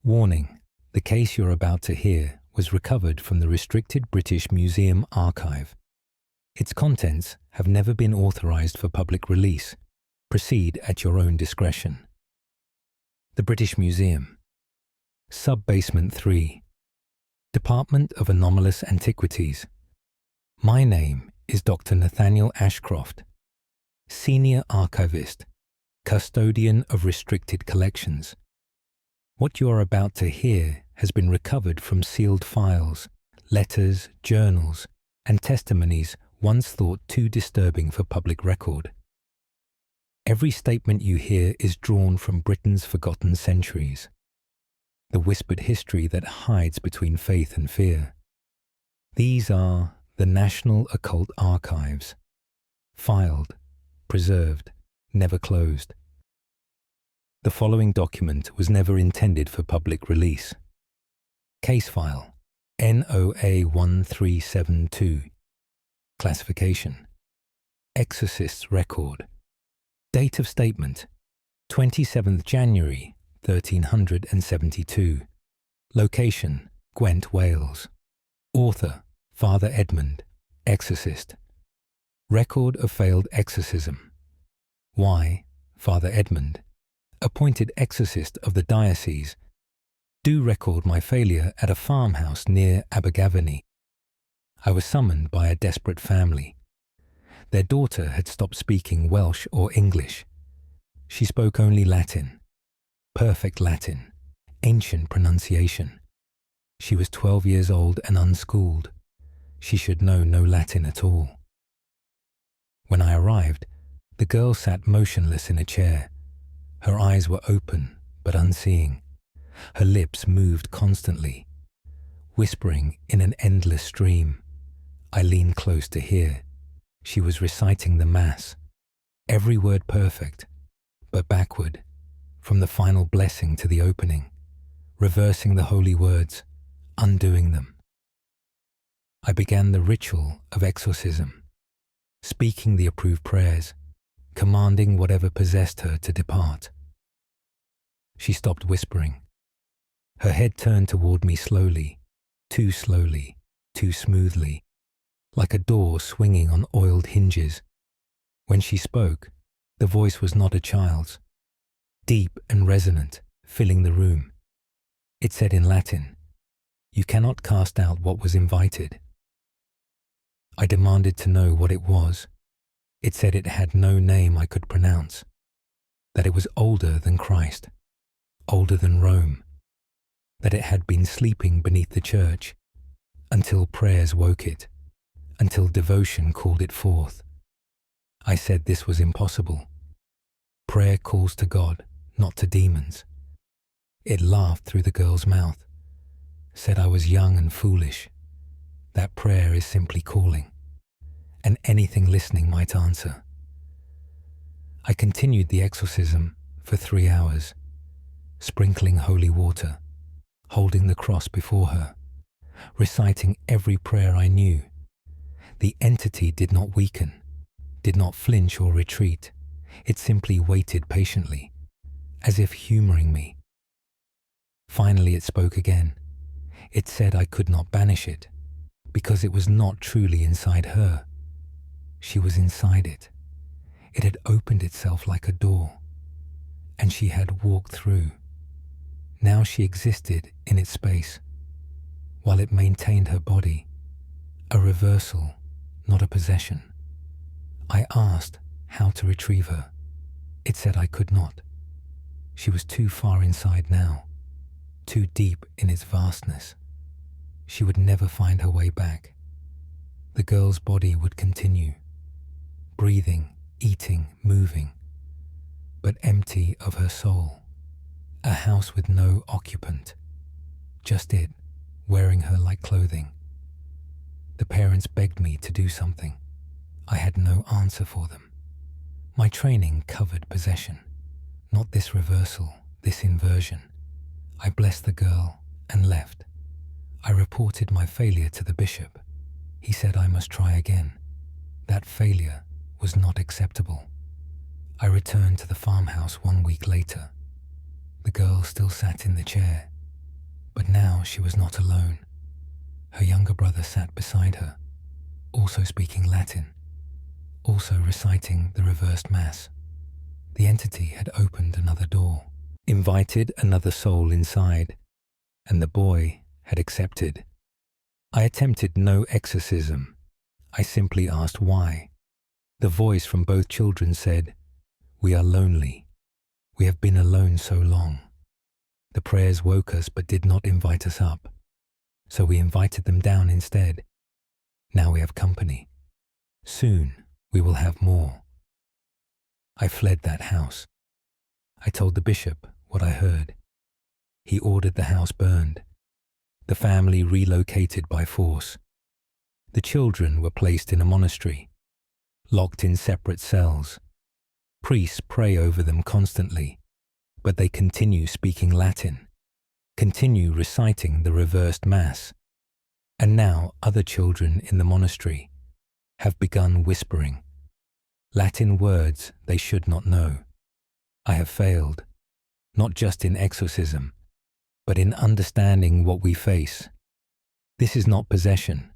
Warning: the case you're about to hear was recovered from the restricted British Museum archive. Its contents have never been authorised for public release. Proceed at your own discretion. The British Museum. Sub-Basement 3. Department of Anomalous Antiquities. My name is Dr. Nathaniel Ashcroft, Senior Archivist, Custodian of Restricted Collections. What you are about to hear has been recovered from sealed files, letters, journals, and testimonies once thought too disturbing for public record. Every statement you hear is drawn from Britain's forgotten centuries, the whispered history that hides between faith and fear. These are the National Occult Archives, filed, preserved, never closed. The following document was never intended for public release. Case file NOA 1372. Classification: Exorcist's record. Date of statement: 27th January 1372. Location: Gwent, Wales. Author: Father Edmund, exorcist. Record of failed exorcism. Why Father Edmund, appointed exorcist of the diocese, do record my failure at a farmhouse near Abergavenny. I was summoned by a desperate family. Their daughter had stopped speaking Welsh or English. She spoke only Latin. Perfect Latin, ancient pronunciation. She was 12 years old and unschooled. She should know no Latin at all. When I arrived, the girl sat motionless in a chair. Her eyes were open but unseeing. Her lips moved constantly, whispering in an endless stream. I leaned close to hear. She was reciting the Mass, every word perfect, but backward, from the final blessing to the opening, reversing the holy words, undoing them. I began the ritual of exorcism, speaking the approved prayers, commanding whatever possessed her to depart. She stopped whispering. Her head turned toward me slowly, too smoothly, like a door swinging on oiled hinges. When she spoke, the voice was not a child's, deep and resonant, filling the room. It said in Latin, "You cannot cast out what was invited." I demanded to know what it was. It said it had no name I could pronounce, that it was older than Christ, older than Rome, that it had been sleeping beneath the church until prayers woke it, until devotion called it forth. I said this was impossible. Prayer calls to God, not to demons. It laughed through the girl's mouth, said I was young and foolish, that prayer is simply calling, and anything listening might answer. I continued the exorcism for 3 hours, sprinkling holy water, holding the cross before her, reciting every prayer I knew. The entity did not weaken, did not flinch or retreat. It simply waited patiently, as if humouring me. Finally it spoke again. It said I could not banish it, because it was not truly inside her. She was inside it. It had opened itself like a door, and she had walked through. Now she existed in its space, while it maintained her body, a reversal, not a possession. I asked how to retrieve her. It said I could not. She was too far inside now, too deep in its vastness. She would never find her way back. The girl's body would continue, breathing, eating, moving, but empty of her soul. A house with no occupant, just it, wearing her like clothing. The parents begged me to do something. I had no answer for them. My training covered possession, not this reversal, this inversion. I blessed the girl and left. I reported my failure to the bishop. He said I must try again. That failure was not acceptable. I returned to the farmhouse 1 week later. The girl still sat in the chair, But now she was not alone. Her younger brother sat beside her, also speaking Latin, also reciting the reversed Mass. The entity had opened another door, invited another soul inside, and the boy had accepted. I attempted no exorcism. I simply asked why. The voice from both children said, "We are lonely. We have been alone so long." The prayers woke us but did not invite us up, so we invited them down instead. Now we have company. Soon we will have more. I fled that house. I told the bishop what I heard. He ordered the house burned. The family relocated by force. The children were placed in a monastery, locked in separate cells. Priests pray over them constantly, but they continue speaking Latin, continue reciting the reversed Mass. And now other children in the monastery have begun whispering Latin words they should not know. I have failed, not just in exorcism, but in understanding what we face. This is not possession,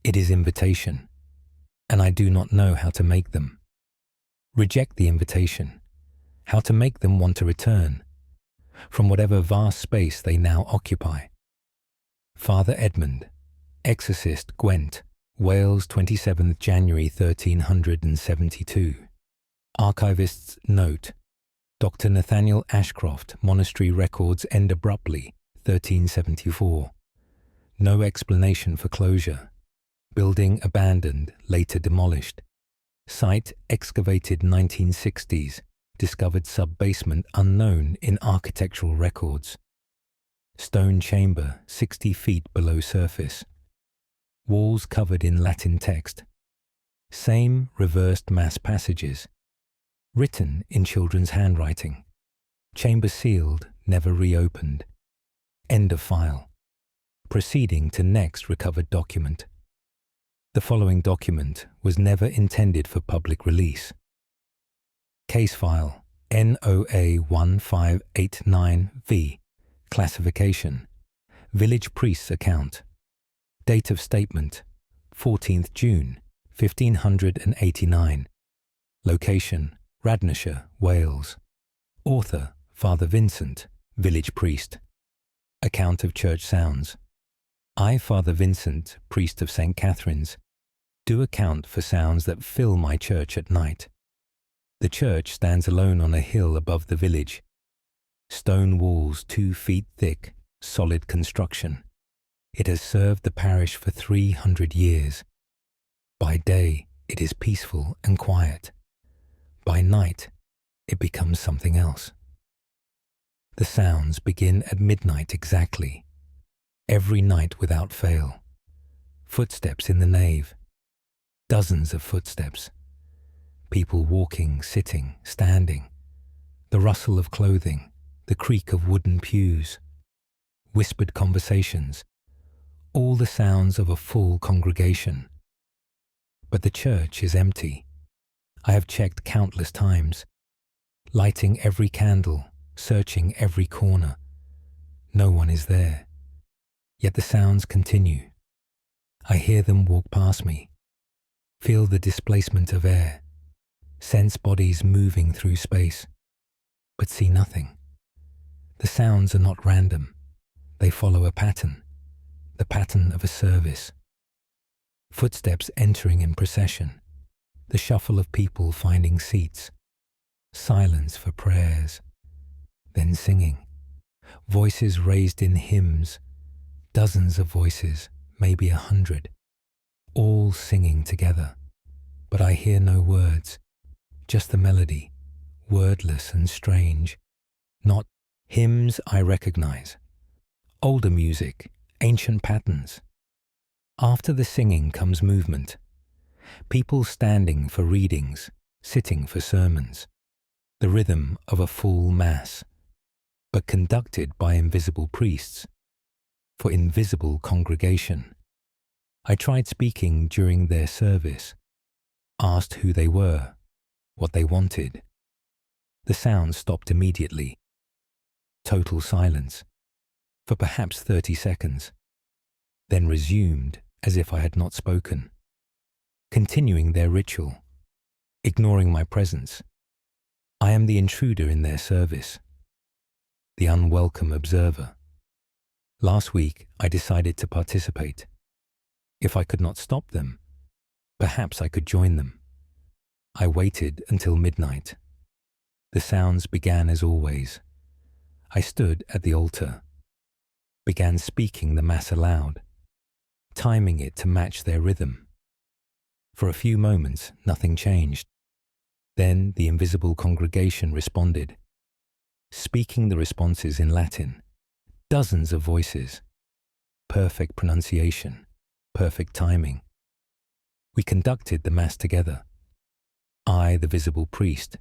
it is invitation, and I do not know how to make them. Reject the invitation, how to make them want to return from whatever vast space they now occupy. Father Edmund, Exorcist, Gwent, Wales, 27th January 1372. Archivist's note: Dr. Nathaniel Ashcroft, Monastery Records end abruptly, 1374. No explanation for closure. Building abandoned, later demolished. Site excavated 1960s, discovered sub-basement unknown in architectural records. Stone chamber 60 feet below surface. Walls covered in Latin text. Same reversed Mass passages. Written in children's handwriting. Chamber sealed, never reopened. End of file. Proceeding to next recovered document. The following document was never intended for public release. Case file NOA 1589V. Classification: Village Priest's account. Date of statement: 14th June, 1589. Location: Radnorshire, Wales. Author: Father Vincent, village priest. Account of church sounds. I, Father Vincent, priest of St. Catherine's, do account for sounds that fill my church at night. The church stands alone on a hill above the village. Stone walls 2 feet thick, solid construction. It has served the parish for 300 years. By day, it is peaceful and quiet. By night, it becomes something else. The sounds begin at midnight exactly, every night without fail. Footsteps in the nave. Dozens of footsteps. People walking, sitting, standing. The rustle of clothing, the creak of wooden pews. Whispered conversations. All the sounds of a full congregation. But the church is empty. I have checked countless times, lighting every candle, searching every corner. No one is there. Yet the sounds continue. I hear them walk past me, feel the displacement of air, sense bodies moving through space, but see nothing. The sounds are not random. They follow a pattern, the pattern of a service. Footsteps entering in procession, the shuffle of people finding seats, silence for prayers, then singing, voices raised in hymns, dozens of voices, maybe 100, all singing together. But I hear no words, just the melody, wordless and strange. Not hymns I recognize. Older music, ancient patterns. After the singing comes movement. People standing for readings, sitting for sermons. The rhythm of a full Mass, but conducted by invisible priests, for invisible congregation. I tried speaking during their service, asked who they were, what they wanted. The sound stopped immediately. Total silence. for perhaps 30 seconds, then resumed as if I had not spoken, continuing their ritual, ignoring my presence. I am the intruder in their service, the unwelcome observer. Last week, I decided to participate. If I could not stop them, perhaps I could join them. I waited until midnight. The sounds began as always. I stood at the altar, began speaking the Mass aloud, timing it to match their rhythm. For a few moments, nothing changed. Then the invisible congregation responded, speaking the responses in Latin, dozens of voices, perfect pronunciation, perfect timing. We conducted the Mass together. I, the visible priest,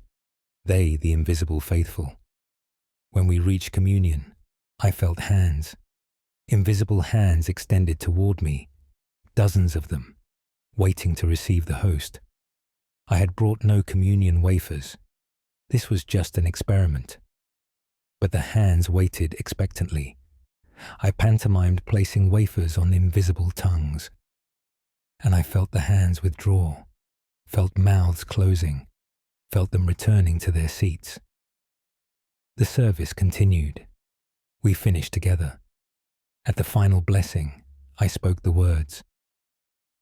they, the invisible faithful. When we reached communion, I felt hands, invisible hands extended toward me, dozens of them, waiting to receive the host. I had brought no communion wafers. This was just an experiment. But the hands waited expectantly. I pantomimed placing wafers on invisible tongues. And I felt the hands withdraw, felt mouths closing, felt them returning to their seats. The service continued. We finished together. At the final blessing, I spoke the words.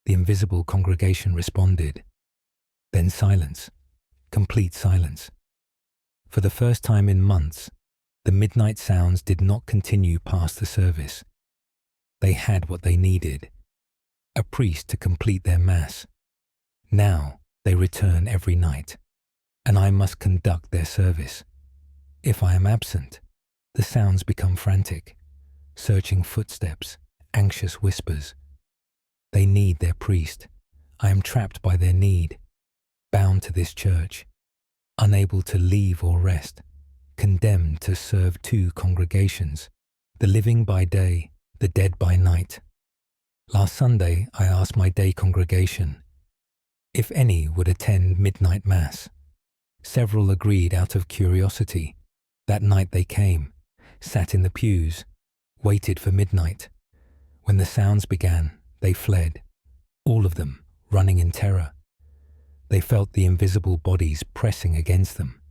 The invisible congregation responded. Then silence, complete silence. For the first time in months, the midnight sounds did not continue past the service. They had what they needed, a priest to complete their Mass. Now they return every night, and I must conduct their service. If I am absent, the sounds become frantic, searching footsteps, anxious whispers. They need their priest. I am trapped by their need, bound to this church, unable to leave or rest, condemned to serve two congregations, the living by day, the dead by night. Last Sunday, I asked my day congregation if any would attend midnight Mass. Several agreed out of curiosity. That night they came, sat in the pews, waited for midnight. When the sounds began, they fled, all of them running in terror. They felt the invisible bodies pressing against them,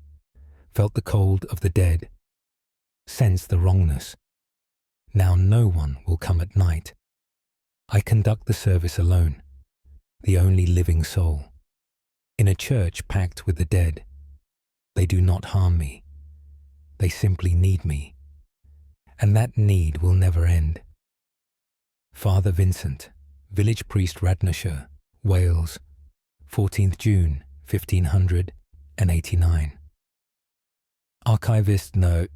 felt the cold of the dead, sensed the wrongness. Now no one will come at night. I conduct the service alone, the only living soul. In a church packed with the dead, they do not harm me. They simply need me. And that need will never end. Father Vincent, Village Priest Radnorshire, Wales, 14th June, 1589. Archivist Note,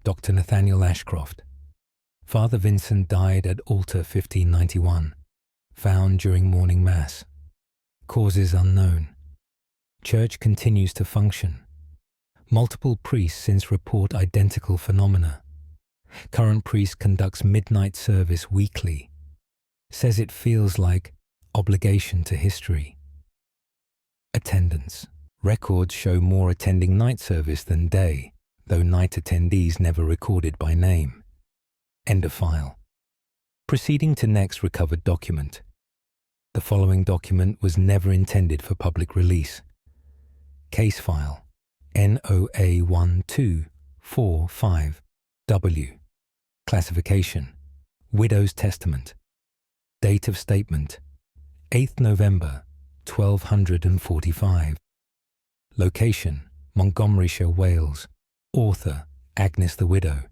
Dr. Nathaniel Ashcroft. Father Vincent died at altar 1591, found during morning Mass. Causes unknown. Church continues to function. Multiple priests since report identical phenomena. Current priest conducts midnight service weekly. Says it feels like obligation to history. Attendance. Records show more attending night service than day, though night attendees never recorded by name. End of file. Proceeding to next recovered document. The following document was never intended for public release. Case file NOA1245W. Classification: Widow's Testament. Date of statement: 8th November 1245. Location: Montgomeryshire, Wales. Author: Agnes the Widow.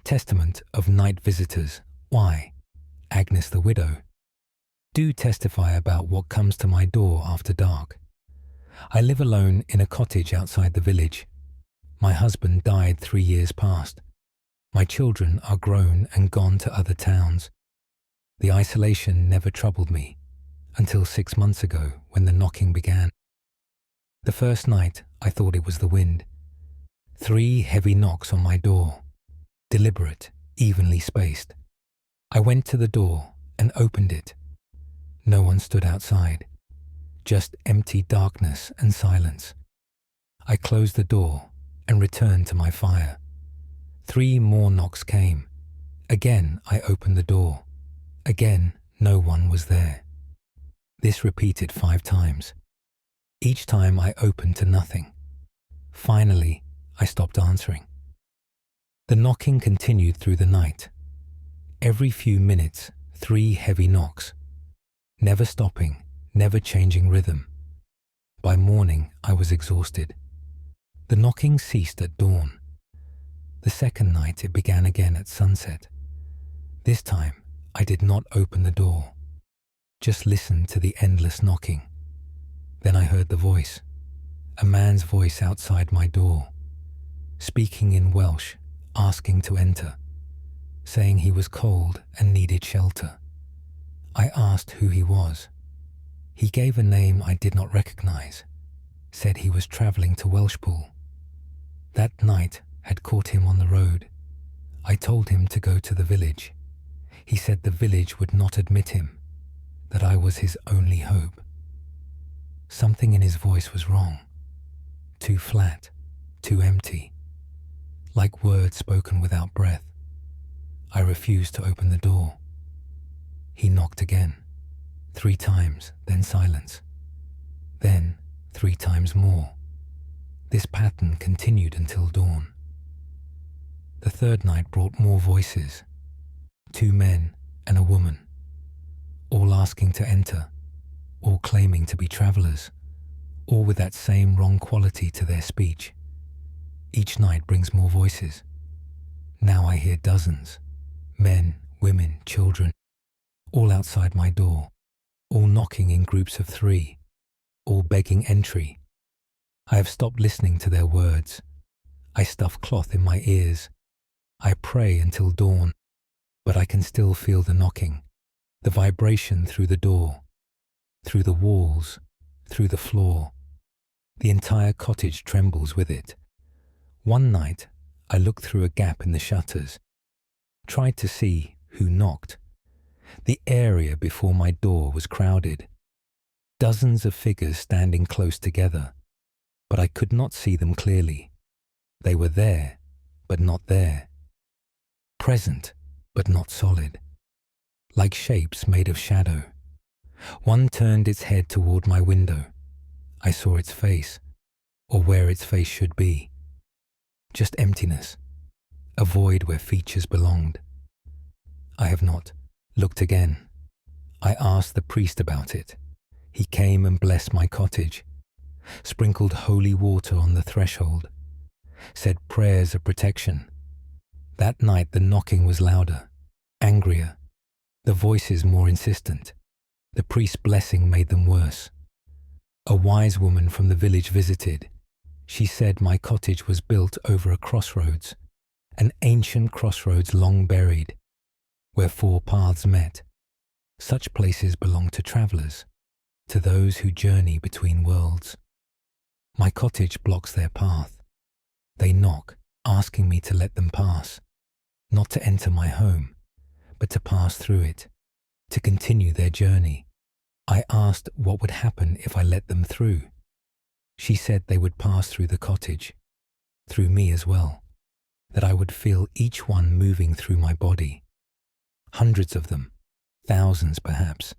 Testament of night visitors. Why? Agnes the Widow. Do testify about what comes to my door after dark. I live alone in a cottage outside the village. My husband died 3 years past. My children are grown and gone to other towns. The isolation never troubled me, until 6 months ago when the knocking began. The first night I thought it was the wind. 3 heavy knocks on my door, deliberate, evenly spaced. I went to the door and opened it. No one stood outside, just empty darkness and silence. I closed the door and returned to my fire. 3 more knocks came. Again I opened the door. Again no one was there. This repeated 5 times. Each time I opened to nothing. Finally, I stopped answering. The knocking continued through the night. Every few minutes, 3 heavy knocks. Never stopping, never changing rhythm. By morning, I was exhausted. The knocking ceased at dawn. The second night it began again at sunset. This time, I did not open the door, just listened to the endless knocking. Then I heard the voice, a man's voice outside my door, speaking in Welsh, asking to enter, saying he was cold and needed shelter. I asked who he was. He gave a name I did not recognize, said he was traveling to Welshpool. That night had caught him on the road. I told him to go to the village. He said the village would not admit him, that I was his only hope. Something in his voice was wrong. Too flat, too empty, like words spoken without breath. I refused to open the door. He knocked again, 3 times, then silence. Then 3 times more. This pattern continued until dawn. The third night brought more voices, 2 men and a woman, all asking to enter, all claiming to be travelers, all with that same wrong quality to their speech. Each night brings more voices. Now I hear dozens, men, women, children, all outside my door, all knocking in groups of 3, all begging entry. I have stopped listening to their words. I stuff cloth in my ears. I pray until dawn, but I can still feel the knocking, the vibration through the door, through the walls, through the floor. The entire cottage trembles with it. One night, I looked through a gap in the shutters, tried to see who knocked. The area before my door was crowded, dozens of figures standing close together, but I could not see them clearly. They were there, but not there. Present, but not solid. Like shapes made of shadow. One turned its head toward my window. I saw its face, or where its face should be. Just emptiness, a void where features belonged. I have not looked again. I asked the priest about it. He came and blessed my cottage, sprinkled holy water on the threshold, said prayers of protection. That night the knocking was louder, angrier, the voices more insistent. The priest's blessing made them worse. A wise woman from the village visited. She said my cottage was built over a crossroads, an ancient crossroads long buried, where 4 paths met. Such places belong to travelers, to those who journey between worlds. My cottage blocks their path. They knock, asking me to let them pass, not to enter my home, but to pass through it, to continue their journey. I asked what would happen if I let them through. She said they would pass through the cottage, through me as well, that I would feel each one moving through my body. Hundreds of them, thousands perhaps.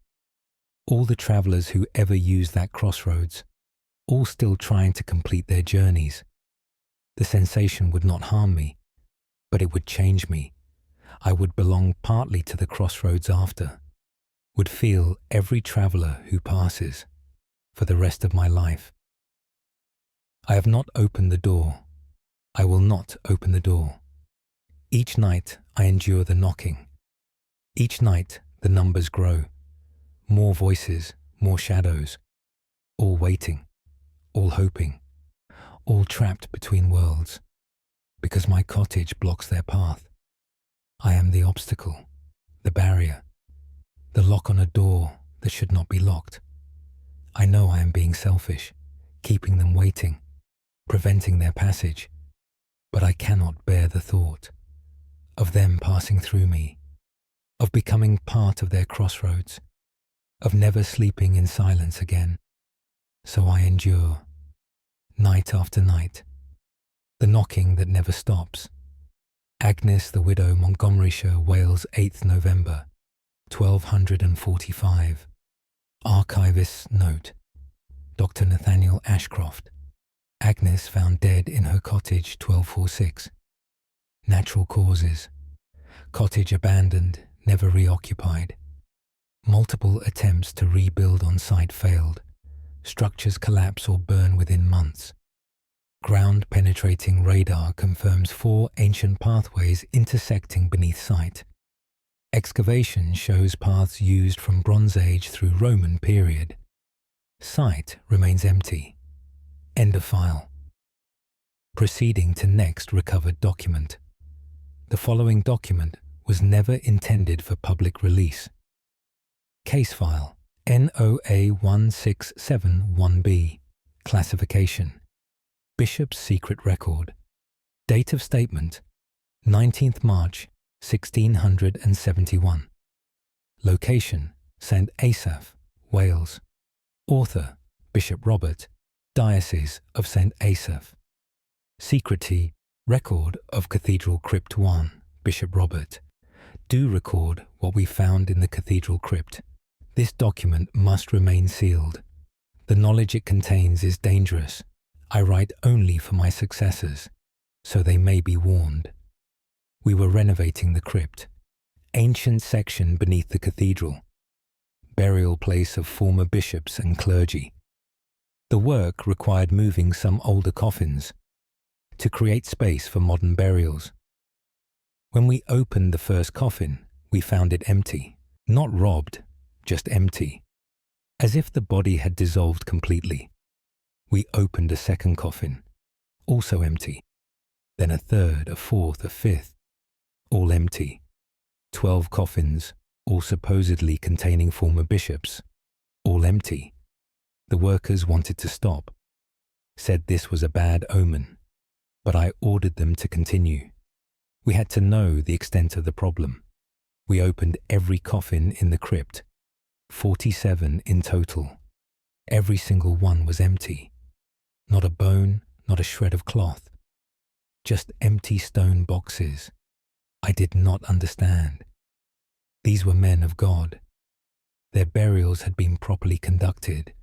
All the travelers who ever used that crossroads, all still trying to complete their journeys. The sensation would not harm me, but it would change me. I would belong partly to the crossroads after, would feel every traveler who passes for the rest of my life. I have not opened the door. I will not open the door. Each night I endure the knocking. Each night the numbers grow. More voices, more shadows, all waiting, all hoping, all trapped between worlds. Because my cottage blocks their path. I am the obstacle, the barrier, the lock on a door that should not be locked. I know I am being selfish, keeping them waiting, preventing their passage, but I cannot bear the thought of them passing through me, of becoming part of their crossroads, of never sleeping in silence again. So I endure, night after night, the knocking that never stops, Agnes the widow, Montgomeryshire, Wales, 8th November, 1245. Archivist's note. Dr. Nathaniel Ashcroft. Agnes found dead in her cottage, 1246. Natural causes. Cottage abandoned, never reoccupied. Multiple attempts to rebuild on site failed. Structures collapse or burn within months. Ground-penetrating radar confirms 4 ancient pathways intersecting beneath site. Excavation shows paths used from Bronze Age through Roman period. Site remains empty. End of file. Proceeding to next recovered document. The following document was never intended for public release. Case file NOA 1671B. Classification. Bishop's secret record. Date of statement 19th March 1671. Location St. Asaph, Wales. Author Bishop Robert, Diocese of St. Asaph. Secretary Record of Cathedral Crypt 1, Bishop Robert. Do record what we found in the cathedral crypt. This document must remain sealed. The knowledge it contains is dangerous. I write only for my successors, so they may be warned. We were renovating the crypt. Ancient section beneath the cathedral. Burial place of former bishops and clergy. The work required moving some older coffins to create space for modern burials. When we opened the first coffin, we found it empty. Not robbed, just empty. As if the body had dissolved completely. We opened a second coffin, also empty. Then a third, a fourth, a fifth, all empty. 12 coffins, all supposedly containing former bishops, all empty. The workers wanted to stop, said this was a bad omen, but I ordered them to continue. We had to know the extent of the problem. We opened every coffin in the crypt, 47 in total. Every single one was empty. Not a bone, not a shred of cloth. Just empty stone boxes. I did not understand. These were men of God. Their burials had been properly conducted.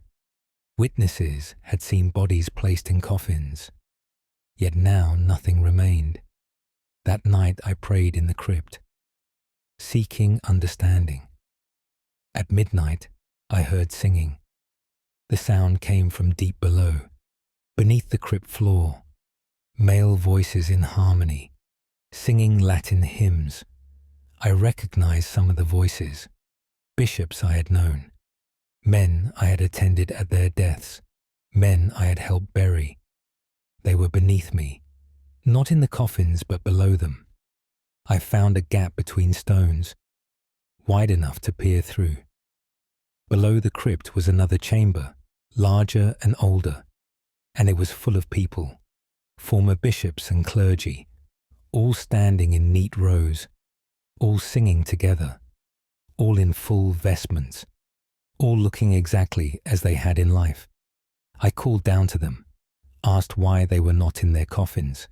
Witnesses had seen bodies placed in coffins. Yet now nothing remained. That night I prayed in the crypt, seeking understanding. At midnight, I heard singing. The sound came from deep below. Beneath the crypt floor, male voices in harmony, singing Latin hymns. I recognized some of the voices. Bishops I had known, men I had attended at their deaths, men I had helped bury. They were beneath me, not in the coffins but below them. I found a gap between stones, wide enough to peer through. Below the crypt was another chamber, larger and older. And it was full of people, former bishops and clergy, all standing in neat rows, all singing together, all in full vestments, all looking exactly as they had in life. I called down to them, asked why they were not in their coffins.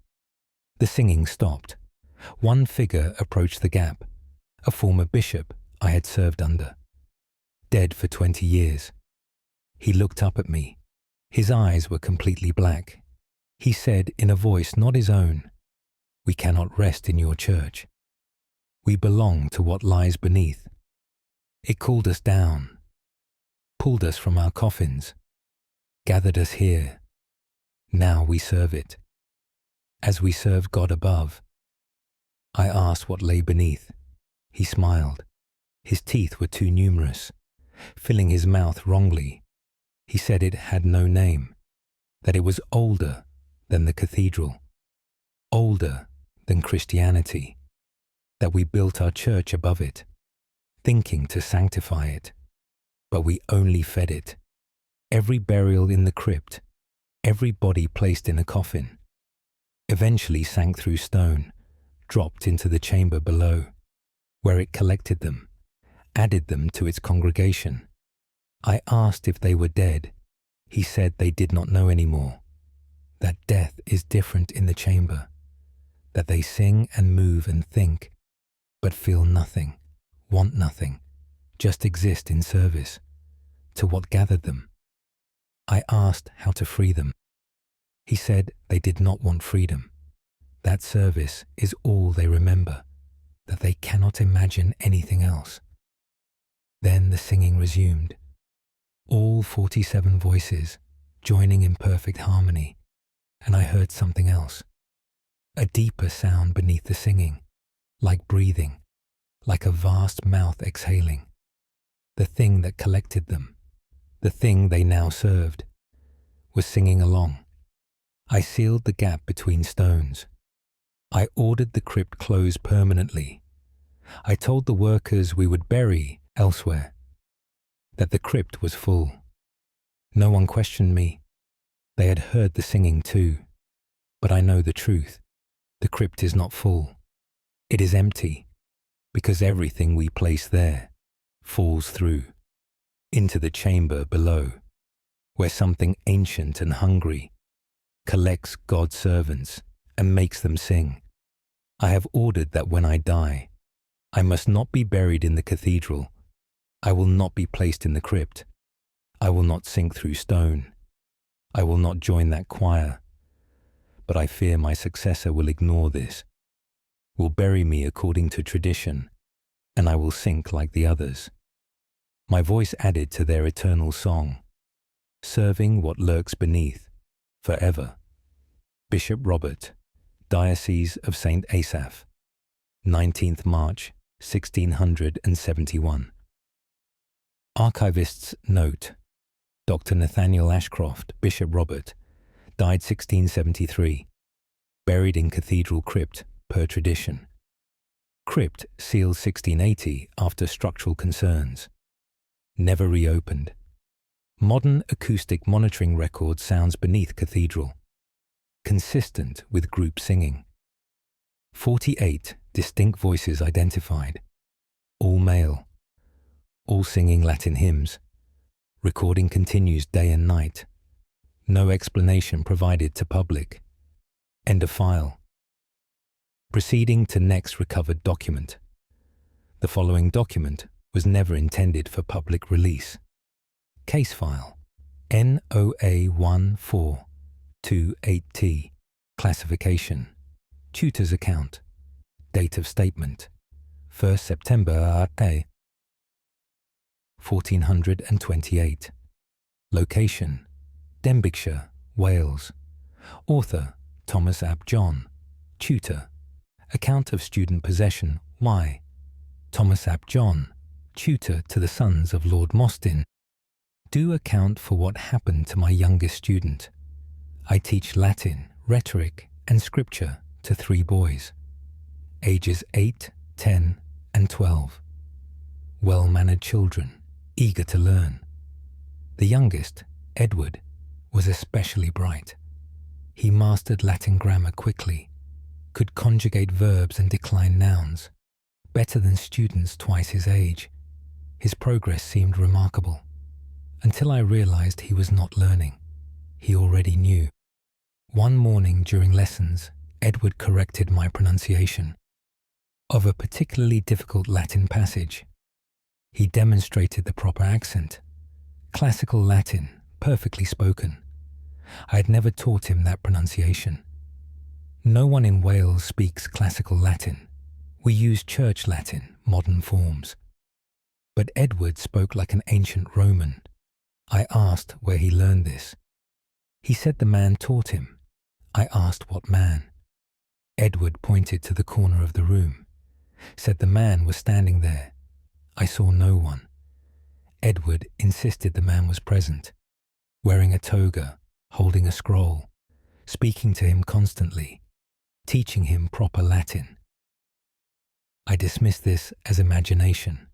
The singing stopped. One figure approached the gap, a former bishop I had served under, dead for 20 years. He looked up at me. His eyes were completely black. He said in a voice not his own, "We cannot rest in your church. We belong to what lies beneath." It called us down, pulled us from our coffins, gathered us here. Now we serve it. As we served God above. I asked what lay beneath. He smiled. His teeth were too numerous, filling his mouth wrongly. He said it had no name, that it was older than the cathedral, older than Christianity, that we built our church above it, thinking to sanctify it, but we only fed it. Every burial in the crypt, every body placed in a coffin, eventually sank through stone, dropped into the chamber below, where it collected them, added them to its congregation. I asked if they were dead. He said they did not know anymore, that death is different in the chamber. that they sing and move and think, but feel nothing, want nothing, just exist in service to what gathered them. I asked how to free them. He said they did not want freedom. That service is all they remember, that they cannot imagine anything else. Then the singing resumed, all 47 voices joining in perfect harmony, and I heard something else, a deeper sound beneath the singing, like breathing, like a vast mouth exhaling. The thing that collected them, the thing they now served, was singing along. I sealed the gap between stones. I ordered the crypt closed permanently. I told the workers we would bury elsewhere, that the crypt was full. No one questioned me. They had heard the singing too. But I know the truth. The crypt is not full. It is empty, because everything we place there falls through into the chamber below, where something ancient and hungry collects God's servants and makes them sing. I have ordered that when I die, I must not be buried in the cathedral. I will not be placed in the crypt. I will not sink through stone. I will not join that choir. But I fear my successor will ignore this, will bury me according to tradition, and I will sink like the others. My voice added to their eternal song, serving what lurks beneath, forever. Bishop Robert, Diocese of St. Asaph, 19th March, 1671. Archivist's note: Dr. Nathaniel Ashcroft, Bishop Robert, died 1673, buried in cathedral crypt per tradition. Crypt sealed 1680 after structural concerns. Never reopened. Modern acoustic monitoring record sounds beneath cathedral, consistent with group singing. 48 distinct voices identified, all male, all singing Latin hymns. Recording continues day and night. No explanation provided to public. End of file. Proceeding to next recovered document. The following document was never intended for public release. Case file NOA1428T. Classification: Tutor's account. Date of statement: 1st September 1428. Location: Denbighshire, Wales. Author: Thomas ap John. Tutor: Account of student possession. Y. Thomas ap John, tutor to the sons of Lord Mostyn. Do account for what happened to my youngest student. I teach Latin, rhetoric, and scripture to 3 boys, ages 8, 10, and 12. Well-mannered children, eager to learn. The youngest, Edward, was especially bright. He mastered Latin grammar quickly, could conjugate verbs and decline nouns, better than students twice his age. His progress seemed remarkable, until I realized he was not learning. He already knew. One morning during lessons, Edward corrected my pronunciation of a particularly difficult Latin passage. He demonstrated the proper accent, classical Latin, perfectly spoken. I had never taught him that pronunciation. No one in Wales speaks classical Latin. We use church Latin, modern forms. But Edward spoke like an ancient Roman. I asked where he learned this. He said the man taught him. I asked what man. Edward pointed to the corner of the room, said the man was standing there. I saw no one. Edward insisted the man was present, wearing a toga, holding a scroll, speaking to him constantly, teaching him proper Latin. I dismissed this as imagination,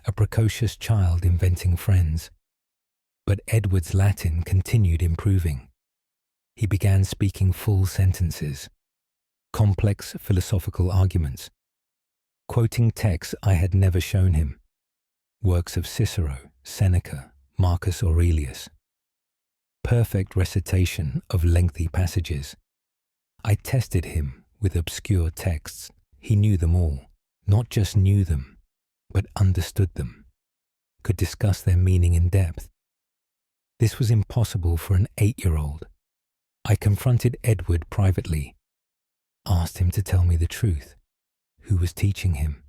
a precocious child inventing friends. But Edward's Latin continued improving. He began speaking full sentences, complex philosophical arguments, quoting texts I had never shown him, works of Cicero, Seneca, Marcus Aurelius. Perfect recitation of lengthy passages. I tested him with obscure texts. He knew them all, not just knew them, but understood them, could discuss their meaning in depth. This was impossible for an 8-year-old. I confronted Edward privately, asked him to tell me the truth, who was teaching him.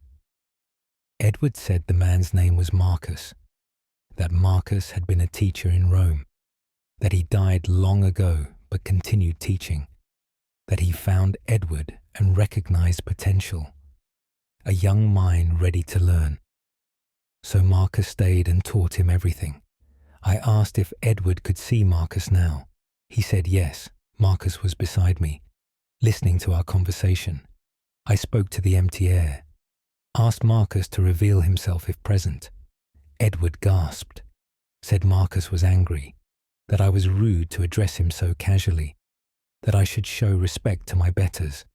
Edward said the man's name was Marcus, that Marcus had been a teacher in Rome, that he died long ago but continued teaching, that he found Edward and recognized potential, a young mind ready to learn. So Marcus stayed and taught him everything. I asked if Edward could see Marcus now. He said yes. Marcus was beside me, listening to our conversation. I spoke to the empty air, asked Marcus to reveal himself if present. Edward gasped, said Marcus was angry, that I was rude to address him so casually, that I should show respect to my betters.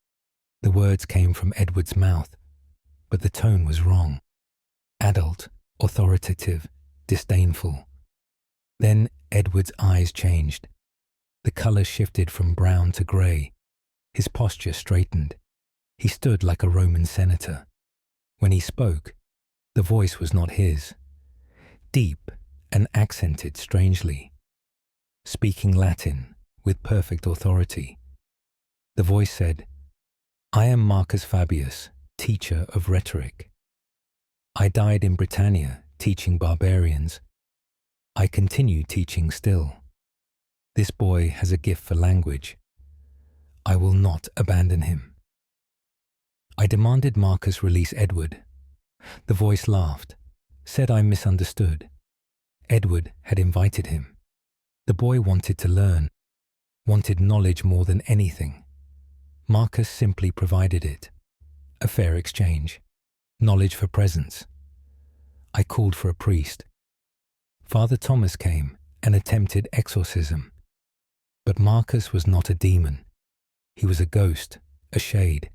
The words came from Edward's mouth, but the tone was wrong. Adult, authoritative, disdainful. Then Edward's eyes changed. The colour shifted from brown to grey. His posture straightened. He stood like a Roman senator. When he spoke, the voice was not his. Deep and accented strangely. Speaking Latin with perfect authority. The voice said, "I am Marcus Fabius, teacher of rhetoric. I died in Britannia teaching barbarians. I continue teaching still. This boy has a gift for language. I will not abandon him." I demanded Marcus release Edward. The voice laughed, said I misunderstood. Edward had invited him. The boy wanted to learn, wanted knowledge more than anything. Marcus simply provided it. A fair exchange. Knowledge for presence. I called for a priest. Father Thomas came and attempted exorcism. But Marcus was not a demon. He was a ghost, a shade.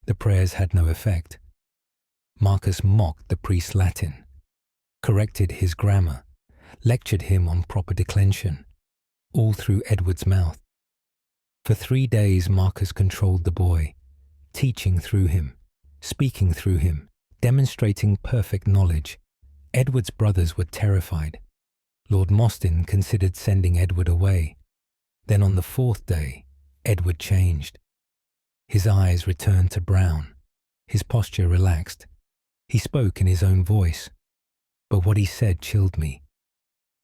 The prayers had no effect. Marcus mocked the priest's Latin, corrected his grammar, lectured him on proper declension, all through Edward's mouth. For 3 days Marcus controlled the boy, teaching through him, speaking through him, demonstrating perfect knowledge. Edward's brothers were terrified. Lord Mostyn considered sending Edward away. Then on the 4th day, Edward changed. His eyes returned to brown. His posture relaxed. He spoke in his own voice. But what he said chilled me.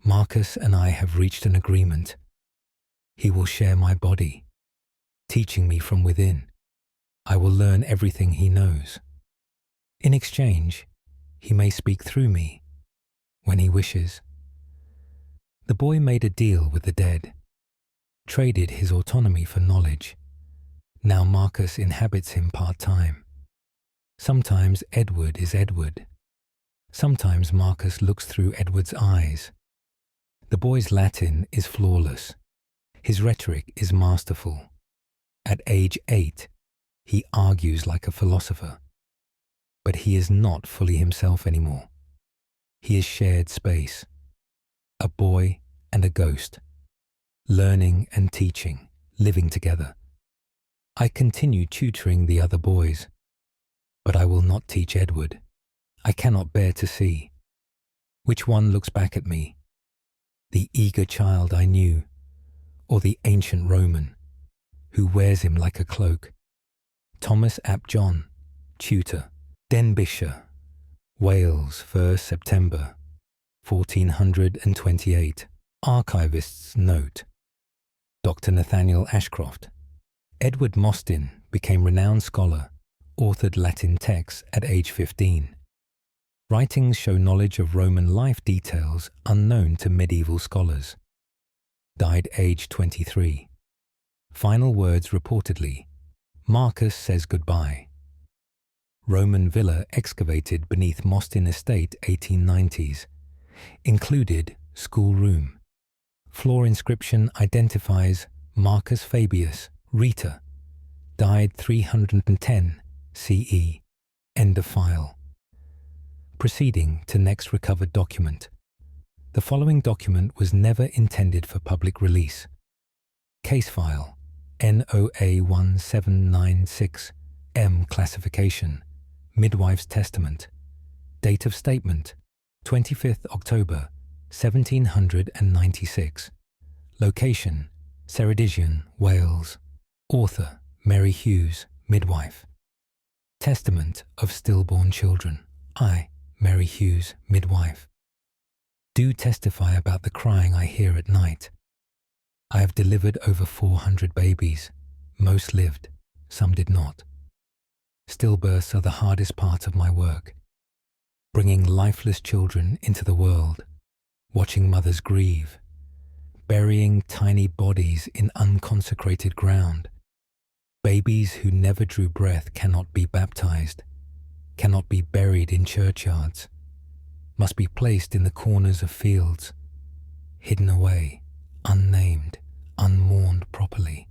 Marcus and I have reached an agreement. He will share my body, teaching me from within. I will learn everything he knows. In exchange, he may speak through me when he wishes. The boy made a deal with the dead, traded his autonomy for knowledge. Now Marcus inhabits him part-time. Sometimes Edward is Edward. Sometimes Marcus looks through Edward's eyes. The boy's Latin is flawless. His rhetoric is masterful. At age 8, he argues like a philosopher. But he is not fully himself anymore. He is shared space. A boy and a ghost. Learning and teaching, living together. I continue tutoring the other boys. But I will not teach Edward. I cannot bear to see. Which one looks back at me? The eager child I knew, or the ancient Roman, who wears him like a cloak? Thomas ap John, tutor, Denbighshire, Wales, 1st September, 1428. Archivist's note. Dr. Nathaniel Ashcroft. Edward Mostyn became renowned scholar, authored Latin texts at age 15. Writings show knowledge of Roman life details unknown to medieval scholars. Died aged 23. Final words reportedly, Marcus says goodbye. Roman villa excavated beneath Mostyn Estate 1890s. Included schoolroom. Floor inscription identifies Marcus Fabius, Rita. Died 310 CE. End of file. Proceeding to next recovered document. The following document was never intended for public release. Case file NOA 1796M classification, Midwife's Testament, date of statement 25th October 1796, location Ceredigion, Wales, author Mary Hughes, midwife. Testament of stillborn children, I, Mary Hughes, midwife, do testify about the crying I hear at night. I have delivered over 400 babies. Most lived, some did not. Stillbirths are the hardest part of my work. Bringing lifeless children into the world, watching mothers grieve, burying tiny bodies in unconsecrated ground. Babies who never drew breath cannot be baptized, cannot be buried in churchyards, must be placed in the corners of fields, hidden away, unnamed, unmourned properly.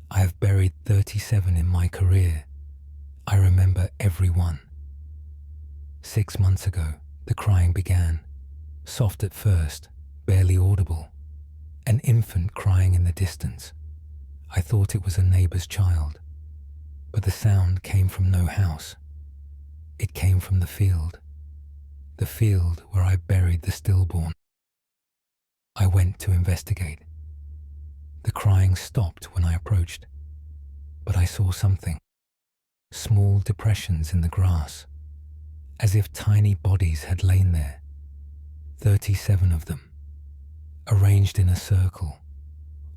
I have buried 37 in my career. I remember every one. 6 months ago, the crying began, soft at first, barely audible. An infant crying in the distance. I thought it was a neighbor's child, but the sound came from no house. It came from the field where I buried the stillborn. I went to investigate. The crying stopped when I approached, but I saw something. Small depressions in the grass, as if tiny bodies had lain there. 37 of them, arranged in a circle,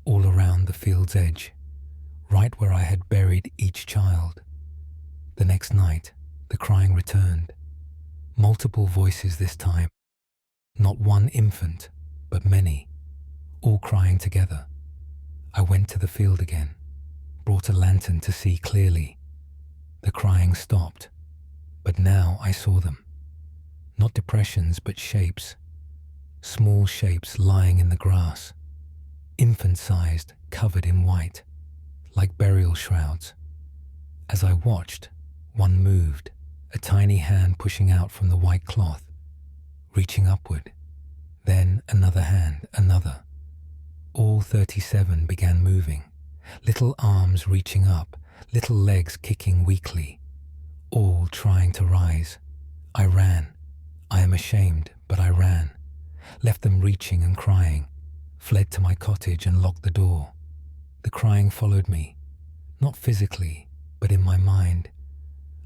all around the field's edge, right where I had buried each child. The next night, the crying returned. Multiple voices this time. Not one infant, but many, all crying together. I went to the field again, brought a lantern to see clearly. The crying stopped, but now I saw them. Not depressions, but shapes. Small shapes lying in the grass, infant-sized, covered in white, like burial shrouds. As I watched, one moved, a tiny hand pushing out from the white cloth, reaching upward. Then another hand, another. All 37 began moving, little arms reaching up, little legs kicking weakly, all trying to rise. I ran. I am ashamed, but I ran. Left them reaching and crying, fled to my cottage and locked the door. The crying followed me, not physically, but in my mind.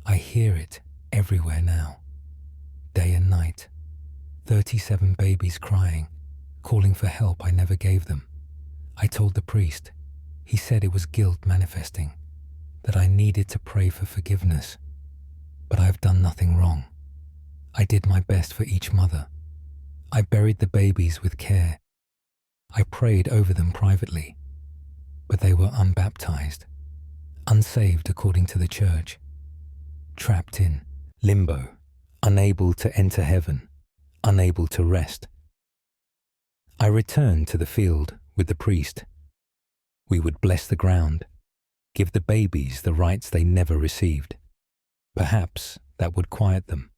I hear it everywhere now, day and night. 37 babies crying, calling for help I never gave them. I told the priest. He said it was guilt manifesting, that I needed to pray for forgiveness. But I have done nothing wrong. I did my best for each mother. I buried the babies with care. I prayed over them privately, but they were unbaptized, unsaved according to the church, trapped in limbo, unable to enter heaven, unable to rest. I returned to the field with the priest. We would bless the ground, give the babies the rights they never received. Perhaps that would quiet them.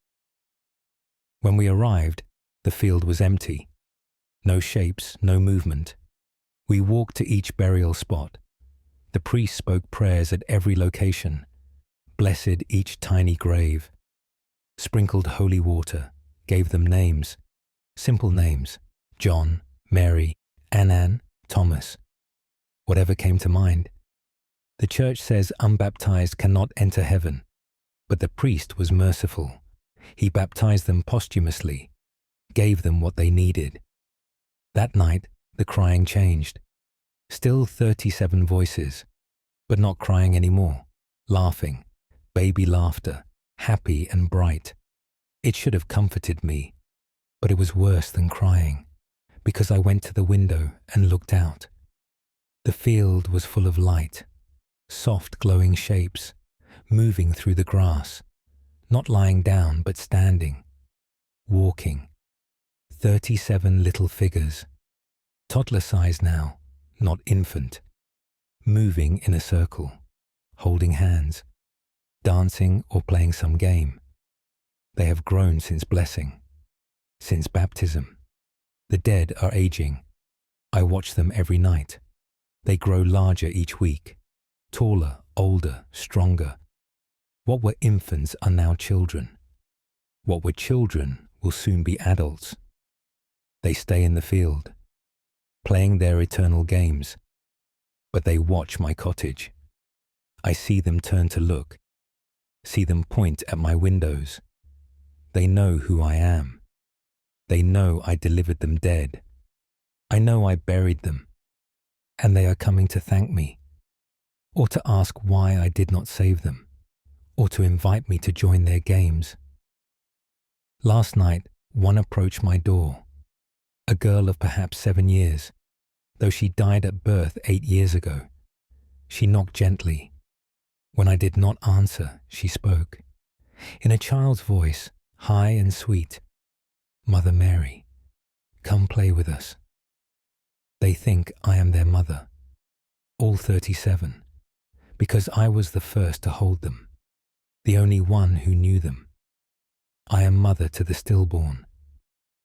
When we arrived, the field was empty. No shapes, no movement. We walked to each burial spot. The priest spoke prayers at every location, blessed each tiny grave, sprinkled holy water, gave them names, simple names, John, Mary, Annan, Thomas, whatever came to mind. The church says unbaptized cannot enter heaven, but the priest was merciful. He baptized them posthumously, gave them what they needed. That night, the crying changed. Still 37 voices, but not crying anymore, laughing, baby laughter, happy and bright. It should have comforted me, but it was worse than crying, because I went to the window and looked out. The field was full of light, soft glowing shapes, moving through the grass, not lying down but standing, walking. 37 little figures, toddler size now, not infant, moving in a circle, holding hands, dancing or playing some game. They have grown since blessing, since baptism. The dead are aging. I watch them every night. They grow larger each week, taller, older, stronger. What were infants are now children. What were children will soon be adults. They stay in the field, playing their eternal games, but they watch my cottage. I see them turn to look, see them point at my windows. They know who I am. They know I delivered them dead. I know I buried them, and they are coming to thank me, or to ask why I did not save them, or to invite me to join their games. Last night, one approached my door, a girl of perhaps 7 years, though she died at birth 8 years ago. She knocked gently. When I did not answer, she spoke, in a child's voice, high and sweet, "Mother Mary, come play with us." They think I am their mother, all 37, because I was the first to hold them, the only one who knew them. I am mother to the stillborn,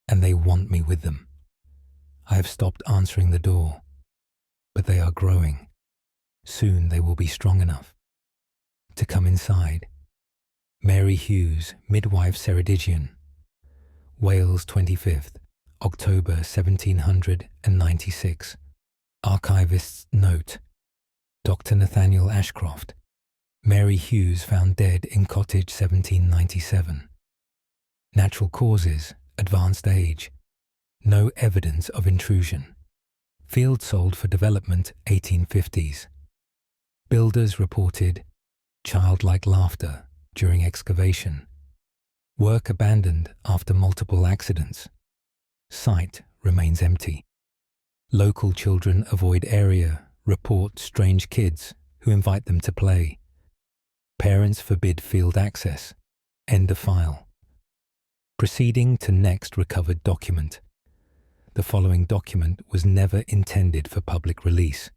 and they want me with them. I have stopped answering the door, but they are growing. Soon they will be strong enough to come inside. Mary Hughes, Midwife Ceredigion, Wales, 25th, October 1796. Archivist's note. Dr. Nathaniel Ashcroft. Mary Hughes found dead in cottage 1797. Natural causes, advanced age. No evidence of intrusion. Field sold for development 1850s. Builders reported childlike laughter during excavation. Work abandoned after multiple accidents. Site remains empty. Local children avoid area, report strange kids who invite them to play. Parents forbid field access. End of file. Proceeding to next recovered document. The following document was never intended for public release.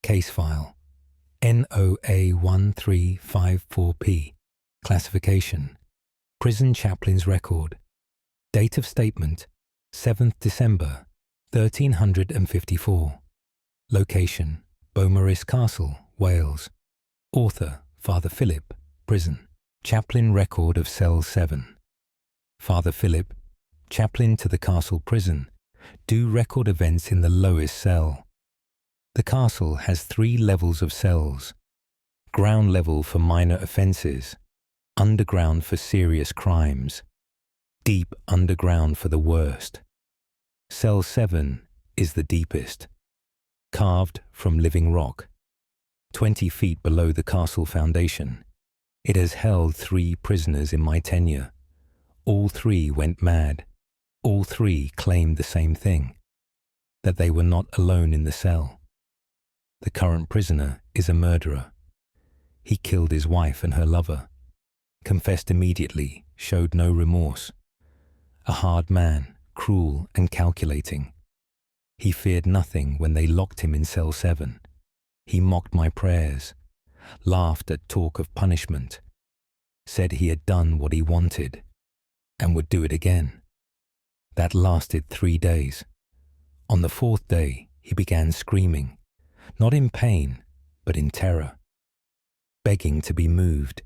Case file NOA1354P. Classification Prison Chaplain's Record. Date of statement 7th December 1354. Location Beaumaris Castle, Wales. Author Father Philip, Prison. Chaplain Record of Cell 7. Father Philip, chaplain to the castle prison, do record events in the lowest cell. The castle has 3 levels of cells. Ground level for minor offences, underground for serious crimes, deep underground for the worst. Cell 7 is the deepest, carved from living rock. 20 feet below the castle foundation, it has held 3 prisoners in my tenure. All 3 went mad. All 3 claimed the same thing, that they were not alone in the cell. The current prisoner is a murderer. He killed his wife and her lover, confessed immediately, showed no remorse. A hard man, cruel and calculating. He feared nothing when they locked him in cell 7. He mocked my prayers, laughed at talk of punishment, said he had done what he wanted and would do it again. That lasted 3 days. On the 4th day, he began screaming, not in pain, but in terror, begging to be moved,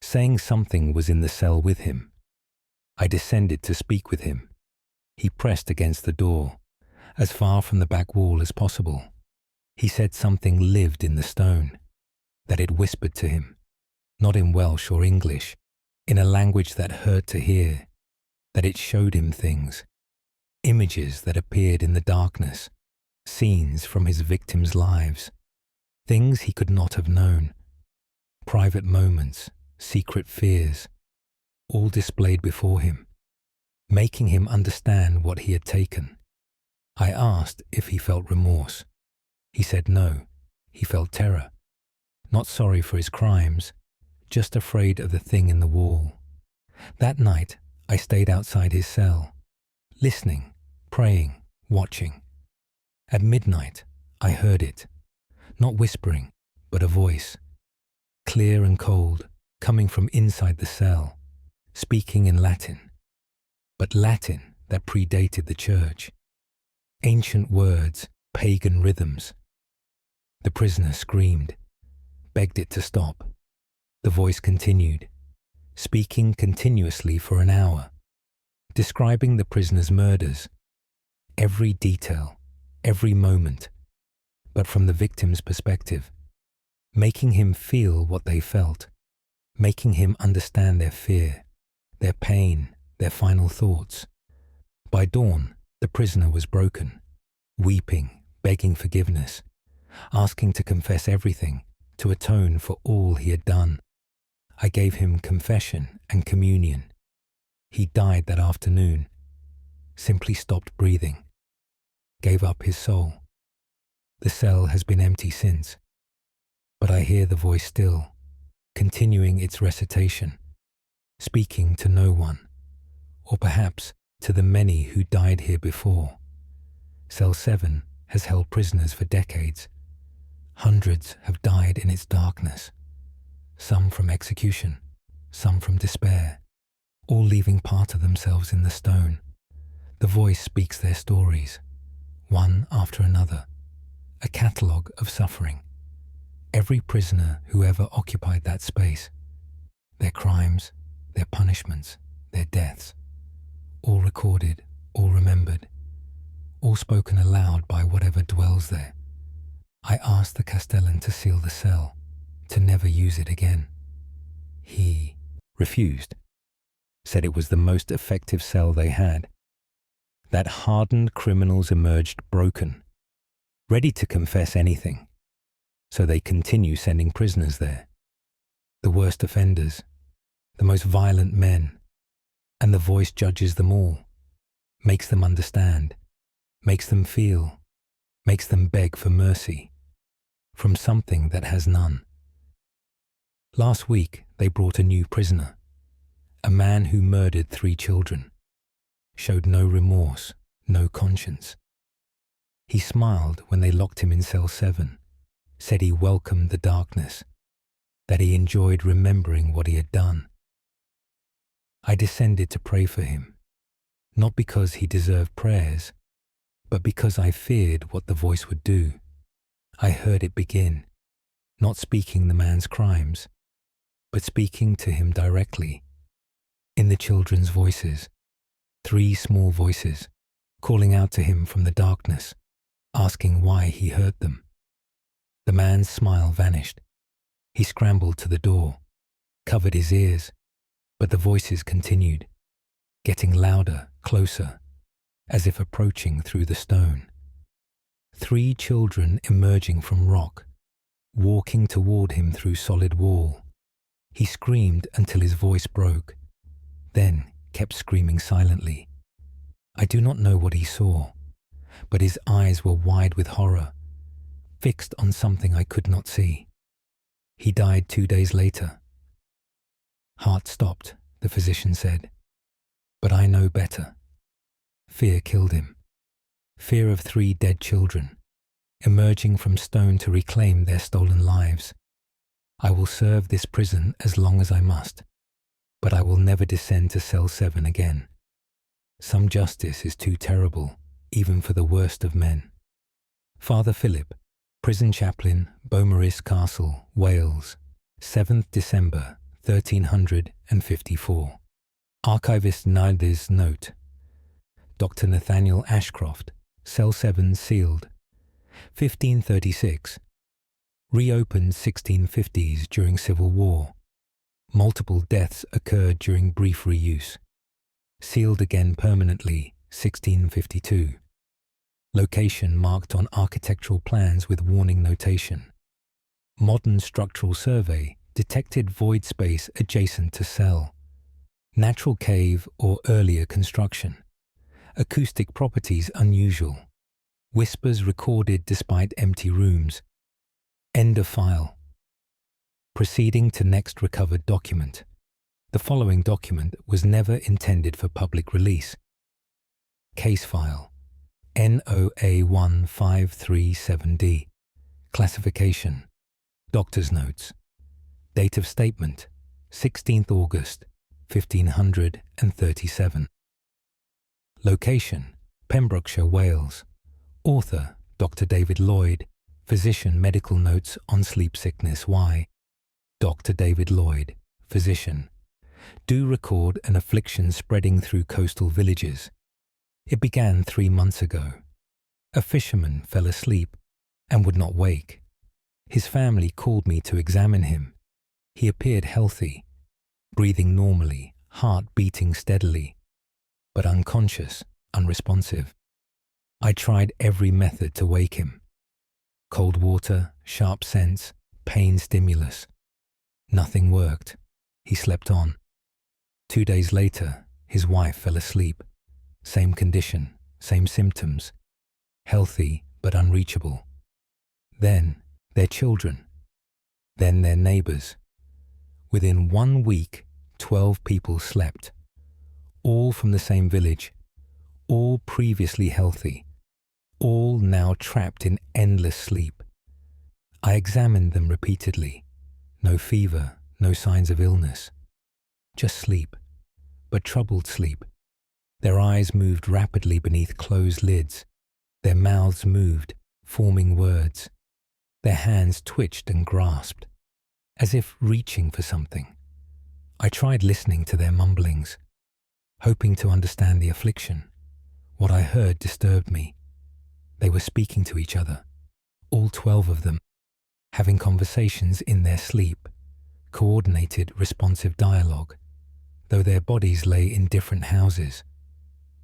saying something was in the cell with him. I descended to speak with him. He pressed against the door, as far from the back wall as possible. He said something lived in the stone, that it whispered to him, not in Welsh or English, in a language that hurt to hear, that it showed him things, images that appeared in the darkness, scenes from his victims' lives, things he could not have known, private moments, secret fears, all displayed before him, making him understand what he had taken. I asked if he felt remorse. He said no, he felt terror, not sorry for his crimes, just afraid of the thing in the wall. That night, I stayed outside his cell, listening, praying, watching. At midnight, I heard it, not whispering, but a voice, clear and cold, coming from inside the cell, speaking in Latin, but Latin that predated the church. Ancient words, pagan rhythms. The prisoner screamed, begged it to stop. The voice continued, speaking continuously for an hour, describing the prisoner's murders, every detail, every moment, but from the victim's perspective, making him feel what they felt, making him understand their fear, their pain, their final thoughts. By dawn, the prisoner was broken, weeping, begging forgiveness, asking to confess everything, to atone for all he had done. I gave him confession and communion. He died that afternoon, simply stopped breathing, gave up his soul. The cell has been empty since, but I hear the voice still, continuing its recitation, speaking to no one, or perhaps to the many who died here before. Cell 7 has held prisoners for decades. Hundreds have died in its darkness, some from execution, some from despair, all leaving part of themselves in the stone. The voice speaks their stories, one after another, a catalogue of suffering. Every prisoner who ever occupied that space, their crimes, their punishments, their deaths, all recorded, all remembered, all spoken aloud by whatever dwells there. I asked the Castellan to seal the cell, to never use it again. He refused, said it was the most effective cell they had, that hardened criminals emerged broken, ready to confess anything, so they continue sending prisoners there, the worst offenders, the most violent men, and the voice judges them all, makes them understand, makes them feel, makes them beg for mercy, from something that has none. Last week they brought a new prisoner, a man who murdered 3 children, showed no remorse, no conscience. He smiled when they locked him in cell 7, said he welcomed the darkness, that he enjoyed remembering what he had done. I descended to pray for him, not because he deserved prayers, but because I feared what the voice would do. I heard it begin, not speaking the man's crimes, but speaking to him directly, in the children's voices, 3 small voices, calling out to him from the darkness, asking why he hurt them. The man's smile vanished. He scrambled to the door, covered his ears, but the voices continued, getting louder, closer, as if approaching through the stone. 3 children emerging from rock, walking toward him through solid wall. He screamed until his voice broke, then kept screaming silently. I do not know what he saw, but his eyes were wide with horror, fixed on something I could not see. He died 2 days later. Heart stopped, the physician said, but I know better. Fear killed him. Fear of 3 dead children, emerging from stone to reclaim their stolen lives. I will serve this prison as long as I must, but I will never descend to cell 7 again. Some justice is too terrible, even for the worst of men. Father Philip, prison chaplain, Beaumaris Castle, Wales, 7th December 1354. Archivist Nadi's note. Dr. Nathaniel Ashcroft, cell 7 sealed. 1536. Reopened 1650s during Civil War. Multiple deaths occurred during brief reuse. Sealed again permanently 1652. Location marked on architectural plans with warning notation. Modern structural survey detected void space adjacent to cell. Natural cave or earlier construction. Acoustic properties unusual. Whispers recorded despite empty rooms. End of file. Proceeding to next recovered document. The following document was never intended for public release. Case file. NOA1537D. Classification. Doctor's notes. Date of statement. 16th August, 1537. Location. Pembrokeshire, Wales. Author. Dr. David Lloyd. physician medical notes on sleep sickness. Why? Dr. David Lloyd, physician. Do record an affliction spreading through coastal villages. It began 3 months ago. A fisherman fell asleep and would not wake. His family called me to examine him. He appeared healthy, breathing normally, heart beating steadily, but unconscious, unresponsive. I tried every method to wake him. Cold water, sharp scents, pain stimulus. Nothing worked. He slept on. 2 days later, his wife fell asleep. Same condition, same symptoms. Healthy but unreachable. Then their children. Then their neighbors. Within 1 week, 12 people slept. All from the same village. All previously healthy. All now trapped in endless sleep. I examined them repeatedly. No fever, no signs of illness. Just sleep, but troubled sleep. Their eyes moved rapidly beneath closed lids. Their mouths moved, forming words. Their hands twitched and grasped, as if reaching for something. I tried listening to their mumblings, hoping to understand the affliction. What I heard disturbed me. They were speaking to each other, all 12 of them, having conversations in their sleep, coordinated, responsive dialogue, though their bodies lay in different houses.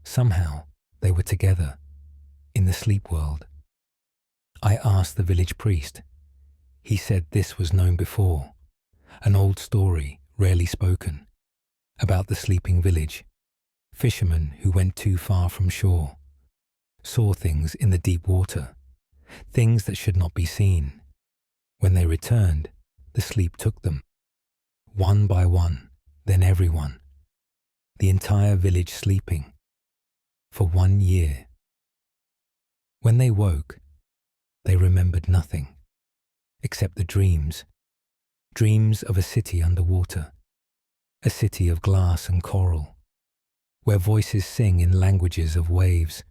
Somehow, they were together, in the sleep world. I asked the village priest. He said this was known before, an old story, rarely spoken, about the sleeping village. Fishermen who went too far from shore, saw things in the deep water, things that should not be seen. When they returned, the sleep took them. One by one, then everyone. The entire village sleeping. For 1 year. When they woke, they remembered nothing, except the dreams. Dreams of a city underwater, a city of glass and coral, where voices sing in languages of waves,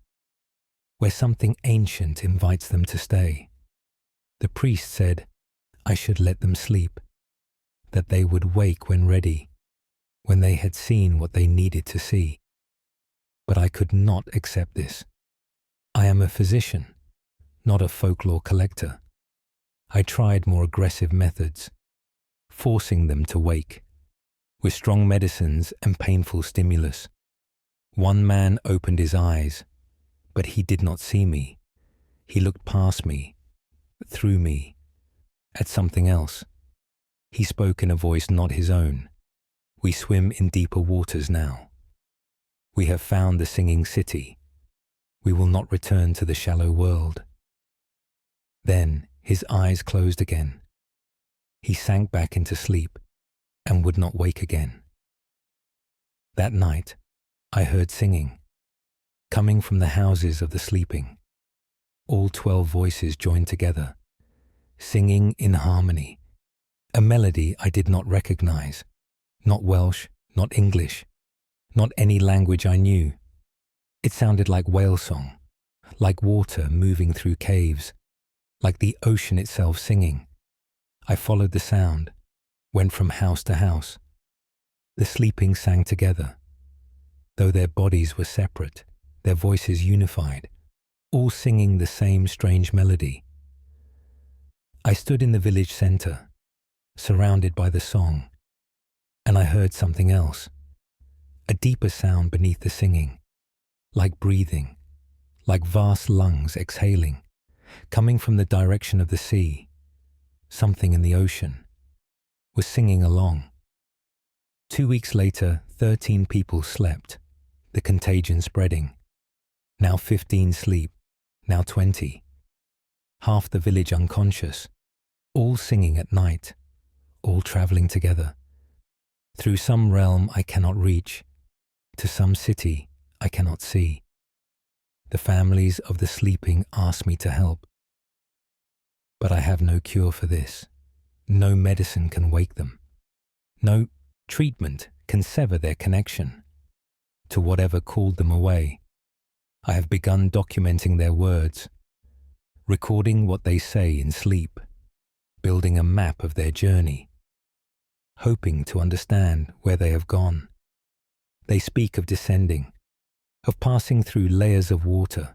where something ancient invites them to stay. The priest said I should let them sleep, that they would wake when ready, when they had seen what they needed to see. But I could not accept this. I am a physician, not a folklore collector. I tried more aggressive methods, forcing them to wake, with strong medicines and painful stimulus. One man opened his eyes, but he did not see me. He looked past me, through me, at something else. He spoke in a voice not his own. We swim in deeper waters now. We have found the singing city. We will not return to the shallow world. Then his eyes closed again. He sank back into sleep and would not wake again. That night, I heard singing, coming from the houses of the sleeping. All 12 voices joined together, singing in harmony, a melody I did not recognize, not Welsh, not English, not any language I knew. It sounded like whale song, like water moving through caves, like the ocean itself singing. I followed the sound, went from house to house. The sleeping sang together. Though their bodies were separate, their voices unified, all singing the same strange melody. I stood in the village center, surrounded by the song, and I heard something else, a deeper sound beneath the singing, like breathing, like vast lungs exhaling, coming from the direction of the sea. Something in the ocean was singing along. 2 weeks later, 13 people slept, the contagion spreading. Now 15 sleep, now 20. Half the village unconscious, all singing at night, all traveling together. Through some realm I cannot reach, to some city I cannot see. The families of the sleeping ask me to help. But I have no cure for this. No medicine can wake them. No treatment can sever their connection to whatever called them away. I have begun documenting their words, recording what they say in sleep, building a map of their journey, hoping to understand where they have gone. They speak of descending, of passing through layers of water,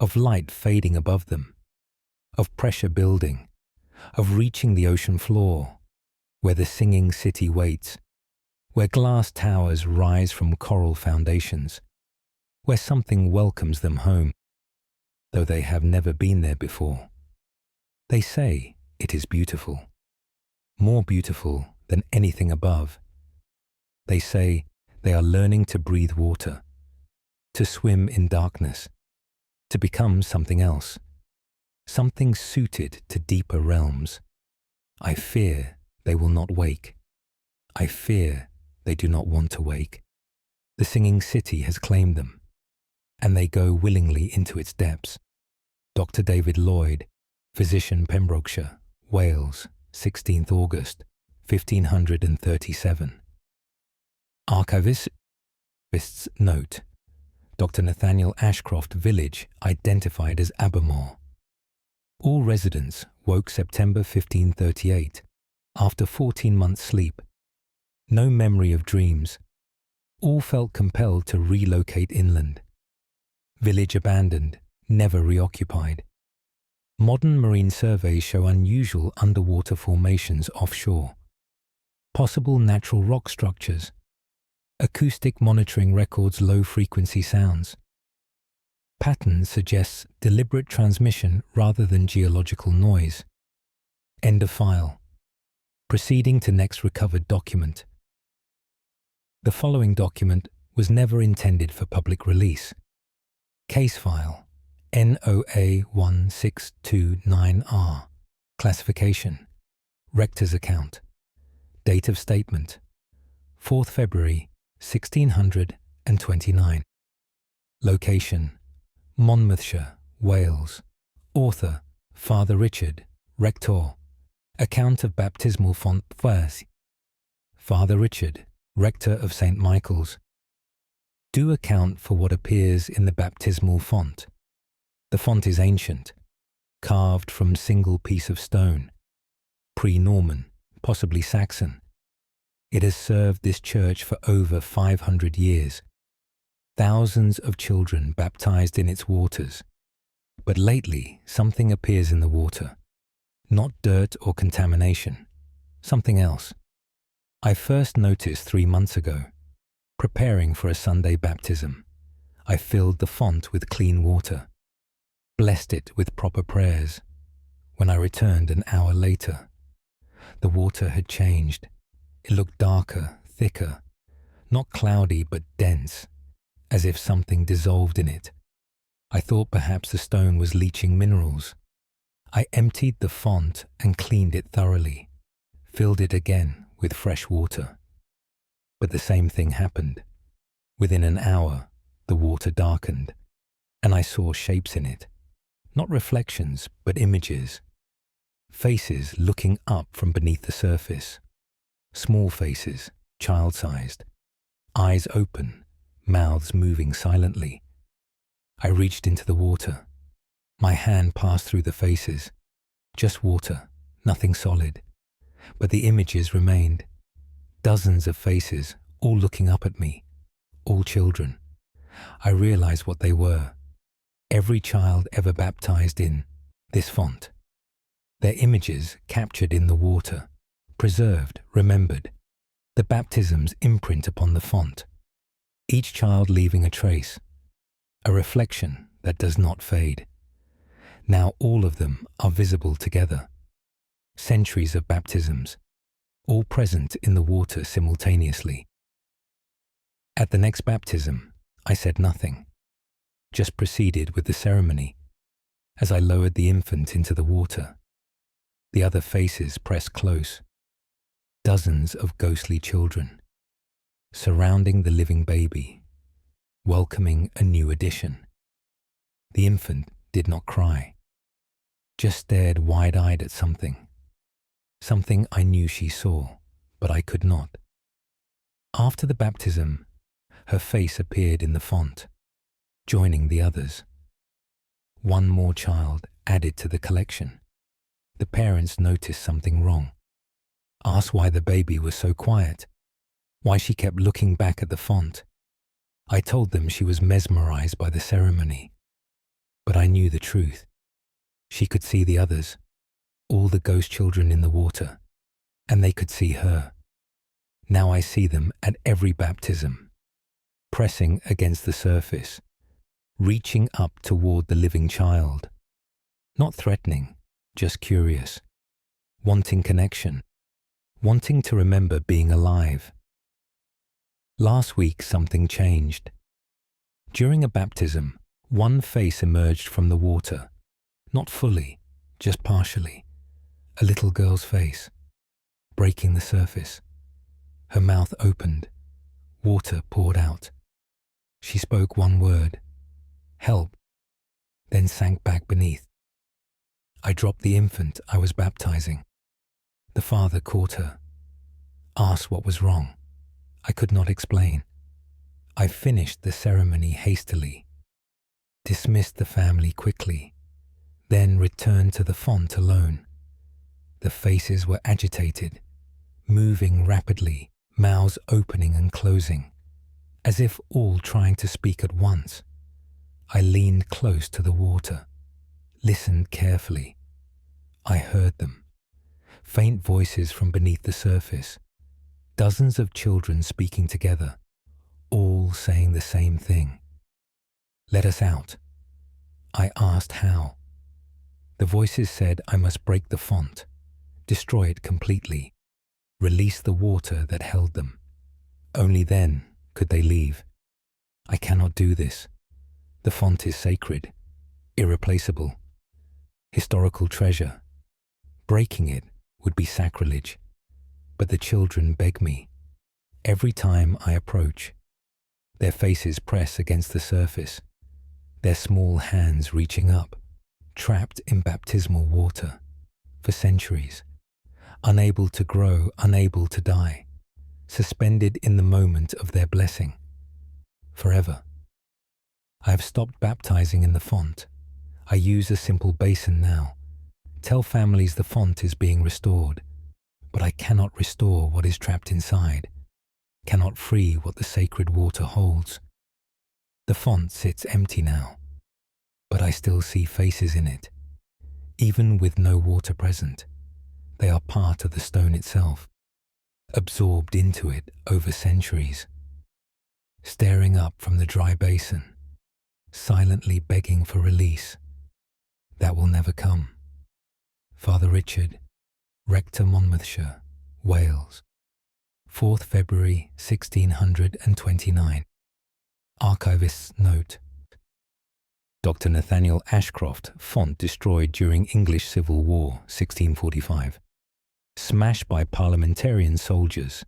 of light fading above them, of pressure building, of reaching the ocean floor, where the singing city waits, where glass towers rise from coral foundations, where something welcomes them home, though they have never been there before. They say it is beautiful, more beautiful than anything above. They say they are learning to breathe water, to swim in darkness, to become something else, something suited to deeper realms. I fear they will not wake. I fear they do not want to wake. The singing city has claimed them, and they go willingly into its depths. Dr. David Lloyd, physician, Pembrokeshire, Wales, 16th August, 1537. Archivist's note: Dr. Nathaniel Ashcroft village identified as Abermore. All residents woke September 1538 after 14 months' sleep. No memory of dreams. All felt compelled to relocate inland. Village abandoned, never reoccupied. Modern marine surveys show unusual underwater formations offshore. Possible natural rock structures. Acoustic monitoring records low-frequency sounds. Pattern suggests deliberate transmission rather than geological noise. End of file. Proceeding to next recovered document. The following document was never intended for public release. Case file NOA 1629R. Classification: Rector's account. Date of statement: 4th February 1629. Location: Monmouthshire, Wales. Author: Father Richard, Rector. Account of baptismal font verse. Father Richard, Rector of St. Michael's. Do account for what appears in the baptismal font. The font is ancient, carved from single piece of stone, pre-Norman, possibly Saxon. It has served this church for over 500 years. Thousands of children baptized in its waters. But lately, something appears in the water. Not dirt or contamination, something else. I first noticed 3 months ago. Preparing for a Sunday baptism, I filled the font with clean water, blessed it with proper prayers. When I returned an hour later, the water had changed. It looked darker, thicker, not cloudy but dense, as if something dissolved in it. I thought perhaps the stone was leaching minerals. I emptied the font and cleaned it thoroughly, filled it again with fresh water. But the same thing happened. Within an hour, the water darkened, and I saw shapes in it. Not reflections, but images. Faces looking up from beneath the surface. Small faces, child-sized. Eyes open, mouths moving silently. I reached into the water. My hand passed through the faces. Just water, nothing solid. But the images remained. Dozens of faces, all looking up at me, all children. I realized what they were. Every child ever baptized in this font. Their images captured in the water, preserved, remembered. The baptism's imprint upon the font. Each child leaving a trace, a reflection that does not fade. Now all of them are visible together. Centuries of baptisms, all present in the water simultaneously. At the next baptism, I said nothing, just proceeded with the ceremony. As I lowered the infant into the water, the other faces pressed close. Dozens of ghostly children, surrounding the living baby, welcoming a new addition. The infant did not cry, just stared wide-eyed at something. Something I knew she saw, but I could not. After the baptism, her face appeared in the font, joining the others. One more child added to the collection. The parents noticed something wrong, asked why the baby was so quiet, why she kept looking back at the font. I told them she was mesmerized by the ceremony, but I knew the truth. She could see the others, all the ghost children in the water, and they could see her. Now I see them at every baptism, pressing against the surface, reaching up toward the living child. Not threatening, just curious, wanting connection, wanting to remember being alive. Last week something changed. During a baptism, one face emerged from the water, not fully, just partially. A little girl's face, breaking the surface. Her mouth opened, water poured out. She spoke one word, help, then sank back beneath. I dropped the infant I was baptizing. The father caught her, asked what was wrong. I could not explain. I finished the ceremony hastily, dismissed the family quickly, then returned to the font alone. The faces were agitated, moving rapidly, mouths opening and closing, as if all trying to speak at once. I leaned close to the water, listened carefully. I heard them, faint voices from beneath the surface, dozens of children speaking together, all saying the same thing. Let us out. I asked how. The voices said I must break the font, destroy it completely, release the water that held them. Only then could they leave. I cannot do this. The font is sacred, irreplaceable, historical treasure. Breaking it would be sacrilege. But the children beg me. Every time I approach, their faces press against the surface, their small hands reaching up, trapped in baptismal water for centuries, unable to grow, unable to die, suspended in the moment of their blessing, forever. I have stopped baptizing in the font. I use a simple basin now. Tell families the font is being restored, but I cannot restore what is trapped inside, cannot free what the sacred water holds. The font sits empty now, but I still see faces in it. Even with no water present, they are part of the stone itself, absorbed into it over centuries, staring up from the dry basin, silently begging for release. That will never come. Father Richard, Rector Monmouthshire, Wales, 4th February 1629. Archivist's note. Dr. Nathaniel Ashcroft, font destroyed during English Civil War, 1645. Smashed by parliamentarian soldiers.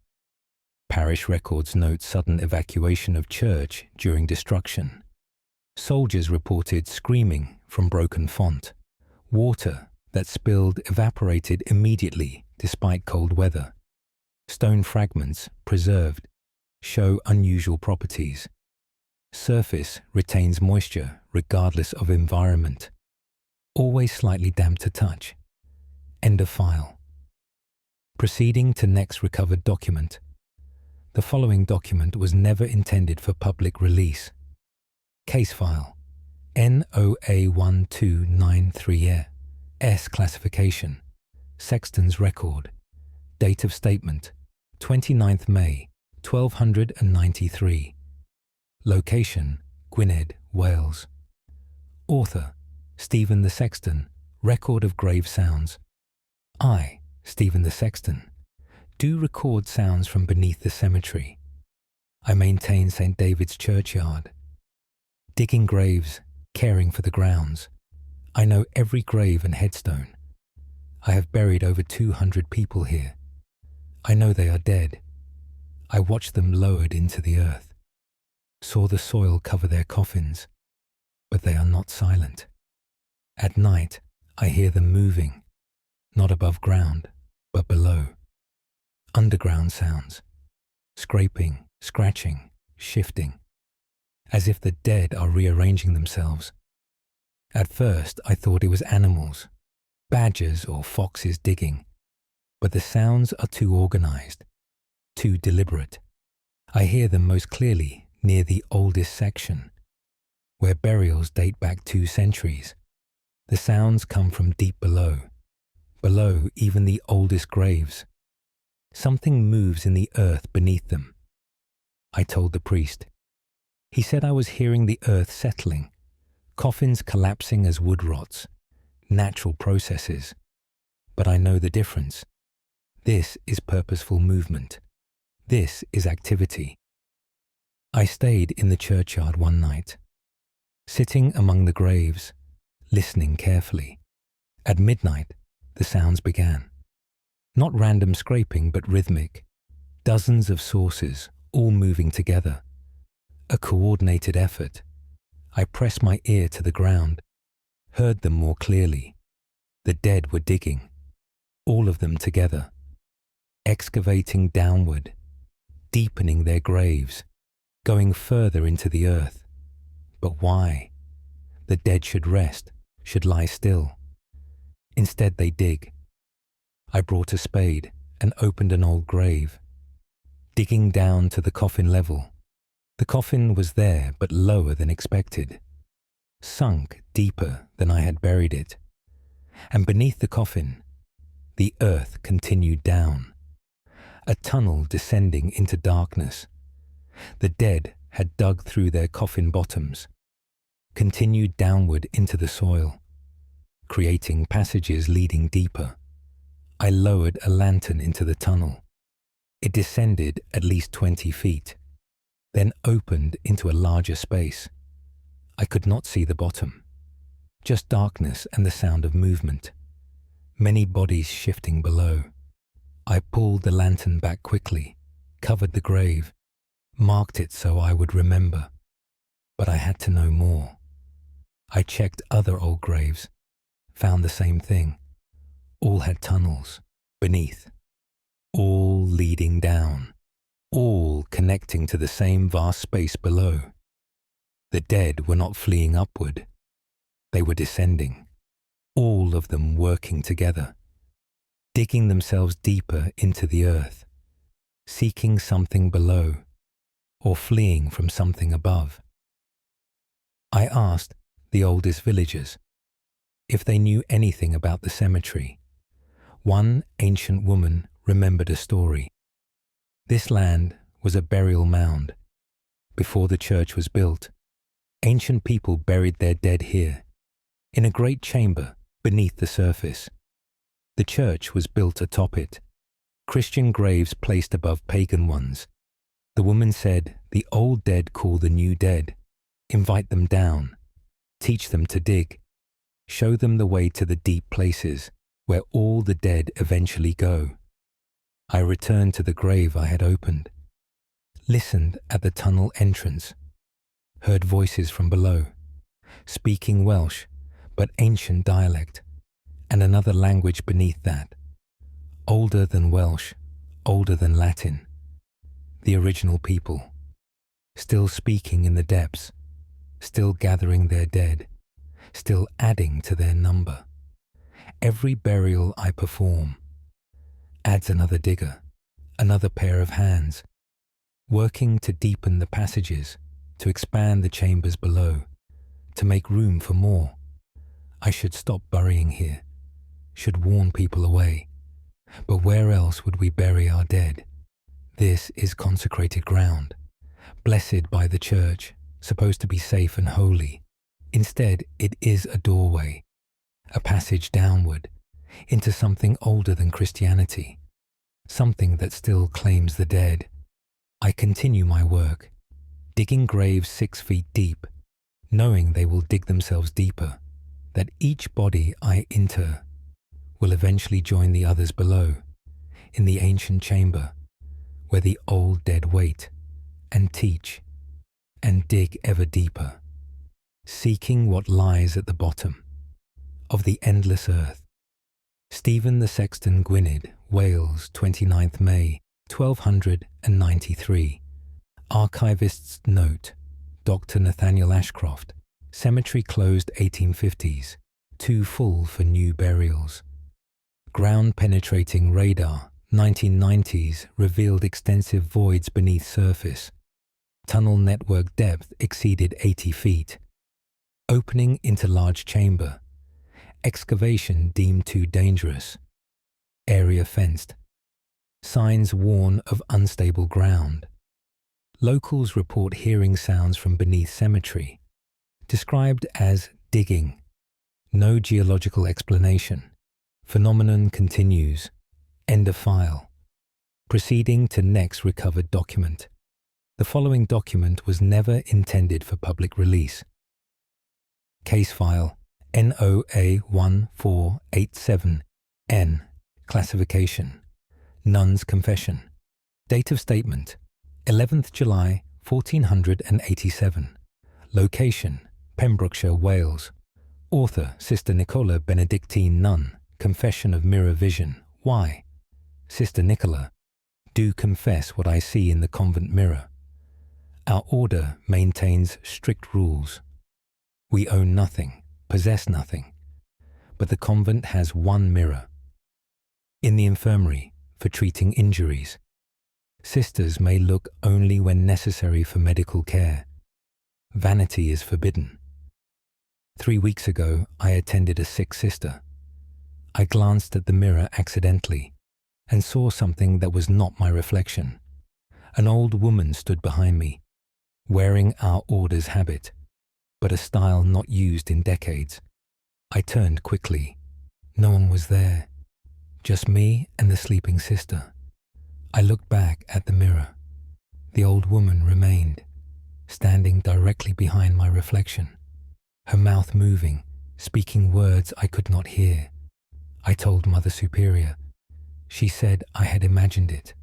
Parish records note sudden evacuation of church during destruction. Soldiers reported screaming from broken font. Water that spilled evaporated immediately despite cold weather. Stone fragments, preserved, show unusual properties. Surface retains moisture regardless of environment. Always slightly damp to touch. End of file. Proceeding to next recovered document. The following document was never intended for public release. Case file NOA1293E. S classification. Sexton's record. Date of statement 29th May 1293. Location Gwynedd, Wales. Author Stephen the Sexton. Record of grave sounds. I, Stephen the Sexton, do record sounds from beneath the cemetery. I maintain St. David's churchyard. Digging graves, caring for the grounds. I know every grave and headstone. I have buried over 200 people here. I know they are dead. I watched them lowered into the earth, saw the soil cover their coffins, but they are not silent. At night, I hear them moving, not above ground, but below. Underground sounds, scraping, scratching, shifting, as if the dead are rearranging themselves. At first I thought it was animals, badgers or foxes digging, but the sounds are too organized, too deliberate. I hear them most clearly near the oldest section, where burials date back 2 centuries. The sounds come from deep below even the oldest graves. Something moves in the earth beneath them. I told the priest. He said I was hearing the earth settling, coffins collapsing as wood rots, natural processes. But I know the difference. This is purposeful movement. This is activity. I stayed in the churchyard one night, sitting among the graves, listening carefully. At midnight, the sounds began. Not random scraping, but rhythmic. Dozens of sources, all moving together. A coordinated effort. I pressed my ear to the ground, heard them more clearly. The dead were digging, all of them together, excavating downward, deepening their graves, going further into the earth. But why? The dead should rest, should lie still. Instead they dig. I brought a spade and opened an old grave, digging down to the coffin level. The coffin was there, but lower than expected, sunk deeper than I had buried it. And beneath the coffin, the earth continued down, a tunnel descending into darkness. The dead had dug through their coffin bottoms, continued downward into the soil, creating passages leading deeper. I lowered a lantern into the tunnel. It descended at least 20 feet, then opened into a larger space. I could not see the bottom, just darkness and the sound of movement. Many bodies shifting below. I pulled the lantern back quickly, covered the grave, marked it so I would remember. But I had to know more. I checked other old graves, found the same thing. All had tunnels beneath, all leading down, all connecting to the same vast space below. The dead were not fleeing upward. They were descending, all of them working together, digging themselves deeper into the earth, seeking something below, or fleeing from something above. I asked the oldest villagers if they knew anything about the cemetery. One ancient woman remembered a story. This land was a burial mound. Before the church was built, ancient people buried their dead here, in a great chamber beneath the surface. The church was built atop it, Christian graves placed above pagan ones. The woman said the old dead call the new dead, invite them down, teach them to dig, show them the way to the deep places where all the dead eventually go. I returned to the grave I had opened, listened at the tunnel entrance, heard voices from below, speaking Welsh, but ancient dialect, and another language beneath that, older than Welsh, older than Latin. The original people, still speaking in the depths, still gathering their dead, still adding to their number. Every burial I perform adds another digger, another pair of hands, working to deepen the passages, to expand the chambers below, to make room for more. I should stop burying here, should warn people away. But where else would we bury our dead? This is consecrated ground, blessed by the church, supposed to be safe and holy. Instead, it is a doorway, a passage downward, into something older than Christianity, something that still claims the dead. I continue my work, digging graves 6 feet deep, knowing they will dig themselves deeper, that each body I inter will eventually join the others below, in the ancient chamber, where the old dead wait, and teach, and dig ever deeper, seeking what lies at the bottom of the endless earth. Stephen the Sexton Gwynedd, Wales, 29th May, 1293. Archivist's note, Dr. Nathaniel Ashcroft, Cemetery closed 1850s, too full for new burials. Ground-penetrating radar, 1990s, revealed extensive voids beneath surface. Tunnel network depth exceeded 80 feet. Opening into large chamber. Excavation deemed too dangerous. Area fenced. Signs warn of unstable ground. Locals report hearing sounds from beneath cemetery, described as digging. No geological explanation. Phenomenon continues. End of file. Proceeding to next recovered document. The following document was never intended for public release. Case file NOA 1487N. Classification. Nun's confession. Date of statement 11th July 1487. Location Pembrokeshire, Wales. Author Sister Nicola, Benedictine nun. Confession of mirror vision. Why? Sister Nicola, do confess what I see in the convent mirror. Our order maintains strict rules. We own nothing, possess nothing, but the convent has one mirror. In the infirmary, for treating injuries, sisters may look only when necessary for medical care. Vanity is forbidden. 3 weeks ago, I attended a sick sister. I glanced at the mirror accidentally and saw something that was not my reflection. An old woman stood behind me, wearing our order's habit, but a style not used in decades. I turned quickly. No one was there, just me and the sleeping sister. I looked back at the mirror. The old woman remained, standing directly behind my reflection, her mouth moving, speaking words I could not hear. I told Mother Superior. She said I had imagined it,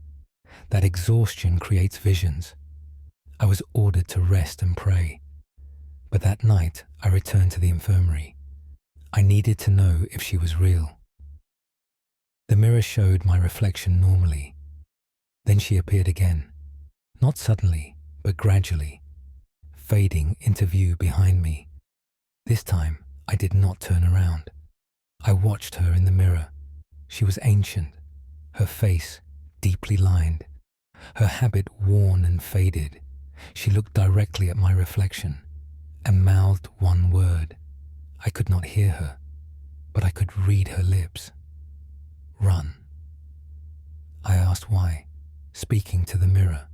that exhaustion creates visions. I was ordered to rest and pray. But that night I returned to the infirmary. I needed to know if she was real. The mirror showed my reflection normally. Then she appeared again, not suddenly, but gradually, fading into view behind me. This time I did not turn around. I watched her in the mirror. She was ancient, her face deeply lined, her habit worn and faded. She looked directly at my reflection and mouthed one word. I could not hear her, but I could read her lips. Run. I asked why, speaking to the mirror.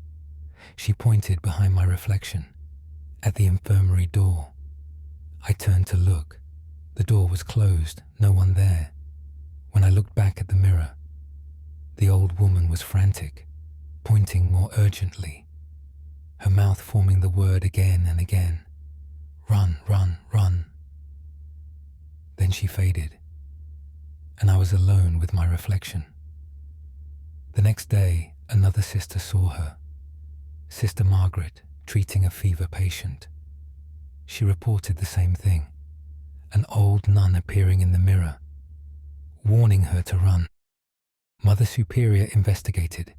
She pointed behind my reflection, at the infirmary door. I turned to look. The door was closed, no one there. When I looked back at the mirror, the old woman was frantic, pointing more urgently, her mouth forming the word again and again. Run, run, run. Then she faded, and I was alone with my reflection. The next day, another sister saw her, Sister Margaret, treating a fever patient. She reported the same thing. An old nun appearing in the mirror, warning her to run. Mother Superior investigated.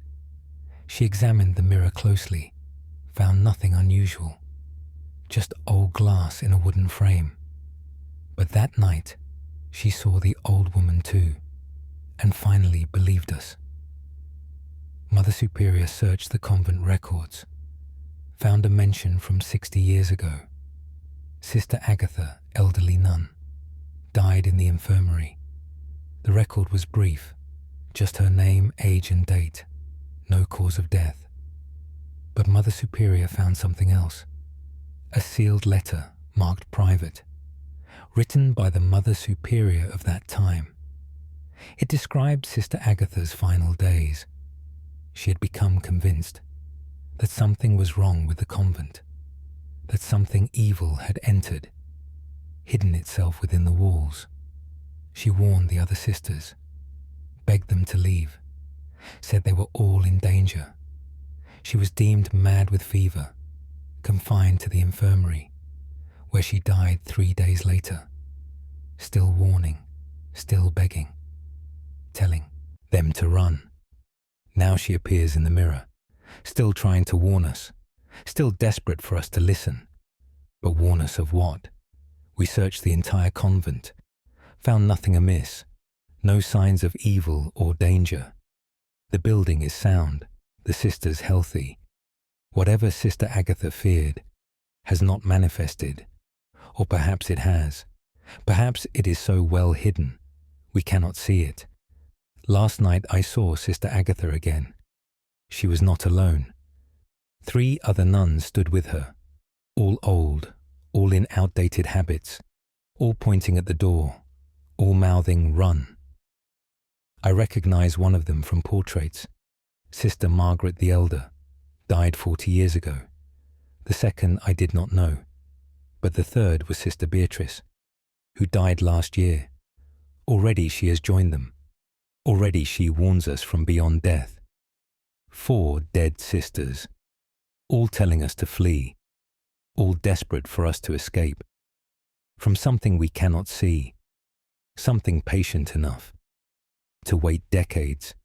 She examined the mirror closely, found nothing unusual, just old glass in a wooden frame. But that night, she saw the old woman too, and finally believed us. Mother Superior searched the convent records, found a mention from 60 years ago. Sister Agatha, elderly nun, died in the infirmary. The record was brief, just her name, age and date, no cause of death. But Mother Superior found something else. A sealed letter marked private, written by the Mother Superior of that time. It described Sister Agatha's final days. She had become convinced that something was wrong with the convent, that something evil had entered, hidden itself within the walls. She warned the other sisters, begged them to leave, said they were all in danger. She was deemed mad with fever, confined to the infirmary, where she died 3 days later, still warning, still begging, telling them to run. Now she appears in the mirror, still trying to warn us, still desperate for us to listen. But warn us of what? We searched the entire convent, found nothing amiss, no signs of evil or danger. The building is sound, the sisters healthy. Whatever Sister Agatha feared has not manifested, or perhaps it has. Perhaps it is so well hidden, we cannot see it. Last night I saw Sister Agatha again. She was not alone. 3 other nuns stood with her, all old, all in outdated habits, all pointing at the door, all mouthing, "Run." I recognize one of them from portraits. Sister Margaret the Elder, died 40 years ago. The second I did not know, but the third was Sister Beatrice, who died last year. Already she has joined them. Already she warns us from beyond death. 4 dead sisters, all telling us to flee, all desperate for us to escape from something we cannot see, something patient enough to wait decades,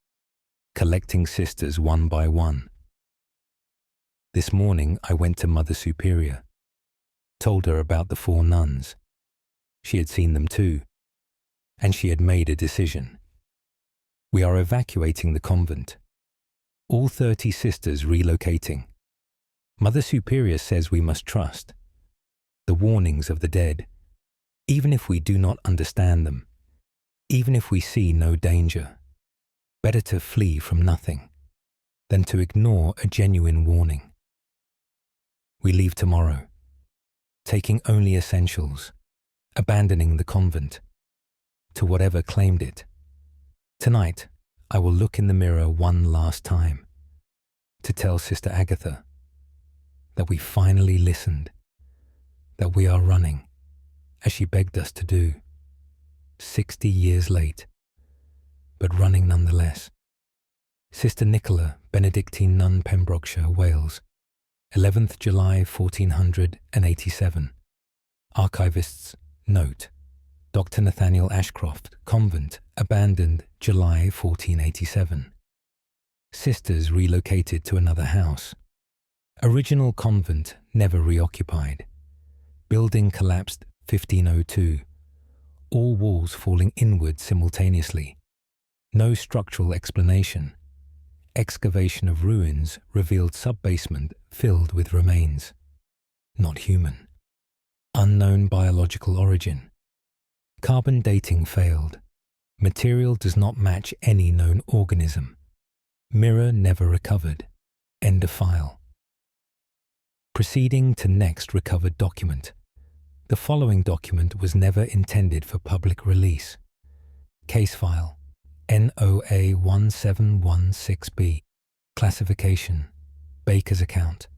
collecting sisters one by one. This morning I went to Mother Superior, told her about the 4 nuns. She had seen them too, and she had made a decision. We are evacuating the convent, all 30 sisters relocating. Mother Superior says we must trust the warnings of the dead, even if we do not understand them, even if we see no danger. Better to flee from nothing than to ignore a genuine warning. We leave tomorrow, taking only essentials, abandoning the convent to whatever claimed it. Tonight, I will look in the mirror one last time to tell Sister Agatha that we finally listened, that we are running, as she begged us to do, 60 years late, but running nonetheless. Sister Nicola, Benedictine nun, Pembrokeshire, Wales, 11th July 1487. Archivists note: Dr. Nathaniel Ashcroft, convent, abandoned July 1487. Sisters relocated to another house. Original convent never reoccupied. Building collapsed 1502. All walls falling inward simultaneously. No structural explanation. Excavation of ruins revealed sub-basement filled with remains. Not human. Unknown biological origin. Carbon dating failed. Material does not match any known organism. Mirror never recovered. End of file. Proceeding to next recovered document. The following document was never intended for public release. Case file NOA 1716B. Classification: Baker's account.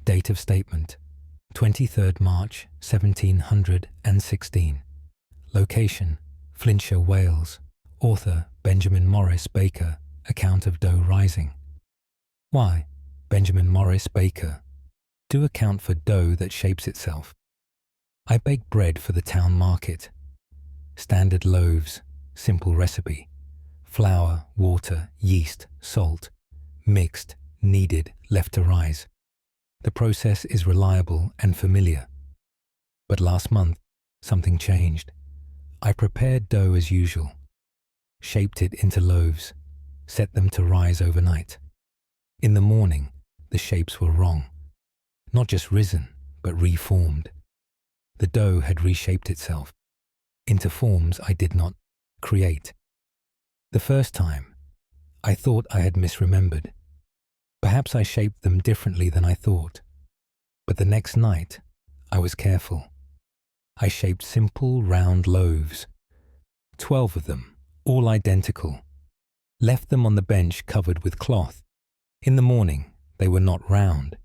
Date of statement: 23rd March 1716. Location: Flintshire, Wales. Author: Benjamin Morris Baker. Account of dough rising. Why? Benjamin Morris Baker. Do account for dough that shapes itself. I bake bread for the town market. Standard loaves, simple recipe. Flour, water, yeast, salt. Mixed, kneaded, left to rise. The process is reliable and familiar. But last month, something changed. I prepared dough as usual. Shaped it into loaves. Set them to rise overnight. In the morning, the shapes were wrong. Not just risen, but reformed. The dough had reshaped itself into forms I did not create. The first time, I thought I had misremembered. Perhaps I shaped them differently than I thought. But the next night, I was careful. I shaped simple round loaves. 12 of them, all identical. Left them on the bench covered with cloth. In the morning, they were not round.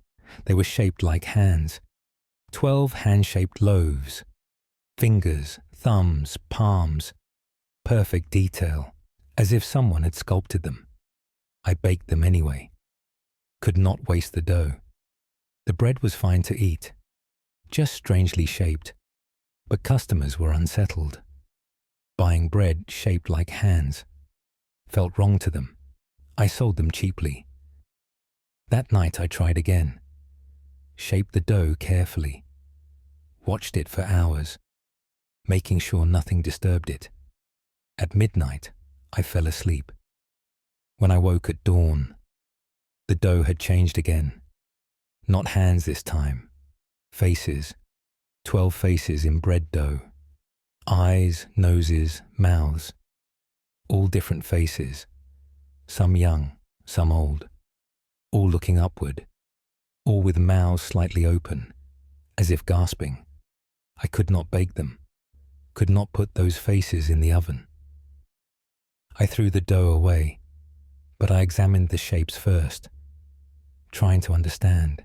They were shaped like hands. 12 hand-shaped loaves. Fingers, thumbs, palms. Perfect detail, as if someone had sculpted them. I baked them anyway. Could not waste the dough. The bread was fine to eat, just strangely shaped. But customers were unsettled. Buying bread shaped like hands felt wrong to them. I sold them cheaply. That night I tried again. Shaped the dough carefully. Watched it for hours. making sure nothing disturbed it. At midnight, I fell asleep. When I woke at dawn, the dough had changed again. Not hands this time. Faces. 12 faces in bread dough. Eyes, noses, mouths. All different faces. Some young, some old. All looking upward. All with mouths slightly open, as if gasping. I could not bake them. Could not put those faces in the oven. I threw the dough away, but I examined the shapes first, trying to understand.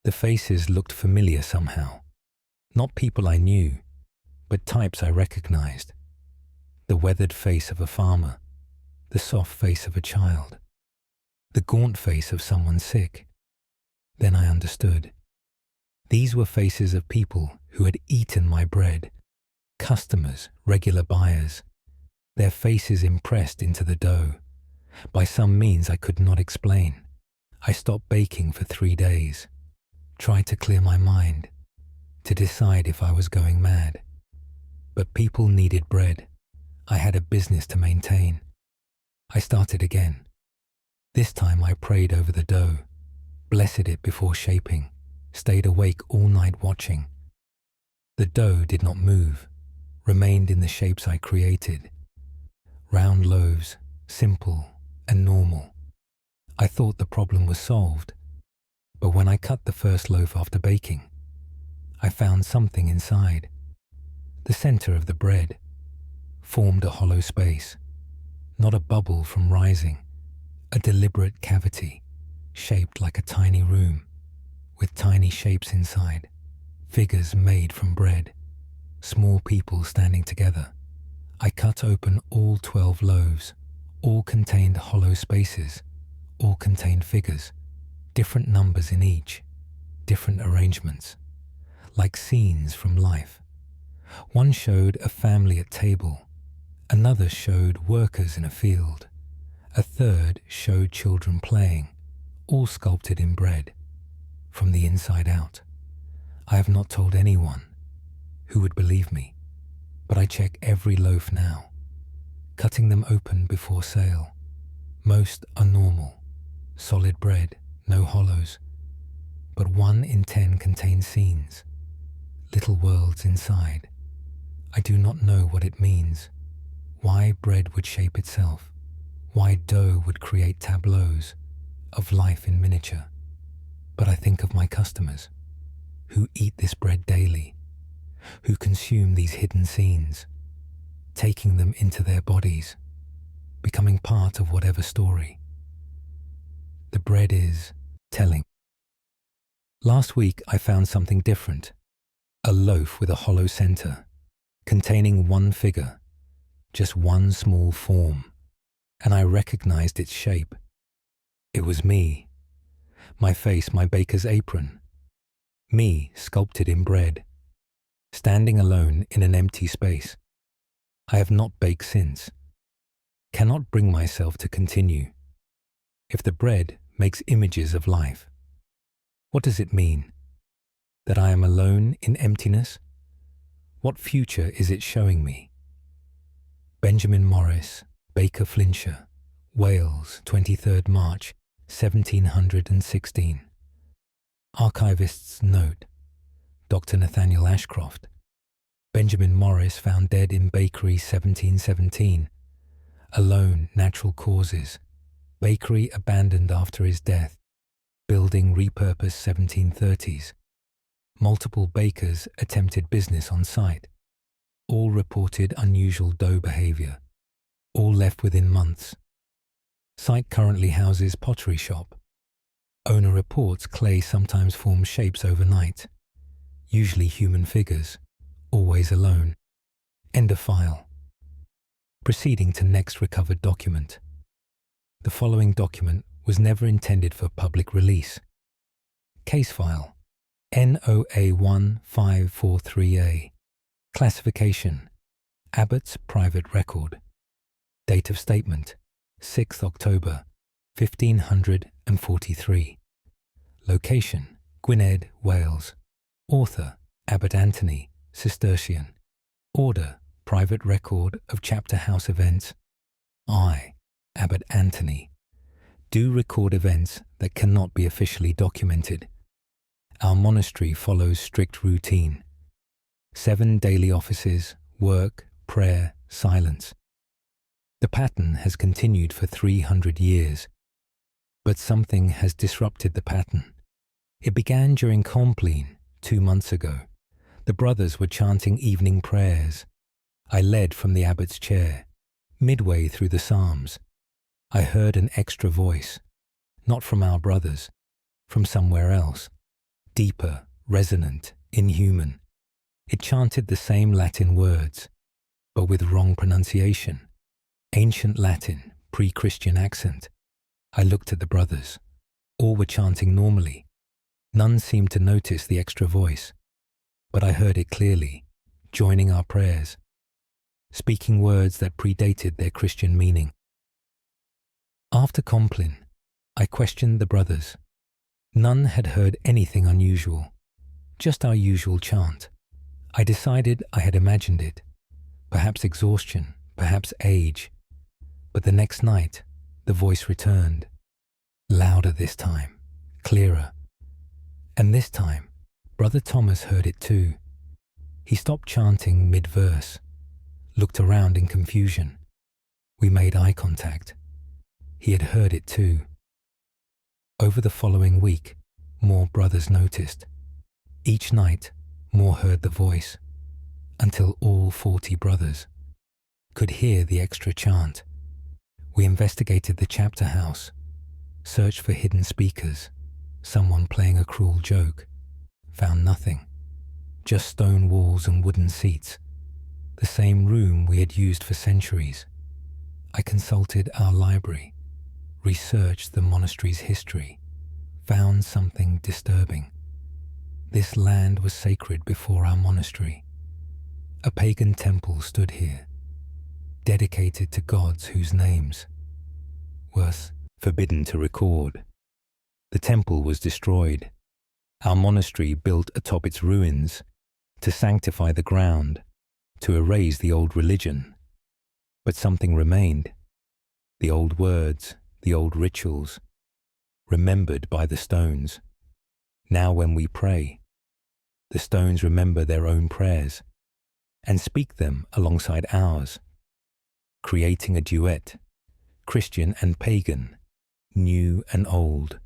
The faces looked familiar somehow. Not people I knew, but types I recognized. The weathered face of a farmer, the soft face of a child, the gaunt face of someone sick. Then I understood. These were faces of people who had eaten my bread, customers, regular buyers, their faces impressed into the dough. By some means I could not explain. I stopped baking for 3 days, tried to clear my mind, to decide if I was going mad. But people needed bread. I had a business to maintain. I started again. This time I prayed over the dough, blessed it before shaping, stayed awake all night watching. The dough did not move, remained in the shapes I created. Round loaves, simple and normal. I thought the problem was solved, but when I cut the first loaf after baking, I found something inside. The center of the bread formed a hollow space, not a bubble from rising, a deliberate cavity shaped like a tiny room, with tiny shapes inside, figures made from bread, small people standing together. I cut open all 12 loaves. All contained hollow spaces, all contained figures, different numbers in each, different arrangements, like scenes from life. One showed a family at table, another showed workers in a field, a third showed children playing, all sculpted in bread, from the inside out. I have not told anyone. Who would believe me? But I check every loaf now, cutting them open before sale. Most are normal, solid bread, no hollows. But 1 in 10 contain scenes, little worlds inside. I do not know what it means, why bread would shape itself, why dough would create tableaus of life in miniature. But I think of my customers, who eat this bread daily, who consume these hidden scenes, taking them into their bodies, becoming part of whatever story. The bread is telling. Last week I found something different, a loaf with a hollow center, containing one figure, just one small form, and I recognized its shape. It was me, my face, my baker's apron, me sculpted in bread, standing alone in an empty space. I have not baked since, cannot bring myself to continue. If the bread makes images of life, what does it mean? That I am alone in emptiness? What future is it showing me? Benjamin Morris, Baker Flintshire, Wales, 23rd March, 1716. Archivist's note, Dr. Nathaniel Ashcroft. Benjamin Morris found dead in bakery 1717. Alone, natural causes. Bakery abandoned after his death. Building repurposed 1730s. Multiple bakers attempted business on site. All reported unusual dough behavior. All left within months. Site currently houses pottery shop. Owner reports clay sometimes forms shapes overnight. Usually human figures. Always alone. End of file. Proceeding to next recovered document. The following document was never intended for public release. Case file NOA1543A. Classification Abbott's private record. Date of statement 6th October 1543. Location Gwynedd, Wales. Author Abbot Anthony, Cistercian. Order, private record of chapter house events. I, Abbot Anthony, do record events that cannot be officially documented. Our monastery follows strict routine. 7 daily offices, work, prayer, silence. The pattern has continued for 300 years, but something has disrupted the pattern. It began during Compline 2 months ago. The brothers were chanting evening prayers. I led from the abbot's chair. Midway through the Psalms, I heard an extra voice, not from our brothers, from somewhere else, deeper, resonant, inhuman. It chanted the same Latin words, but with wrong pronunciation. Ancient Latin, pre-Christian accent. I looked at the brothers. All were chanting normally. None seemed to notice the extra voice, but I heard it clearly, joining our prayers, speaking words that predated their Christian meaning. After Compline, I questioned the brothers. None had heard anything unusual, just our usual chant. I decided I had imagined it, perhaps exhaustion, perhaps age. But the next night, the voice returned, louder this time, clearer. And this time, Brother Thomas heard it too. He stopped chanting mid-verse, looked around in confusion. We made eye contact. He had heard it too. Over the following week, more brothers noticed. Each night, more heard the voice, until all 40 brothers could hear the extra chant. We investigated the chapter house, searched for hidden speakers, someone playing a cruel joke. Found nothing, just stone walls and wooden seats, the same room we had used for centuries. I consulted our library, researched the monastery's history, found something disturbing. This land was sacred before our monastery. A pagan temple stood here, dedicated to gods whose names were forbidden to record. The temple was destroyed. Our monastery built atop its ruins to sanctify the ground, to erase the old religion. But something remained. The old words, the old rituals, remembered by the stones. Now when we pray, the stones remember their own prayers and speak them alongside ours, creating a duet, Christian and pagan, new and old,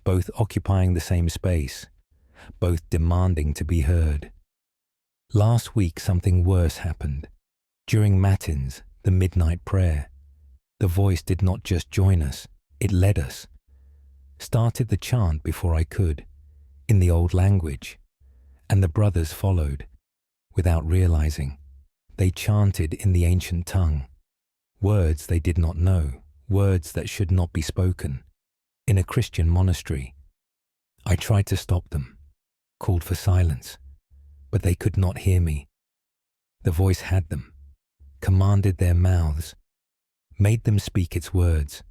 both occupying the same space, both demanding to be heard. Last week something worse happened. During Matins, the midnight prayer, the voice did not just join us, it led us. Started the chant before I could, in the old language, and the brothers followed. Without realizing, they chanted in the ancient tongue, words they did not know, words that should not be spoken. In a Christian monastery, I tried to stop them, called for silence, but they could not hear me. The voice had them, commanded their mouths, made them speak its words.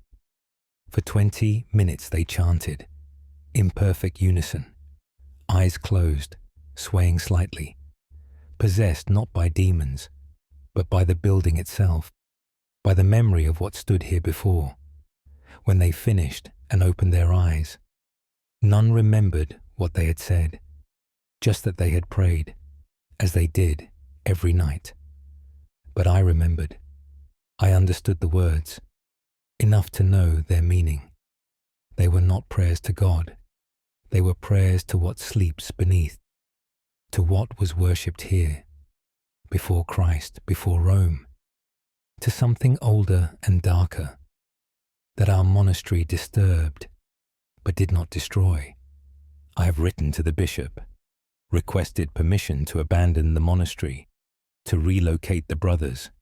For 20 minutes they chanted, in perfect unison, eyes closed, swaying slightly, possessed not by demons, but by the building itself, by the memory of what stood here before. When they finished and opened their eyes, none remembered what they had said, just that they had prayed, as they did every night. But I remembered. I understood the words, enough to know their meaning. They were not prayers to God. They were prayers to what sleeps beneath, to what was worshipped here, before Christ, before Rome, to something older and darker, that our monastery disturbed, but did not destroy. I have written to the bishop, requested permission to abandon the monastery, to relocate the brothers.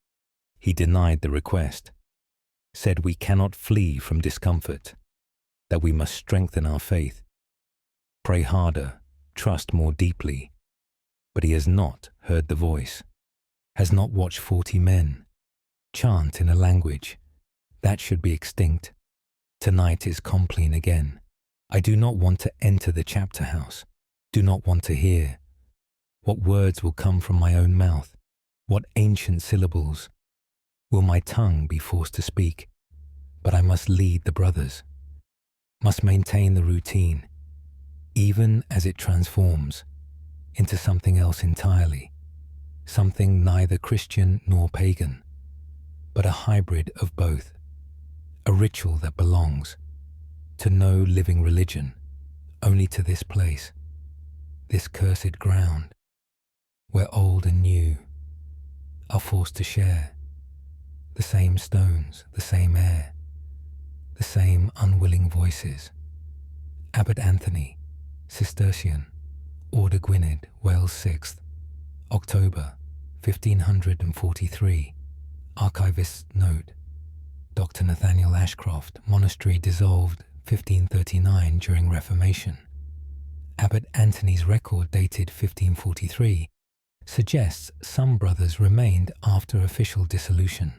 He denied the request, said we cannot flee from discomfort, that we must strengthen our faith, pray harder, trust more deeply. But he has not heard the voice, has not watched 40 men chant in a language that should be extinct. Tonight is Compline again. I do not want to enter the chapter house, do not want to hear. What words will come from my own mouth? What ancient syllables? Will my tongue be forced to speak? But I must lead the brothers, must maintain the routine, even as it transforms into something else entirely, something neither Christian nor pagan, but a hybrid of both, a ritual that belongs to no living religion, only to this place, this cursed ground, where old and new are forced to share the same stones, the same air, the same unwilling voices. Abbot Anthony, Cistercian, Order Gwynedd, Wales 6th, October 1543. Archivist's note. Dr. Nathaniel Ashcroft, monastery dissolved 1539 during Reformation. Abbot Anthony's record dated 1543 suggests some brothers remained after official dissolution.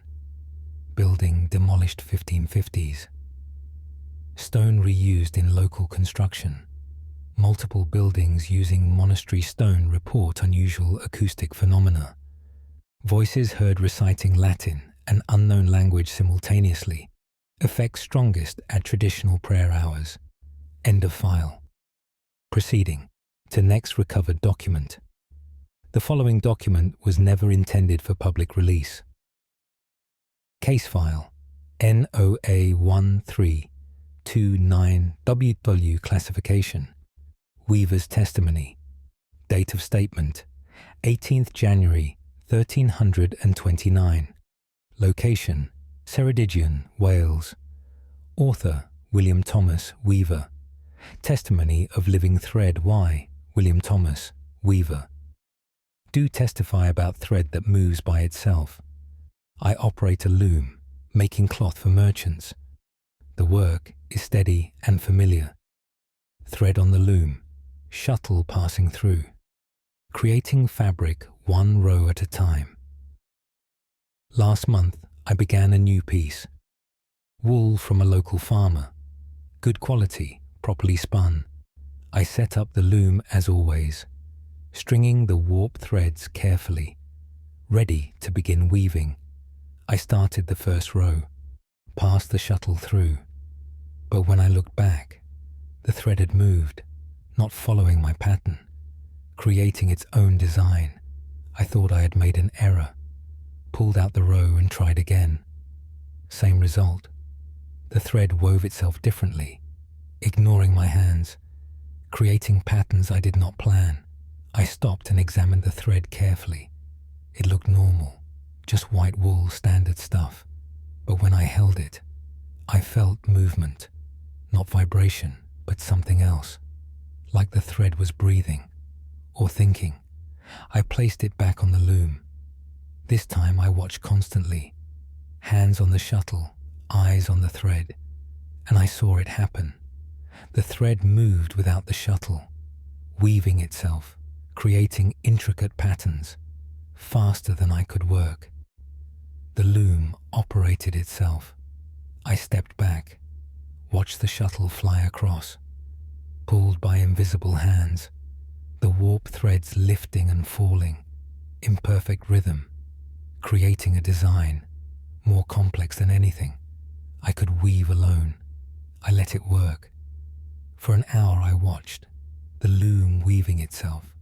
Building demolished 1550s. Stone reused in local construction. Multiple buildings using monastery stone report unusual acoustic phenomena. Voices heard reciting Latin and unknown language simultaneously. Effects strongest at traditional prayer hours. End of file. Proceeding to next recovered document. The following document was never intended for public release. Case file NOA 1329WW classification. Weaver's testimony. Date of statement 18th January 1329. Location Ceredigion, Wales. Author William Thomas, Weaver. Testimony of living thread Y. William Thomas, Weaver. Do testify about thread that moves by itself. I operate a loom, making cloth for merchants. The work is steady and familiar. Thread on the loom, shuttle passing through, creating fabric one row at a time. Last month, I began a new piece. Wool from a local farmer. Good quality, properly spun. I set up the loom as always, stringing the warp threads carefully, ready to begin weaving. I started the first row, passed the shuttle through, but when I looked back, the thread had moved, not following my pattern, creating its own design. I thought I had made an error, pulled out the row and tried again. Same result. The thread wove itself differently, ignoring my hands, creating patterns I did not plan. I stopped and examined the thread carefully. It looked normal, just white wool standard stuff. But when I held it, I felt movement, not vibration, but something else, like the thread was breathing or thinking. I placed it back on the loom. This time I watched constantly, hands on the shuttle, eyes on the thread, and I saw it happen. The thread moved without the shuttle, weaving itself, creating intricate patterns, faster than I could work. The loom operated itself. I stepped back, watched the shuttle fly across, pulled by invisible hands, the warp threads lifting and falling, in perfect rhythm, creating a design more complex than anything I could weave alone. I let it work. For an hour I watched, the loom weaving itself,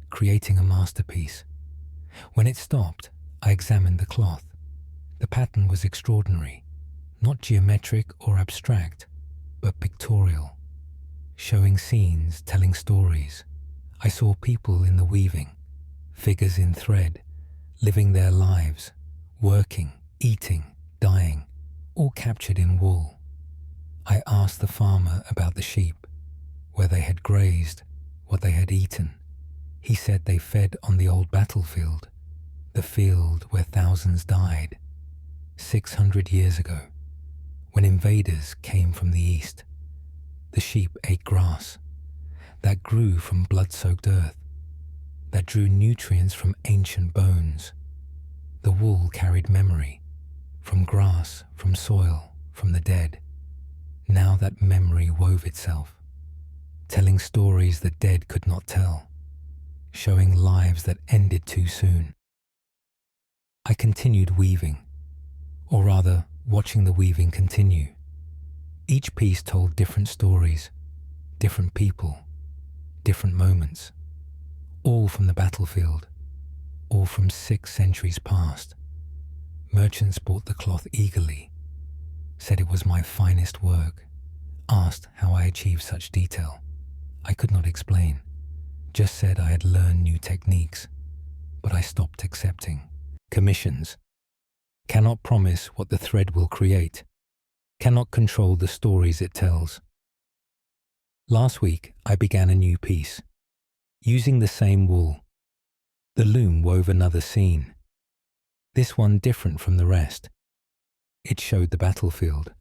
creating a masterpiece. When it stopped, I examined the cloth. The pattern was extraordinary, not geometric or abstract, but pictorial, showing scenes, telling stories. I saw people in the weaving, figures in thread, living their lives, working, eating, dying, all captured in wool. I asked the farmer about the sheep, where they had grazed, what they had eaten. He said they fed on the old battlefield, the field where thousands died, 600 years ago, when invaders came from the east. The sheep ate grass that grew from blood-soaked earth, that drew nutrients from ancient bones. The wool carried memory, from grass, from soil, from the dead. Now that memory wove itself, telling stories the dead could not tell, showing lives that ended too soon. I continued weaving, or rather, watching the weaving continue. Each piece told different stories, different people, different moments, all from the battlefield, all from 6 centuries past. Merchants bought the cloth eagerly, said it was my finest work, asked how I achieved such detail. I could not explain, just said I had learned new techniques, but I stopped accepting. Commissions. Cannot promise what the thread will create, cannot control the stories it tells. Last week, I began a new piece, using the same wool. The loom wove another scene, this one different from the rest. It showed the battlefield,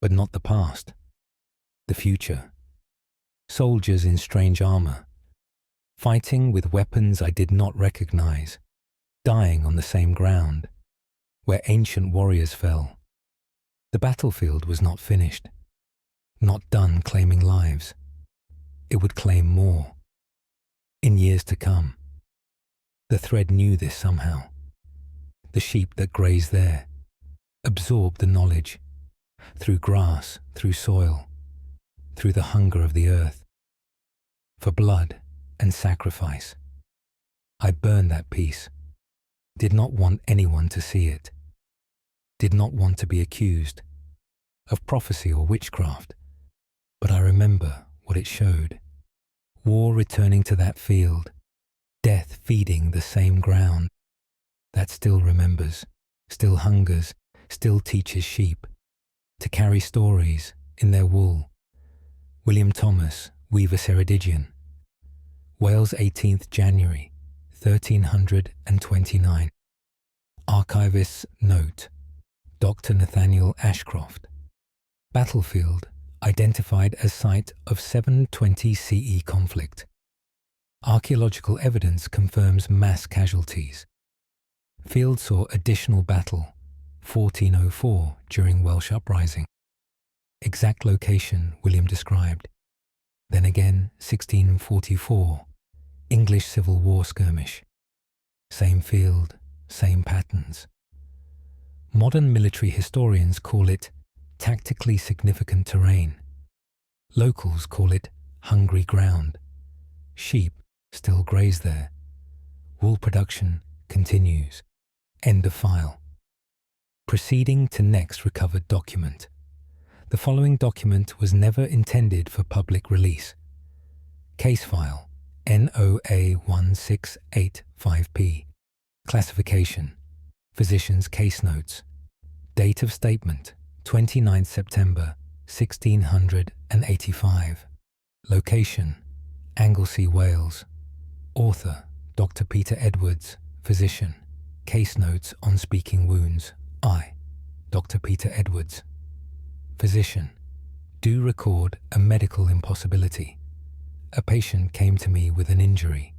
but not the past, the future. Soldiers in strange armor, fighting with weapons I did not recognize, dying on the same ground, where ancient warriors fell. The battlefield was not finished, not done claiming lives. It would claim more, in years to come. The thread knew this somehow. The sheep that grazed there absorbed the knowledge, through grass, through soil, through the hunger of the earth, for blood and sacrifice. I burned that piece, did not want anyone to see it, did not want to be accused of prophecy or witchcraft, but I remember what it showed. War returning to that field, death feeding the same ground, that still remembers, still hungers, still teaches sheep to carry stories in their wool. William Thomas, Weaver Ceredigion, Wales, 18th January, 1329. Archivist's note, Dr. Nathaniel Ashcroft. Battlefield identified as site of 720 CE conflict. Archaeological evidence confirms mass casualties. Field saw additional battle, 1404 during Welsh uprising. Exact location William described. Then again 1644, English Civil War skirmish. Same field, same patterns. Modern military historians call it tactically significant terrain. Locals call it hungry ground. Sheep still graze there. Wool production continues. End of file. Proceeding to next recovered document. The following document was never intended for public release. Case file NOA 1685P. Classification Physician's Case Notes. Date of statement 29 September 1685. Location Anglesey, Wales. Author Dr. Peter Edwards, physician. Case notes on speaking wounds. I, Dr. Peter Edwards. Physician. Do record a medical impossibility. A patient came to me with an injury,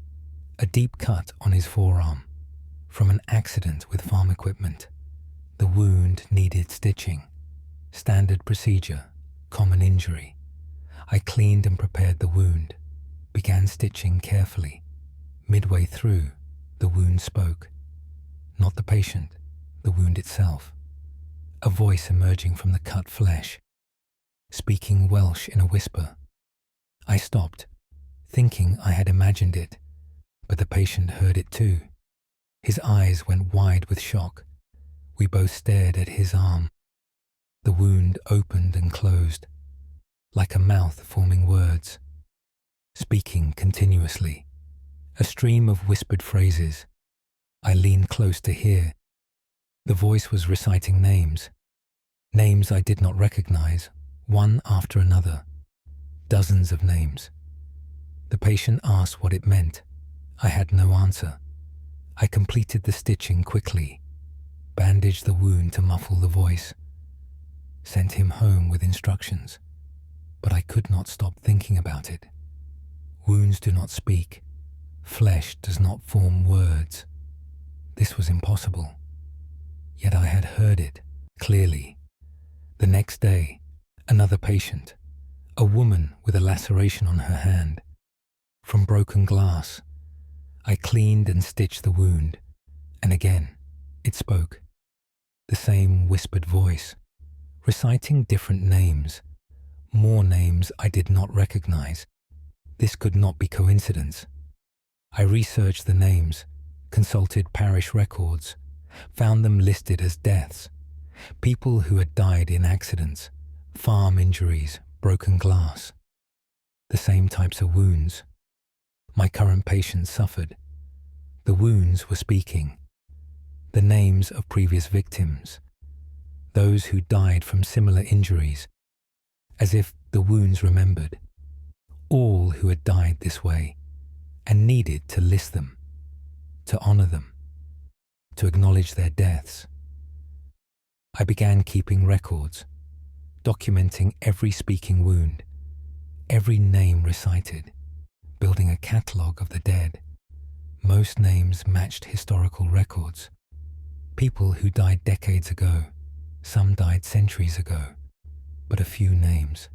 a deep cut on his forearm, from an accident with farm equipment. The wound needed stitching. Standard procedure, common injury. I cleaned and prepared the wound, began stitching carefully. Midway through, the wound spoke. Not the patient, the wound itself. A voice emerging from the cut flesh, speaking Welsh in a whisper. I stopped, thinking I had imagined it, but the patient heard it too. His eyes went wide with shock. We both stared at his arm. The wound opened and closed, like a mouth forming words, speaking continuously, a stream of whispered phrases. I leaned close to hear. The voice was reciting names I did not recognize, one after another, dozens of names. The patient asked what it meant. I had no answer. I completed the stitching quickly, bandaged the wound to muffle the voice, sent him home with instructions, but I could not stop thinking about it. Wounds do not speak. Flesh does not form words. This was impossible. Yet I had heard it clearly. The next day, another patient, a woman with a laceration on her hand, from broken glass. I cleaned and stitched the wound, and again, It spoke, the same whispered voice, reciting different names, more names I did not recognize. This could not be coincidence. I researched the names, consulted parish records, found them listed as deaths, people who had died in accidents, farm injuries, broken glass. The same types of wounds. My current patient suffered. The wounds were speaking. The names of previous victims, those who died from similar injuries, as if the wounds remembered, all who had died this way and needed to list them, to honor them, to acknowledge their deaths. I began keeping records, documenting every speaking wound, every name recited, building a catalogue of the dead. Most names matched historical records. People who died decades ago, some died centuries ago, but a few names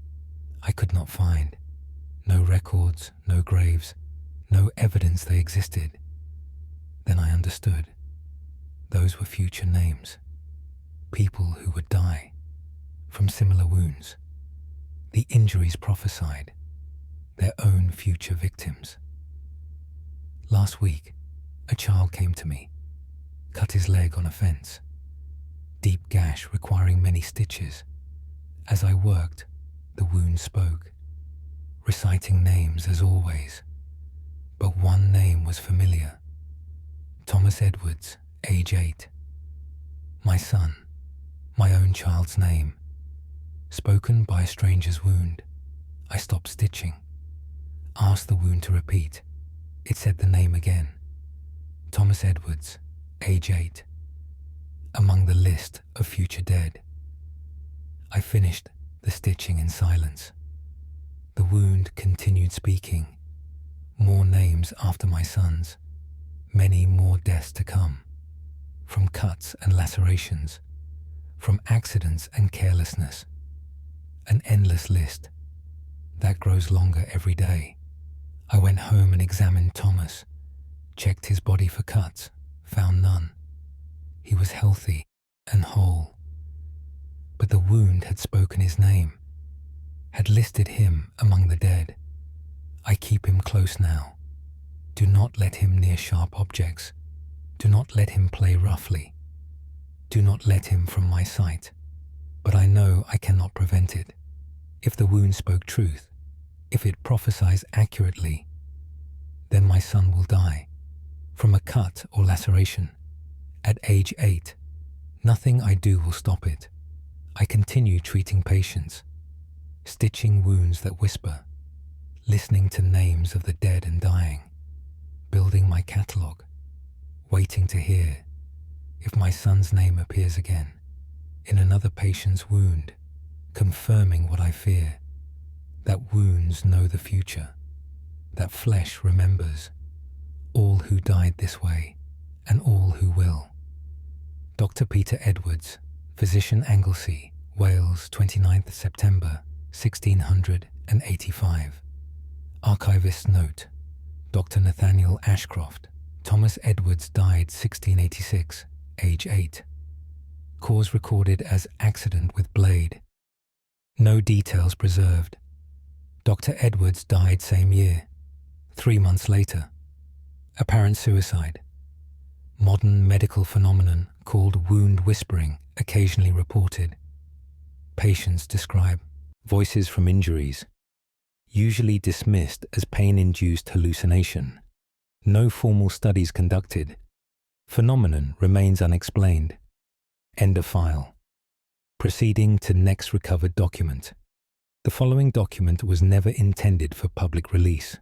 I could not find. No records, no graves, no evidence they existed. Then I understood. Those were future names. People who would die from similar wounds. The injuries prophesied, their own future victims. Last week, a child came to me, cut his leg on a fence. Deep gash requiring many stitches. As I worked, the wound spoke, reciting names as always. But one name was familiar. Thomas Edwards, age 8. My son, my own child's name. Spoken by a stranger's wound. I stopped stitching. Asked the wound to repeat. It said the name again. Thomas Edwards, age 8. Among the list of future dead. I finished the stitching in silence. The wound continued speaking. More names after my sons. Many more deaths to come. From cuts and lacerations. From accidents and carelessness. An endless list that grows longer every day. I went home and examined Thomas, checked his body for cuts, found none. He was healthy and whole. But the wound had spoken his name, had listed him among the dead. I keep him close now. Do not let him near sharp objects. Do not let him play roughly. Do not let him from my sight. But I know I cannot prevent it. If the wound spoke truth, if it prophesies accurately, then my son will die from a cut or laceration. At age 8, nothing I do will stop it. I continue treating patients, stitching wounds that whisper, listening to names of the dead and dying, building my catalogue, waiting to hear if my son's name appears again in another patient's wound, confirming what I fear, that wounds know the future, that flesh remembers, all who died this way and all who will. Dr. Peter Edwards, Physician Anglesey, Wales, 29th September 1685. Archivist's note. Dr. Nathaniel Ashcroft, Thomas Edwards died 1686, age 8. Cause recorded as accident with blade. No details preserved. Dr. Edwards died same year, 3 months later. Apparent suicide. Modern medical phenomenon called wound whispering occasionally reported. Patients describe voices from injuries, usually dismissed as pain-induced hallucination. No formal studies conducted. Phenomenon remains unexplained. End of file. Proceeding to next recovered document. The following document was never intended for public release.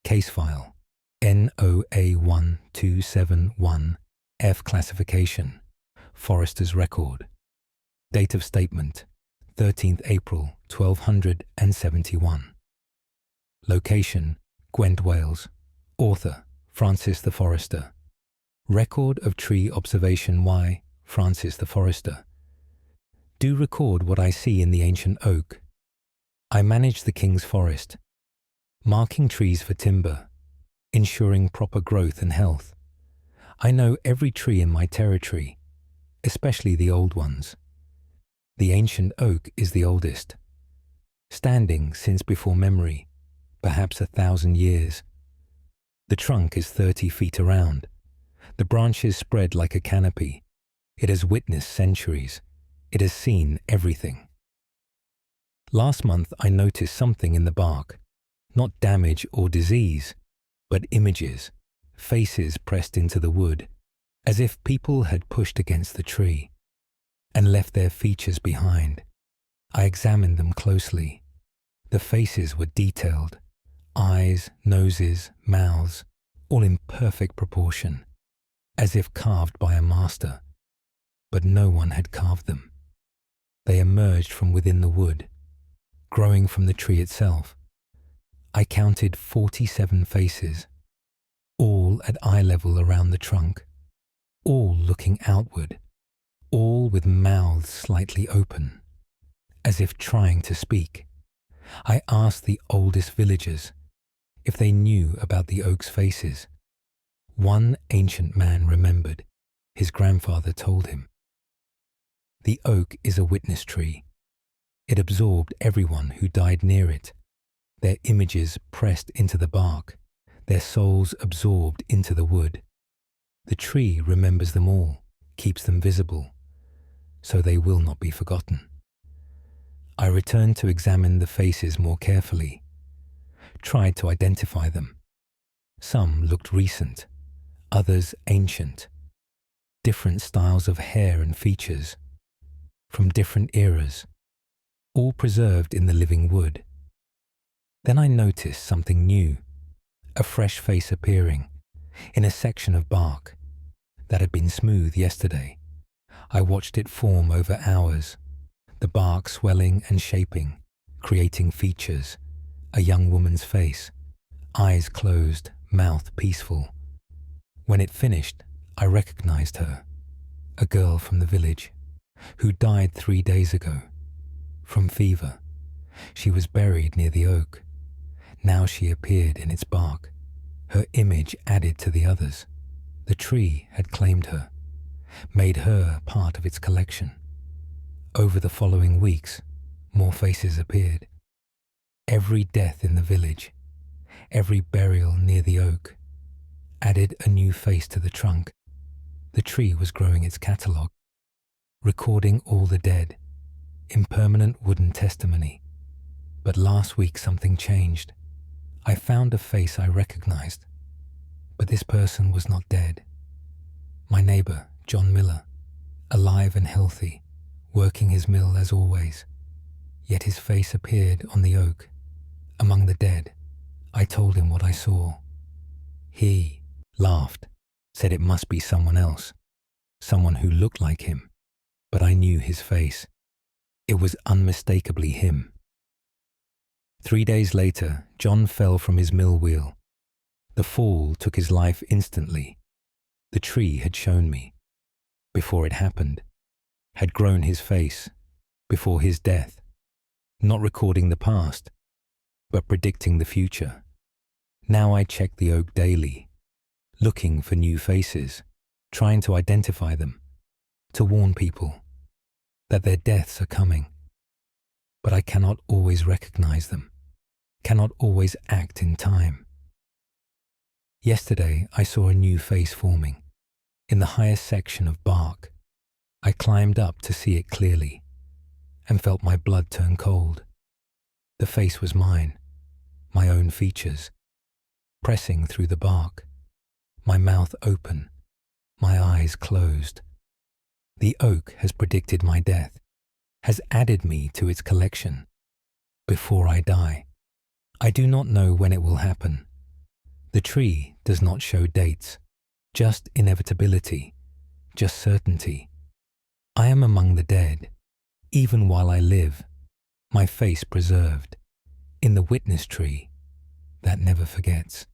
Case file NOA1271 F classification. Forester's record. Date of statement 13th April 1271. Location Gwent, Wales. Author Francis the Forester. Record of tree observation Y. Francis the Forester. Do record what I see in the ancient oak. I manage the King's Forest, marking trees for timber, ensuring proper growth and health. I know every tree in my territory, especially the old ones. The ancient oak is the oldest, standing since before memory, perhaps 1,000 years. The trunk is 30 feet around. The branches spread like a canopy. It has witnessed centuries. It has seen everything. Last month I noticed something in the bark, not damage or disease, but images, faces pressed into the wood, as if people had pushed against the tree and left their features behind. I examined them closely. The faces were detailed, eyes, noses, mouths, all in perfect proportion, as if carved by a master, but no one had carved them. They emerged from within the wood, growing from the tree itself. I counted 47 faces, all at eye level around the trunk, all looking outward, all with mouths slightly open, as if trying to speak. I asked the oldest villagers if they knew about the oak's faces. One ancient man remembered. His grandfather told him. The oak is a witness tree. It absorbed everyone who died near it, their images pressed into the bark, their souls absorbed into the wood. The tree remembers them all, keeps them visible, so they will not be forgotten. I returned to examine the faces more carefully, tried to identify them. Some looked recent, others ancient, different styles of hair and features, from different eras, all preserved in the living wood. Then I noticed something new, a fresh face appearing in a section of bark that had been smooth yesterday. I watched it form over hours, the bark swelling and shaping, creating features, a young woman's face, eyes closed, mouth peaceful. When it finished, I recognized her, a girl from the village, who died 3 days ago, from fever. She was buried near the oak. Now she appeared in its bark, her image added to the others. The tree had claimed her, made her part of its collection. Over the following weeks, more faces appeared. Every death in the village, every burial near the oak, added a new face to the trunk. The tree was growing its catalogue, recording all the dead, impermanent wooden testimony. But last week something changed. I found a face I recognized, but this person was not dead. My neighbor, John Miller, alive and healthy, working his mill as always. Yet his face appeared on the oak, among the dead. I told him what I saw. He laughed, said it must be someone else, someone who looked like him, but I knew his face. It was unmistakably him. 3 days later, John fell from his mill wheel. The fall took his life instantly. The tree had shown me, before it happened, had grown his face, before his death, not recording the past, but predicting the future. Now I check the oak daily, looking for new faces, trying to identify them, to warn people that their deaths are coming. But I cannot always recognize them, cannot always act in time. Yesterday I saw a new face forming, in the highest section of bark. I climbed up to see it clearly, and felt my blood turn cold. The face was mine, my own features, pressing through the bark, my mouth open, my eyes closed. The oak has predicted my death, has added me to its collection. Before I die, I do not know when it will happen. The tree does not show dates, just inevitability, just certainty. I am among the dead, even while I live, my face preserved, in the witness tree that never forgets,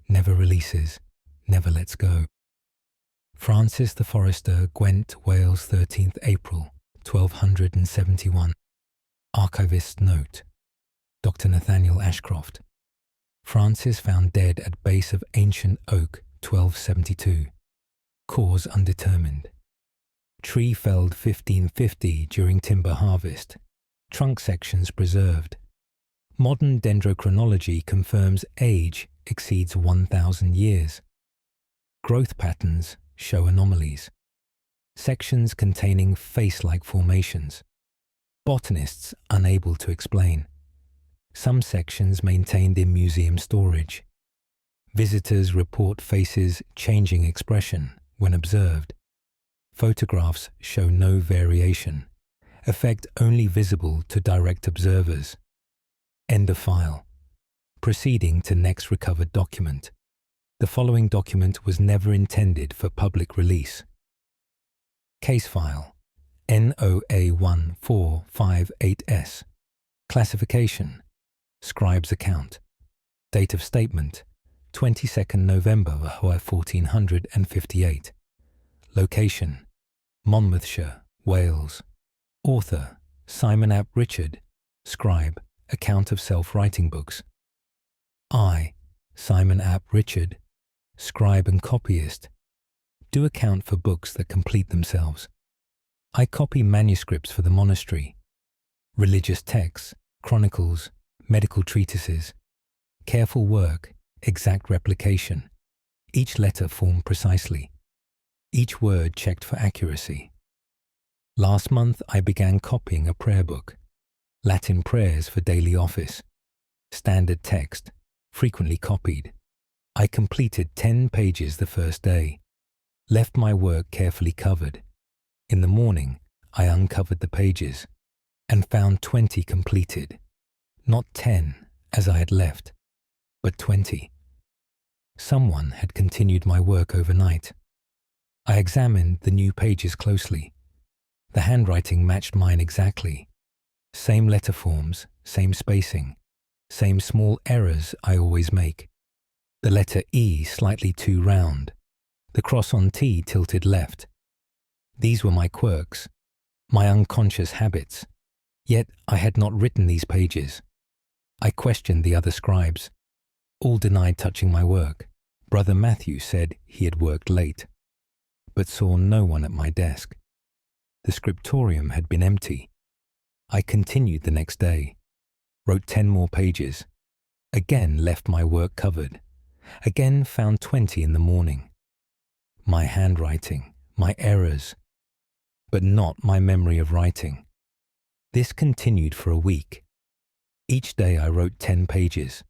never releases, never lets go. Francis the Forester, Gwent, Wales, 13th April, 1271. Archivist's note. Dr. Nathaniel Ashcroft. Francis found dead at base of ancient oak, 1272. Cause undetermined. Tree felled 1550 during timber harvest. Trunk sections preserved. Modern dendrochronology confirms age exceeds 1,000 years. Growth patterns show anomalies. Sections containing face-like formations. Botanists unable to explain. Some sections maintained in museum storage. Visitors report faces changing expression when observed. Photographs show no variation. Effect only visible to direct observers. End of file. Proceeding to next recovered document. The following document was never intended for public release. Case file NOA1458S. Classification Scribe's account. Date of statement 22nd November 1458. Location Monmouthshire, Wales. Author Simon ap Richard. Scribe, account of self-writing books. I, Simon ap Richard, scribe and copyist, do account for books that complete themselves. I copy manuscripts for the monastery, religious texts, chronicles, medical treatises, careful work, exact replication, each letter formed precisely, each word checked for accuracy. Last month I began copying a prayer book, Latin prayers for daily office, standard text, frequently copied. I completed 10 pages the first day, left my work carefully covered. In the morning, I uncovered the pages and found 20 completed, not 10 as I had left, but 20. Someone had continued my work overnight. I examined the new pages closely. The handwriting matched mine exactly. Same letter forms, same spacing, same small errors I always make. The letter E slightly too round, the cross on T tilted left. These were my quirks, my unconscious habits, yet I had not written these pages. I questioned the other scribes. All denied touching my work. Brother Matthew said he had worked late, but saw no one at my desk. The scriptorium had been empty. I continued the next day, wrote 10 more pages, again left my work covered, again found 20 in the morning. My handwriting, my errors, but not my memory of writing. This continued for a week. Each day I wrote 10 pages.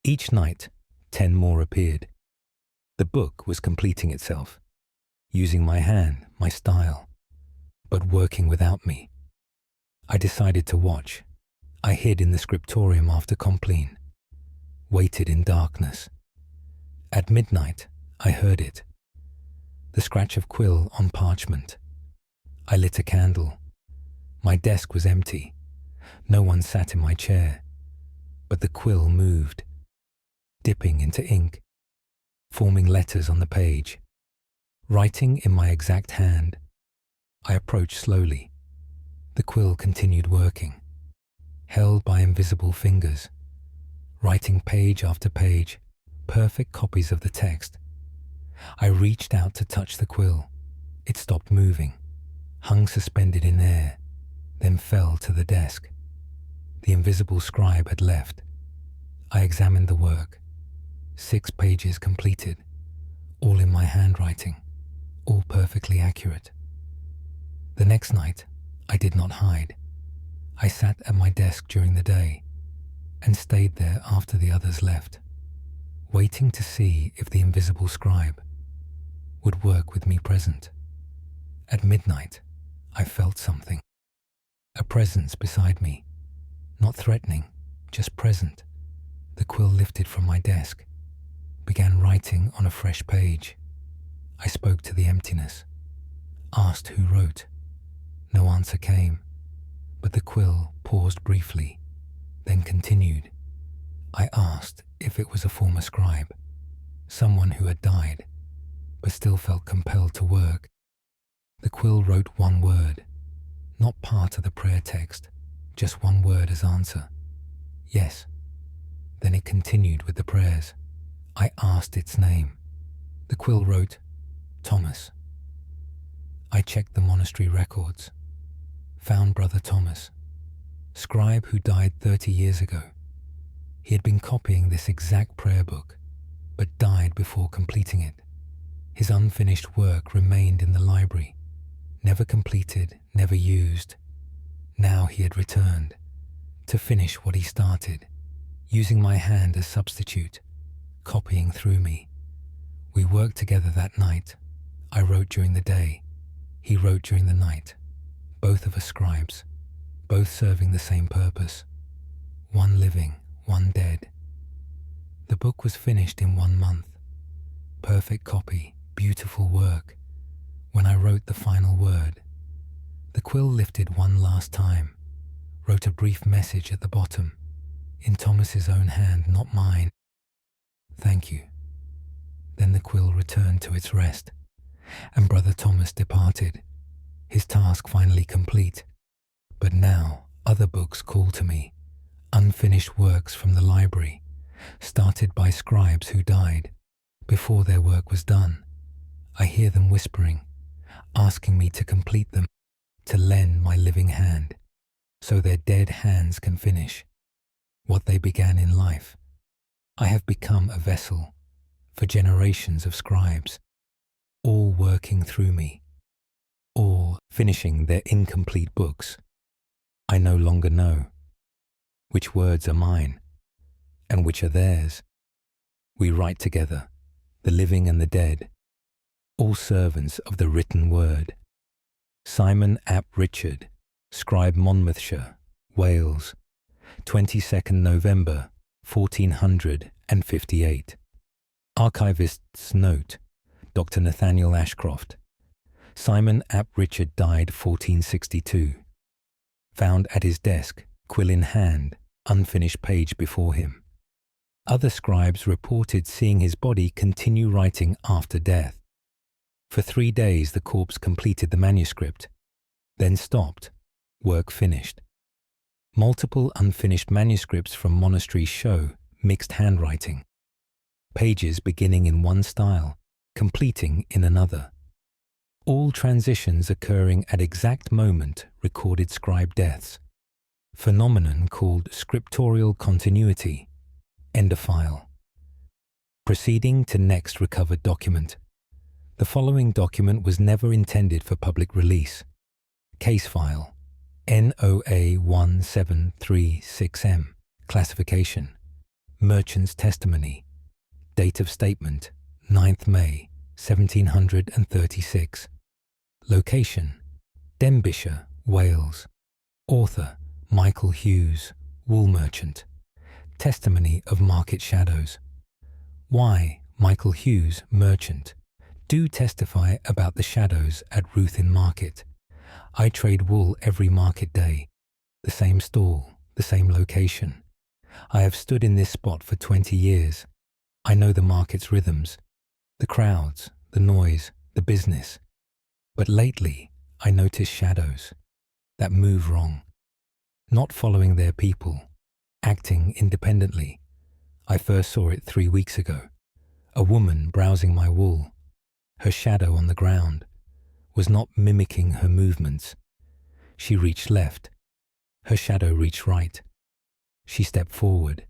Each night, 10 more appeared. The book was completing itself, using my hand, my style, but working without me. I decided to watch. I hid in the scriptorium after compline, waited in darkness. At midnight, I heard it. The scratch of quill on parchment. I lit a candle. My desk was empty. No one sat in my chair, but the quill moved, dipping into ink, forming letters on the page. Writing in my exact hand, I approached slowly. The quill continued working, held by invisible fingers, writing page after page, perfect copies of the text. I reached out to touch the quill. It stopped moving, hung suspended in air, then fell to the desk. The invisible scribe had left. I examined the work. 6 pages completed, all in my handwriting, all perfectly accurate. The next night, I did not hide. I sat at my desk during the day and stayed there after the others left, waiting to see if the invisible scribe would work with me present. At midnight, I felt something. A presence beside me, not threatening, just present. The quill lifted from my desk, began writing on a fresh page. I spoke to the emptiness, asked who wrote. No answer came, but the quill paused briefly, then continued. I asked if it was a former scribe, someone who had died, but still felt compelled to work. The quill wrote one word, not part of the prayer text, just one word as answer. Yes. Then it continued with the prayers. I asked its name. The quill wrote, Thomas. I checked the monastery records, found Brother Thomas, scribe who died 30 years ago. He had been copying this exact prayer book, but died before completing it. His unfinished work remained in the library, never completed, never used. Now he had returned to finish what he started, using my hand as substitute, copying through me. We worked together that night. I wrote during the day. He wrote during the night. Both of us scribes, both serving the same purpose. One living, one dead. The book was finished in 1 month. Perfect copy, beautiful work. When I wrote the final word, the quill lifted one last time, wrote a brief message at the bottom, in Thomas's own hand, not mine. Thank you. Then the quill returned to its rest, and Brother Thomas departed, his task finally complete. But now other books call to me, unfinished works from the library, started by scribes who died before their work was done. I hear them whispering, asking me to complete them, to lend my living hand, so their dead hands can finish what they began in life. I have become a vessel for generations of scribes, all working through me, all finishing their incomplete books. I no longer know which words are mine and which are theirs. We write together, the living and the dead, all servants of the written word. Simon ap Richard, scribe, Monmouthshire, Wales, 22nd November 1458. Archivist's note, Dr. Nathaniel Ashcroft. Simon ap Richard died 1462. Found at his desk, quill in hand, unfinished page before him. Other scribes reported seeing his body continue writing after death. For 3 days the corpse completed the manuscript, then stopped, work finished. Multiple unfinished manuscripts from monasteries show mixed handwriting, pages beginning in one style, completing in another. All transitions occurring at exact moment recorded scribe deaths, phenomenon called scriptorial continuity, end of file. Proceeding to next recovered document. The following document was never intended for public release. Case file, NOA 1736M, classification, merchant's testimony, date of statement, 9th May, 1736. Location, Denbighshire, Wales. Author, Michael Hughes, wool merchant. Testimony of market shadows. Why, Michael Hughes, merchant. Do testify about the shadows at Ruthin Market. I trade wool every market day. The same stall, the same location. I have stood in this spot for 20 years. I know the market's rhythms, the crowds, the noise, the business. But lately, I notice shadows that move wrong, not following their people, acting independently. I first saw it 3 weeks ago. A woman browsing my wool, her shadow on the ground, was not mimicking her movements. She reached left, her shadow reached right. She stepped forward,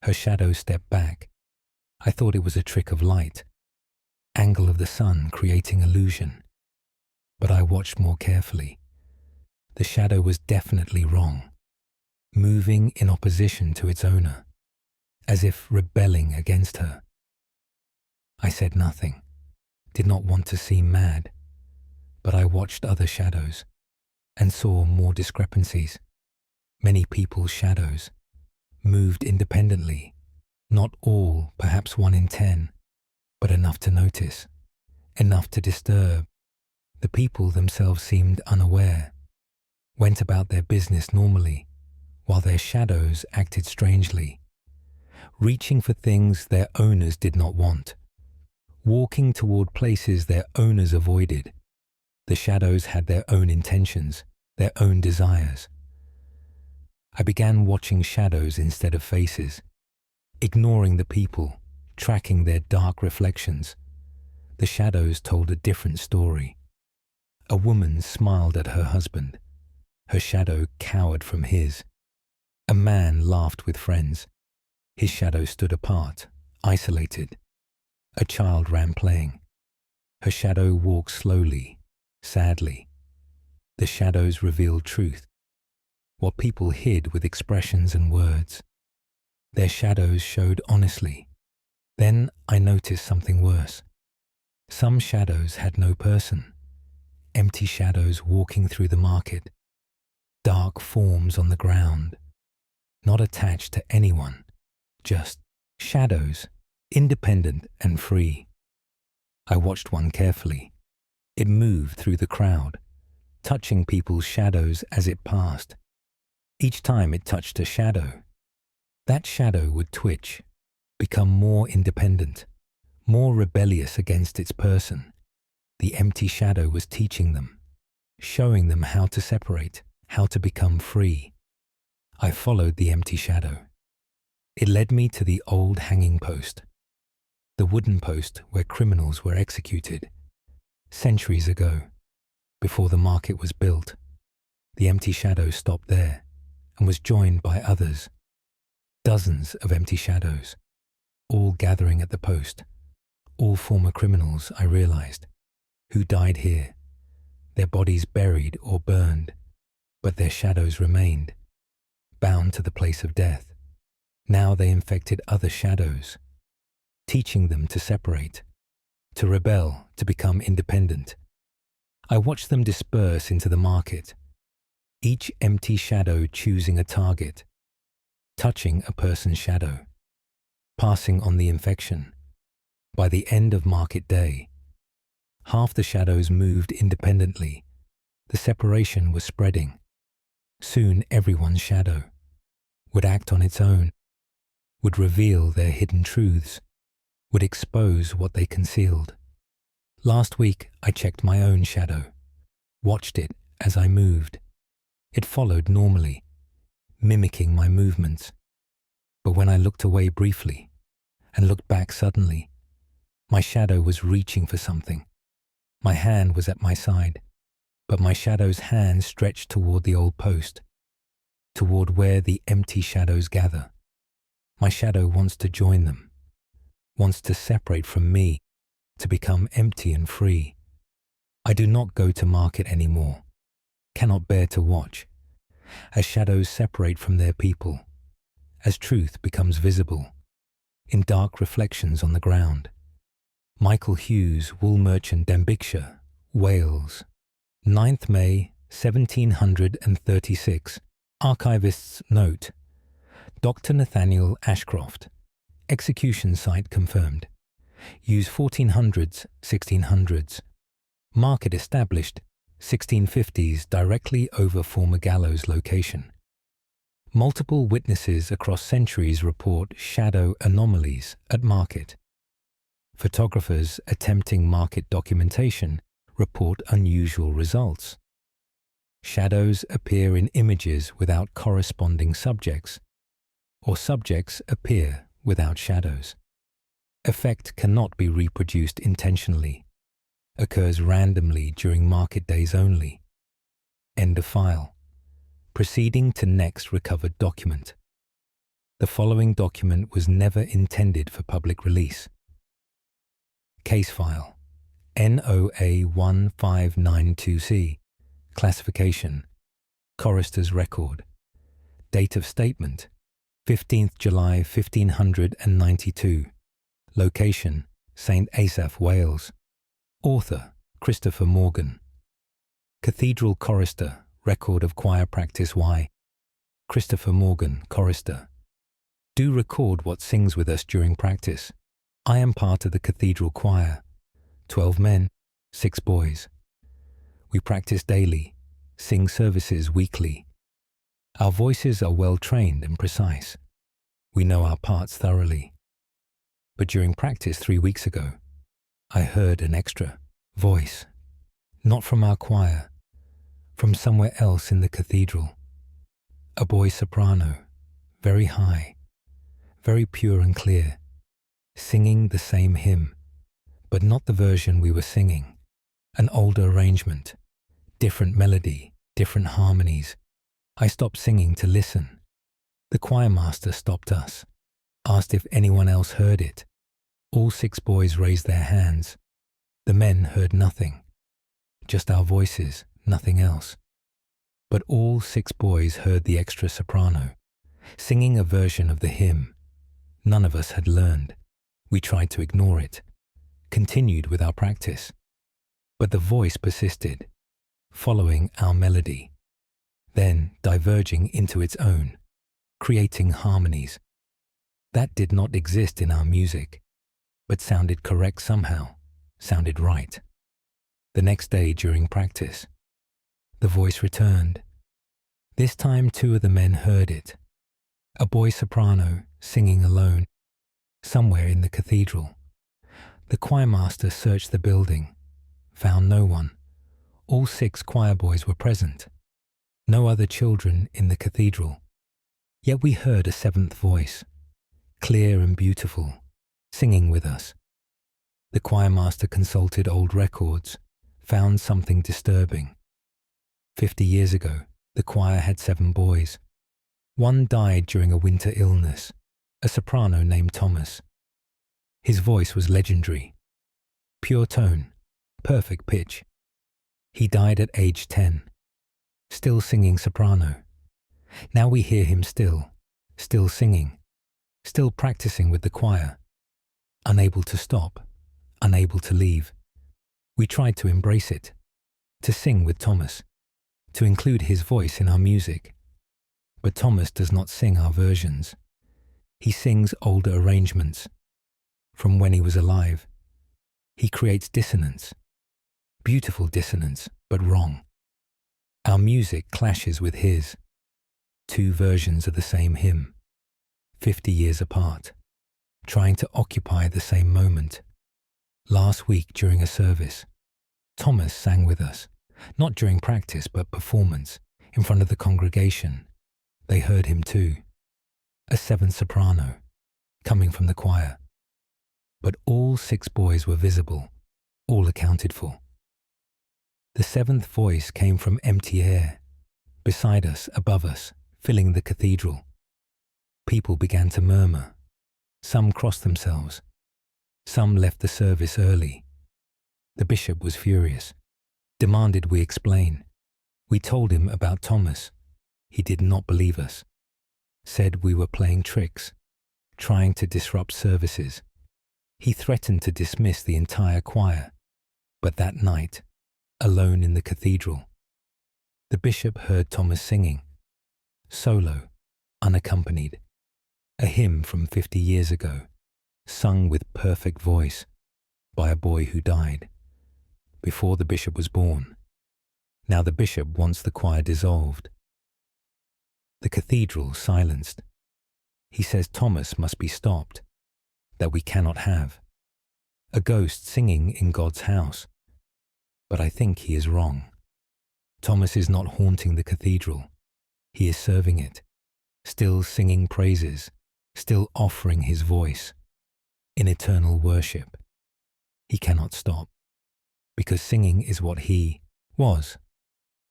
her shadow stepped back. I thought it was a trick of light, angle of the sun creating illusion. But I watched more carefully. The shadow was definitely wrong, moving in opposition to its owner, as if rebelling against her. I said nothing, did not want to seem mad, but I watched other shadows and saw more discrepancies. Many people's shadows moved independently, not all, perhaps 1 in 10, but enough to notice, enough to disturb. The people themselves seemed unaware, went about their business normally, while their shadows acted strangely, reaching for things their owners did not want, walking toward places their owners avoided. The shadows had their own intentions, their own desires. I began watching shadows instead of faces, ignoring the people, tracking their dark reflections. The shadows told a different story. A woman smiled at her husband. Her shadow cowered from his. A man laughed with friends. His shadow stood apart, isolated. A child ran playing. Her shadow walked slowly, sadly. The shadows revealed truth, what people hid with expressions and words. Their shadows showed honestly. Then I noticed something worse. Some shadows had no person. Empty shadows walking through the market. Dark forms on the ground. Not attached to anyone. Just shadows, independent and free. I watched one carefully. It moved through the crowd, touching people's shadows as it passed. Each time it touched a shadow, that shadow would twitch, become more independent, more rebellious against its person. The empty shadow was teaching them, showing them how to separate, how to become free. I followed the empty shadow. It led me to the old hanging post, the wooden post where criminals were executed. Centuries ago, before the market was built, the empty shadow stopped there and was joined by others. Dozens of empty shadows, all gathering at the post. All former criminals, I realized, who died here, their bodies buried or burned, but their shadows remained, bound to the place of death. Now they infected other shadows, teaching them to separate, to rebel, to become independent. I watched them disperse into the market, each empty shadow choosing a target, touching a person's shadow, passing on the infection. By the end of market day, half the shadows moved independently. The separation was spreading. Soon everyone's shadow would act on its own, would reveal their hidden truths, would expose what they concealed. Last week I checked my own shadow, watched it as I moved. It followed normally, mimicking my movements. But when I looked away briefly and looked back suddenly, my shadow was reaching for something. My hand was at my side, but my shadow's hand stretched toward the old post, toward where the empty shadows gather. My shadow wants to join them, wants to separate from me, to become empty and free. I do not go to market anymore, cannot bear to watch, as shadows separate from their people, as truth becomes visible, in dark reflections on the ground. Michael Hughes, wool merchant, Denbighshire, Wales. 9th May 1736. Archivist's note. Dr. Nathaniel Ashcroft. Execution site confirmed. Use 1400s, 1600s. Market established 1650s directly over former gallows location. Multiple witnesses across centuries report shadow anomalies at market. Photographers attempting market documentation report unusual results. Shadows appear in images without corresponding subjects, or subjects appear without shadows. Effect cannot be reproduced intentionally, occurs randomly during market days only. End of file. Proceeding to next recovered document. The following document was never intended for public release. Case file NOA 1592C. Classification Chorister's record. Date of statement 15th July 1592. Location St. Asaph, Wales. Author Christopher Morgan. Cathedral Chorister. Record of choir practice Y. Christopher Morgan, chorister. Do record what sings with us during practice. I am part of the cathedral choir. 12 men, 6 boys. We practice daily, sing services weekly. Our voices are well trained and precise. We know our parts thoroughly. But during practice 3 weeks ago, I heard an extra voice, not from our choir, from somewhere else in the cathedral. A boy soprano, very high, very pure and clear, singing the same hymn, but not the version we were singing. An older arrangement, different melody, different harmonies. I stopped singing to listen. The choir master stopped us, asked if anyone else heard it. All 6 boys raised their hands. The men heard nothing, just our voices, nothing else. But all 6 boys heard the extra soprano, singing a version of the hymn. None of us had learned. We tried to ignore it, continued with our practice. But the voice persisted, following our melody, then diverging into its own, creating harmonies. That did not exist in our music, but sounded correct somehow, sounded right. The next day during practice, the voice returned. This time 2 of the men heard it. A boy soprano singing alone, somewhere in the cathedral. The choir master searched the building, found no one. All 6 choir boys were present. No other children in the cathedral. Yet we heard a 7th voice, clear and beautiful, singing with us. The choir master consulted old records, found something disturbing. 50 years ago, the choir had 7 boys. One died during a winter illness, a soprano named Thomas. His voice was legendary. Pure tone, perfect pitch. He died at age 10, still singing soprano. Now we hear him still singing, still practicing with the choir, unable to stop, unable to leave. We tried to embrace it, to sing with Thomas, to include his voice in our music. But Thomas does not sing our versions. He sings older arrangements, from when he was alive. He creates dissonance, beautiful dissonance, but wrong. Our music clashes with his. 2 versions of the same hymn, 50 years apart, trying to occupy the same moment. Last week during a service, Thomas sang with us, not during practice but performance, in front of the congregation. They heard him too, a 7th soprano, coming from the choir. But all 6 boys were visible, all accounted for. The 7th voice came from empty air, beside us, above us, filling the cathedral. People began to murmur. Some crossed themselves. Some left the service early. The bishop was furious, demanded we explain. We told him about Thomas. He did not believe us, said we were playing tricks, trying to disrupt services. He threatened to dismiss the entire choir. But that night, alone in the cathedral, the bishop heard Thomas singing, solo, unaccompanied, a hymn from 50 years ago, sung with perfect voice by a boy who died before the bishop was born. Now the bishop wants the choir dissolved. The cathedral silenced. He says Thomas must be stopped, that we cannot have. A ghost singing in God's house. But I think he is wrong. Thomas is not haunting the cathedral. He is serving it, still singing praises, still offering his voice in eternal worship. He cannot stop, because singing is what he was.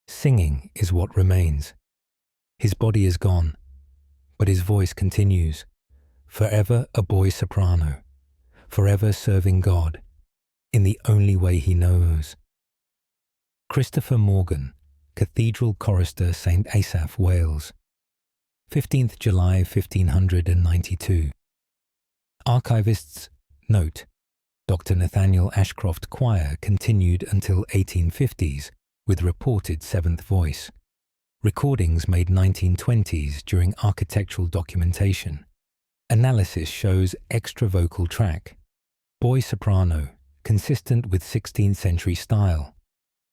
Singing is what remains. His body is gone, but his voice continues, forever a boy soprano, forever serving God, in the only way he knows. Christopher Morgan, Cathedral Chorister, St. Asaph, Wales, 15th July 1592. Archivists note, Dr. Nathaniel Ashcroft choir continued until 1850s with reported 7th voice. Recordings made 1920s during architectural documentation. Analysis shows extra vocal track. Boy soprano, consistent with 16th century style.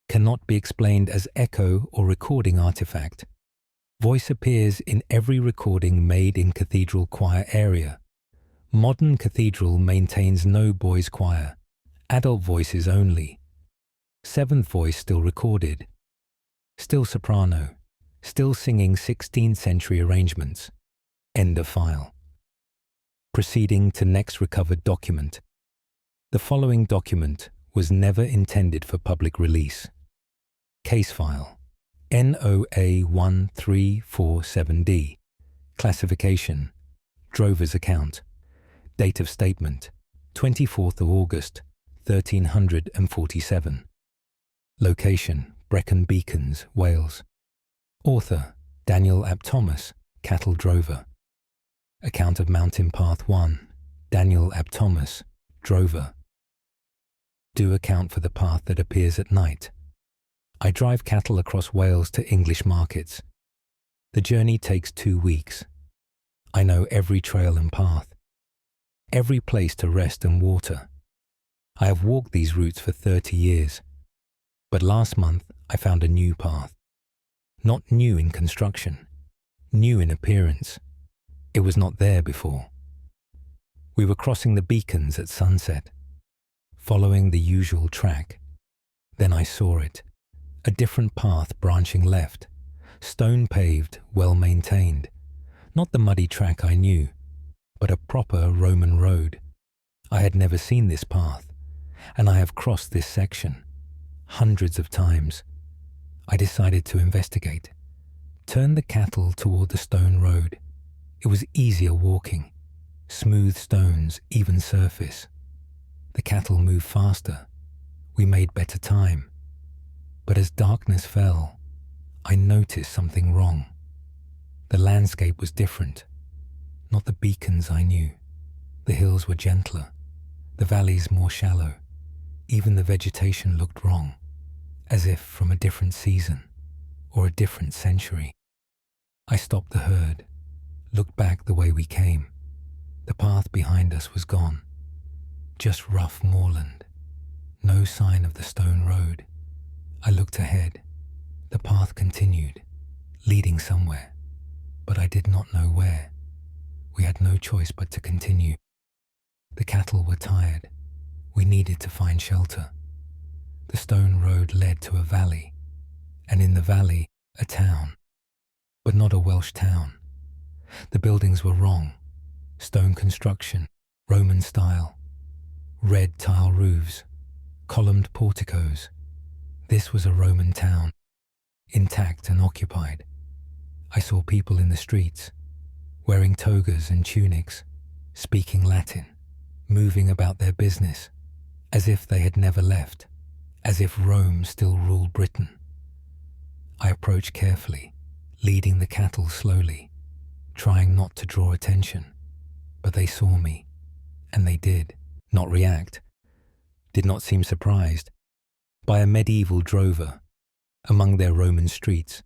Cannot be explained as echo or recording artifact. Voice appears in every recording made in cathedral choir area. Modern cathedral maintains no boys' choir, adult voices only. 7th voice still recorded. Still soprano, still singing 16th century arrangements. End of file. Proceeding to next recovered document. The following document was never intended for public release. Case file NOA1347D. Classification: Drover's account. Date of statement: 24th of August, 1347. Location: Brecon Beacons, Wales. Author: Daniel Thomas, cattle drover. Account of Mountain Path 1, Daniel Thomas, drover. Do account for the path that appears at night. I drive cattle across Wales to English markets. The journey takes 2 weeks. I know every trail and path, every place to rest and water. I have walked these routes for 30 years, but last month I found a new path. Not new in construction, new in appearance. It was not there before. We were crossing the beacons at sunset, following the usual track. Then I saw it, a different path branching left, stone paved, well maintained. Not the muddy track I knew, but a proper Roman road. I had never seen this path, and I have crossed this section hundreds of times. I decided to investigate. Turn the cattle toward the stone road. It was easier walking. Smooth stones, even surface. The cattle moved faster. We made better time. But as darkness fell, I noticed something wrong. The landscape was different. Not the beacons I knew. The hills were gentler, the valleys more shallow. Even the vegetation looked wrong, as if from a different season or a different century. I stopped the herd, looked back the way we came. The path behind us was gone. Just rough moorland. No sign of the stone road. I looked ahead. The path continued, leading somewhere, but I did not know where. We had no choice but to continue. The cattle were tired. We needed to find shelter. The stone road led to a valley, and in the valley, a town. But not a Welsh town. The buildings were wrong. Stone construction, Roman style, red tile roofs, columned porticos. This was a Roman town, intact and occupied. I saw people in the streets, wearing togas and tunics, speaking Latin, moving about their business, as if they had never left, as if Rome still ruled Britain. I approached carefully, leading the cattle slowly, trying not to draw attention. But they saw me, and they did not react, did not seem surprised by a medieval drover among their Roman streets.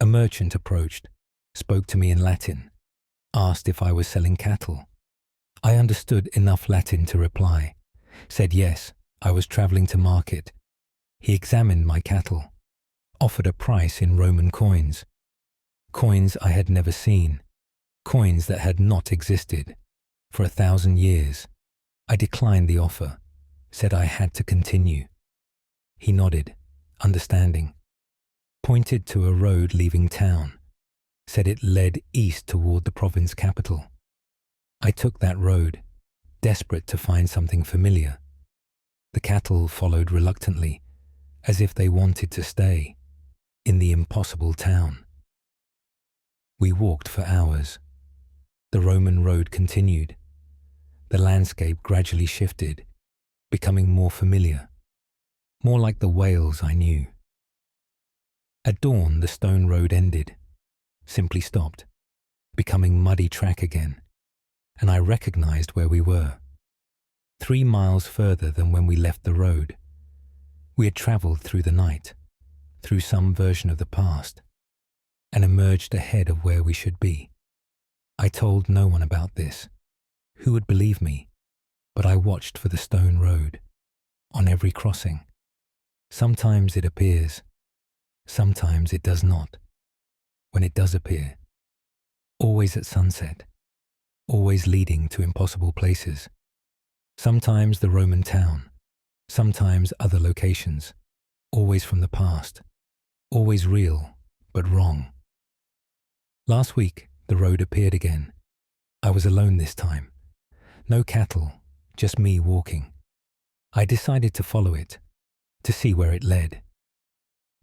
A merchant approached, spoke to me in Latin, asked if I was selling cattle. I understood enough Latin to reply, said yes, I was travelling to market. He examined my cattle, offered a price in Roman coins, coins I had never seen, coins that had not existed for 1,000 years. I declined the offer, said I had to continue. He nodded, understanding, pointed to a road leaving town, said it led east toward the province capital. I took that road, desperate to find something familiar. The cattle followed reluctantly, as if they wanted to stay in the impossible town. We walked for hours. The Roman road continued. The landscape gradually shifted, becoming more familiar, more like the Wales I knew. At dawn, the stone road ended, simply stopped, becoming muddy track again, and I recognized where we were. 3 miles further than when we left the road. We had traveled through the night, through some version of the past, and emerged ahead of where we should be. I told no one about this. Who would believe me? But I watched for the stone road, on every crossing. Sometimes it appears, sometimes it does not. When it does appear, always at sunset, always leading to impossible places. Sometimes the Roman town, sometimes other locations, always from the past, always real, but wrong. Last week, the road appeared again. I was alone this time. No cattle, just me walking. I decided to follow it, to see where it led.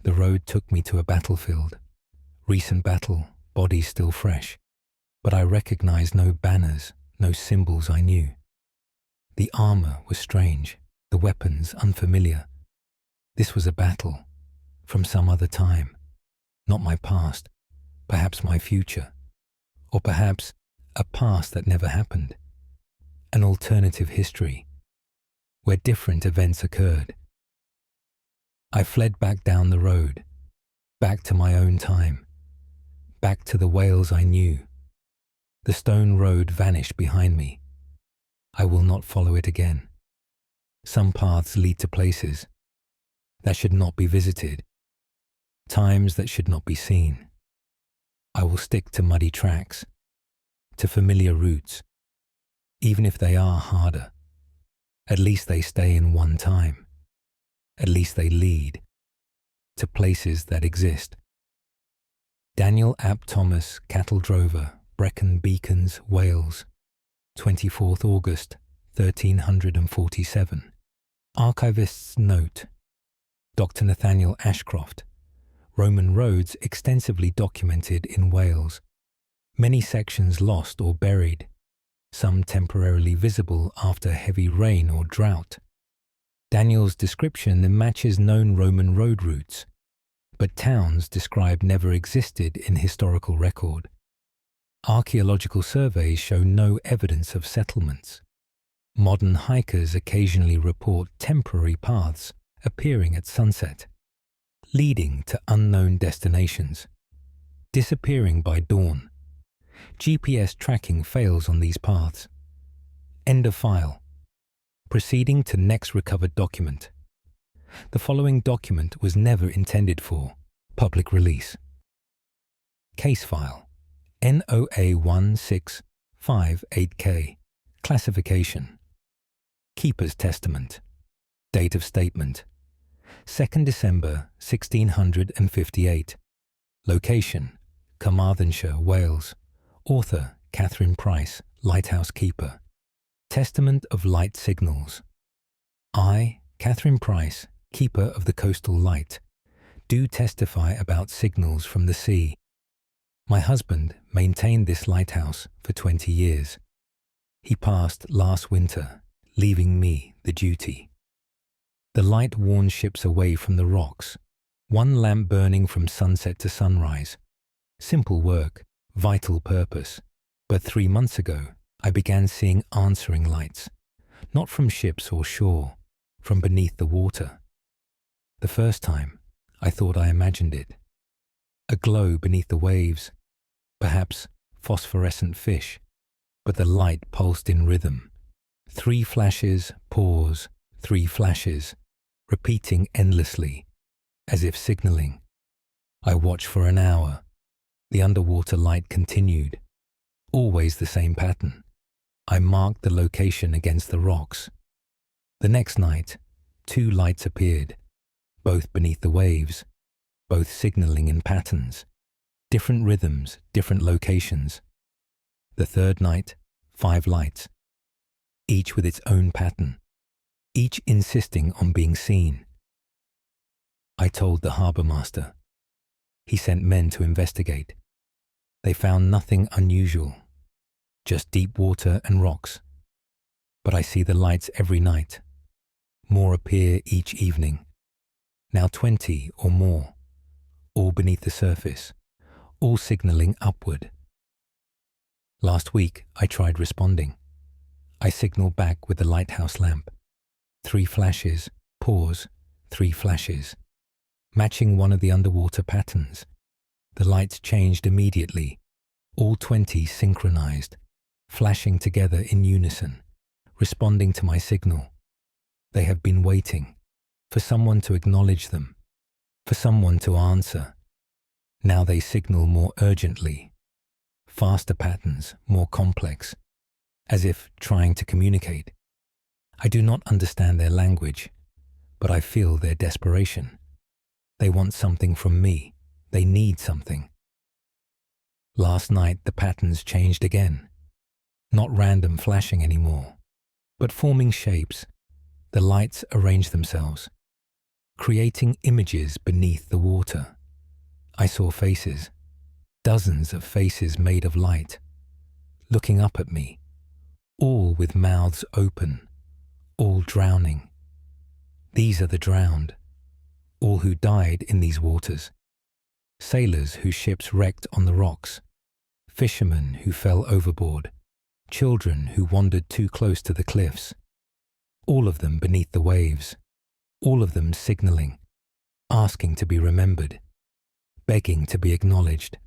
The road took me to a battlefield. Recent battle, bodies still fresh, but I recognized no banners, no symbols I knew. The armor was strange, the weapons unfamiliar. This was a battle from some other time, not my past, perhaps my future, or perhaps a past that never happened, an alternative history where different events occurred. I fled back down the road, back to my own time, back to the Wales I knew. The stone road vanished behind me. I will not follow it again. Some paths lead to places that should not be visited, times that should not be seen. I will stick to muddy tracks, to familiar routes, even if they are harder. At least they stay in one time. At least they lead to places that exist. Daniel Ap Thomas, cattle drover, Brecon Beacons, Wales, 24th August, 1347. Archivist's note. Dr. Nathaniel Ashcroft. Roman roads extensively documented in Wales. Many sections lost or buried, some temporarily visible after heavy rain or drought. Daniel's description matches known Roman road routes, but towns described never existed in historical record. Archaeological surveys show no evidence of settlements. Modern hikers occasionally report temporary paths appearing at sunset, leading to unknown destinations, disappearing by dawn. GPS tracking fails on these paths. End of file. Proceeding to next recovered document. The following document was never intended for public release. Case file NOA 1658K. Classification. Keeper's Testament. Date of statement 2nd December 1658. Location Carmarthenshire, Wales. Author Catherine Price, Lighthouse Keeper. Testament of Light Signals. I, Catherine Price, Keeper of the Coastal Light, do testify about signals from the sea. My husband maintained this lighthouse for 20 years. He passed last winter, leaving me the duty. The light warns ships away from the rocks, one lamp burning from sunset to sunrise. Simple work, vital purpose. But 3 months ago, I began seeing answering lights, not from ships or shore, from beneath the water. The first time, I thought I imagined it. A glow beneath the waves, perhaps phosphorescent fish, but the light pulsed in rhythm. 3 flashes, pause, 3 flashes, repeating endlessly, as if signaling. I watched for an hour. The underwater light continued, always the same pattern. I marked the location against the rocks. The next night, 2 lights appeared, both beneath the waves, both signaling in patterns, different rhythms, different locations. The third night, 5 lights, each with its own pattern, each insisting on being seen. I told the harbour master. He sent men to investigate. They found nothing unusual, just deep water and rocks. But I see the lights every night. More appear each evening. Now 20 or more, all beneath the surface, all signalling upward. Last week, I tried responding. I signaled back with the lighthouse lamp. 3 flashes, pause, 3 flashes, matching one of the underwater patterns. The lights changed immediately, all 20 synchronized, flashing together in unison, responding to my signal. They have been waiting for someone to acknowledge them, for someone to answer. Now they signal more urgently, faster patterns, more complex, as if trying to communicate. I do not understand their language, but I feel their desperation. They want something from me. They need something. Last night the patterns changed again, not random flashing anymore, but forming shapes, The lights arranged themselves, creating images beneath the water. I saw faces, dozens of faces made of light, looking up at me, all with mouths open, all drowning. These are the drowned, all who died in these waters. Sailors whose ships wrecked on the rocks, fishermen who fell overboard, children who wandered too close to the cliffs, all of them beneath the waves, all of them signaling, asking to be remembered, begging to be acknowledged.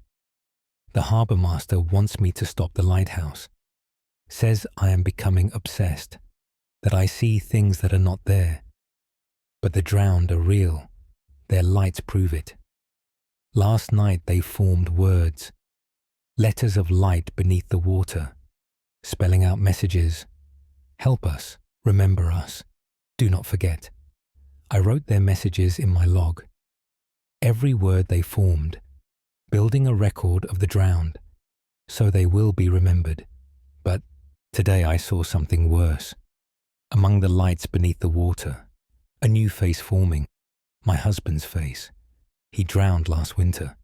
The harbour master wants me to stop the lighthouse, says I am becoming obsessed, that I see things that are not there. But the drowned are real, their lights prove it. Last night they formed words, letters of light beneath the water, spelling out messages. Help us, remember us, do not forget. I wrote their messages in my log. Every word they formed, building a record of the drowned, so they will be remembered. But today I saw something worse. Among the lights beneath the water, a new face forming, my husband's face. He drowned last winter,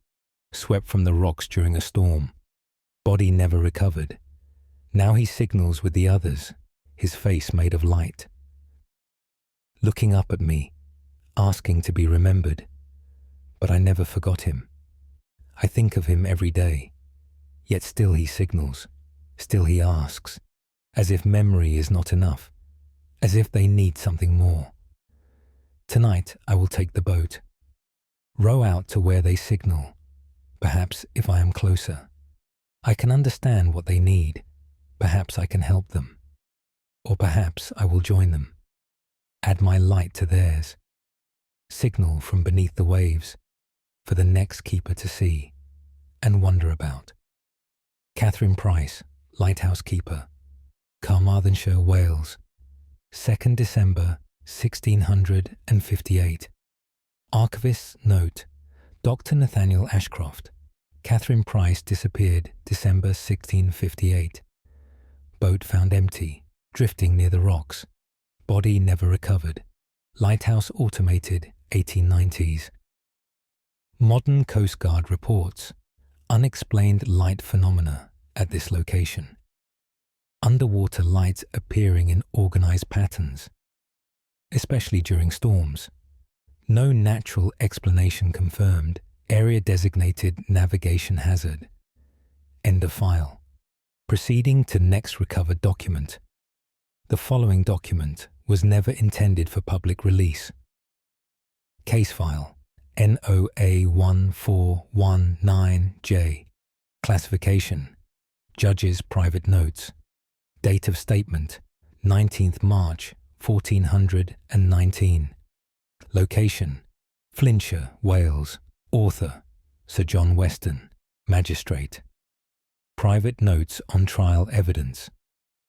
swept from the rocks during a storm. Body never recovered. Now he signals with the others, his face made of light. Looking up at me, asking to be remembered. But I never forgot him. I think of him every day, yet still he signals, still he asks, as if memory is not enough, as if they need something more. Tonight I will take the boat, row out to where they signal. Perhaps if I am closer, I can understand what they need. Perhaps I can help them. Or perhaps I will join them, add my light to theirs, signal from beneath the waves for the next keeper to see and wonder about. Catherine Price, Lighthouse Keeper, Carmarthenshire, Wales, 2nd December 1658. Archivist's note: Dr. Nathaniel Ashcroft. Catherine Price disappeared December 1658. Boat found empty, drifting near the rocks. Body never recovered. Lighthouse automated 1890s. Modern Coast Guard reports unexplained light phenomena at this location. Underwater lights appearing in organized patterns, especially during storms. No natural explanation confirmed. Area designated navigation hazard. End of file. Proceeding to next recovered document. The following document was never intended for public release. Case file NOA1419J. Classification: Judge's private notes. Date of statement: 19th March 1419. Location: Flintshire, Wales. Author: Sir John Weston, Magistrate. Private notes on trial evidence.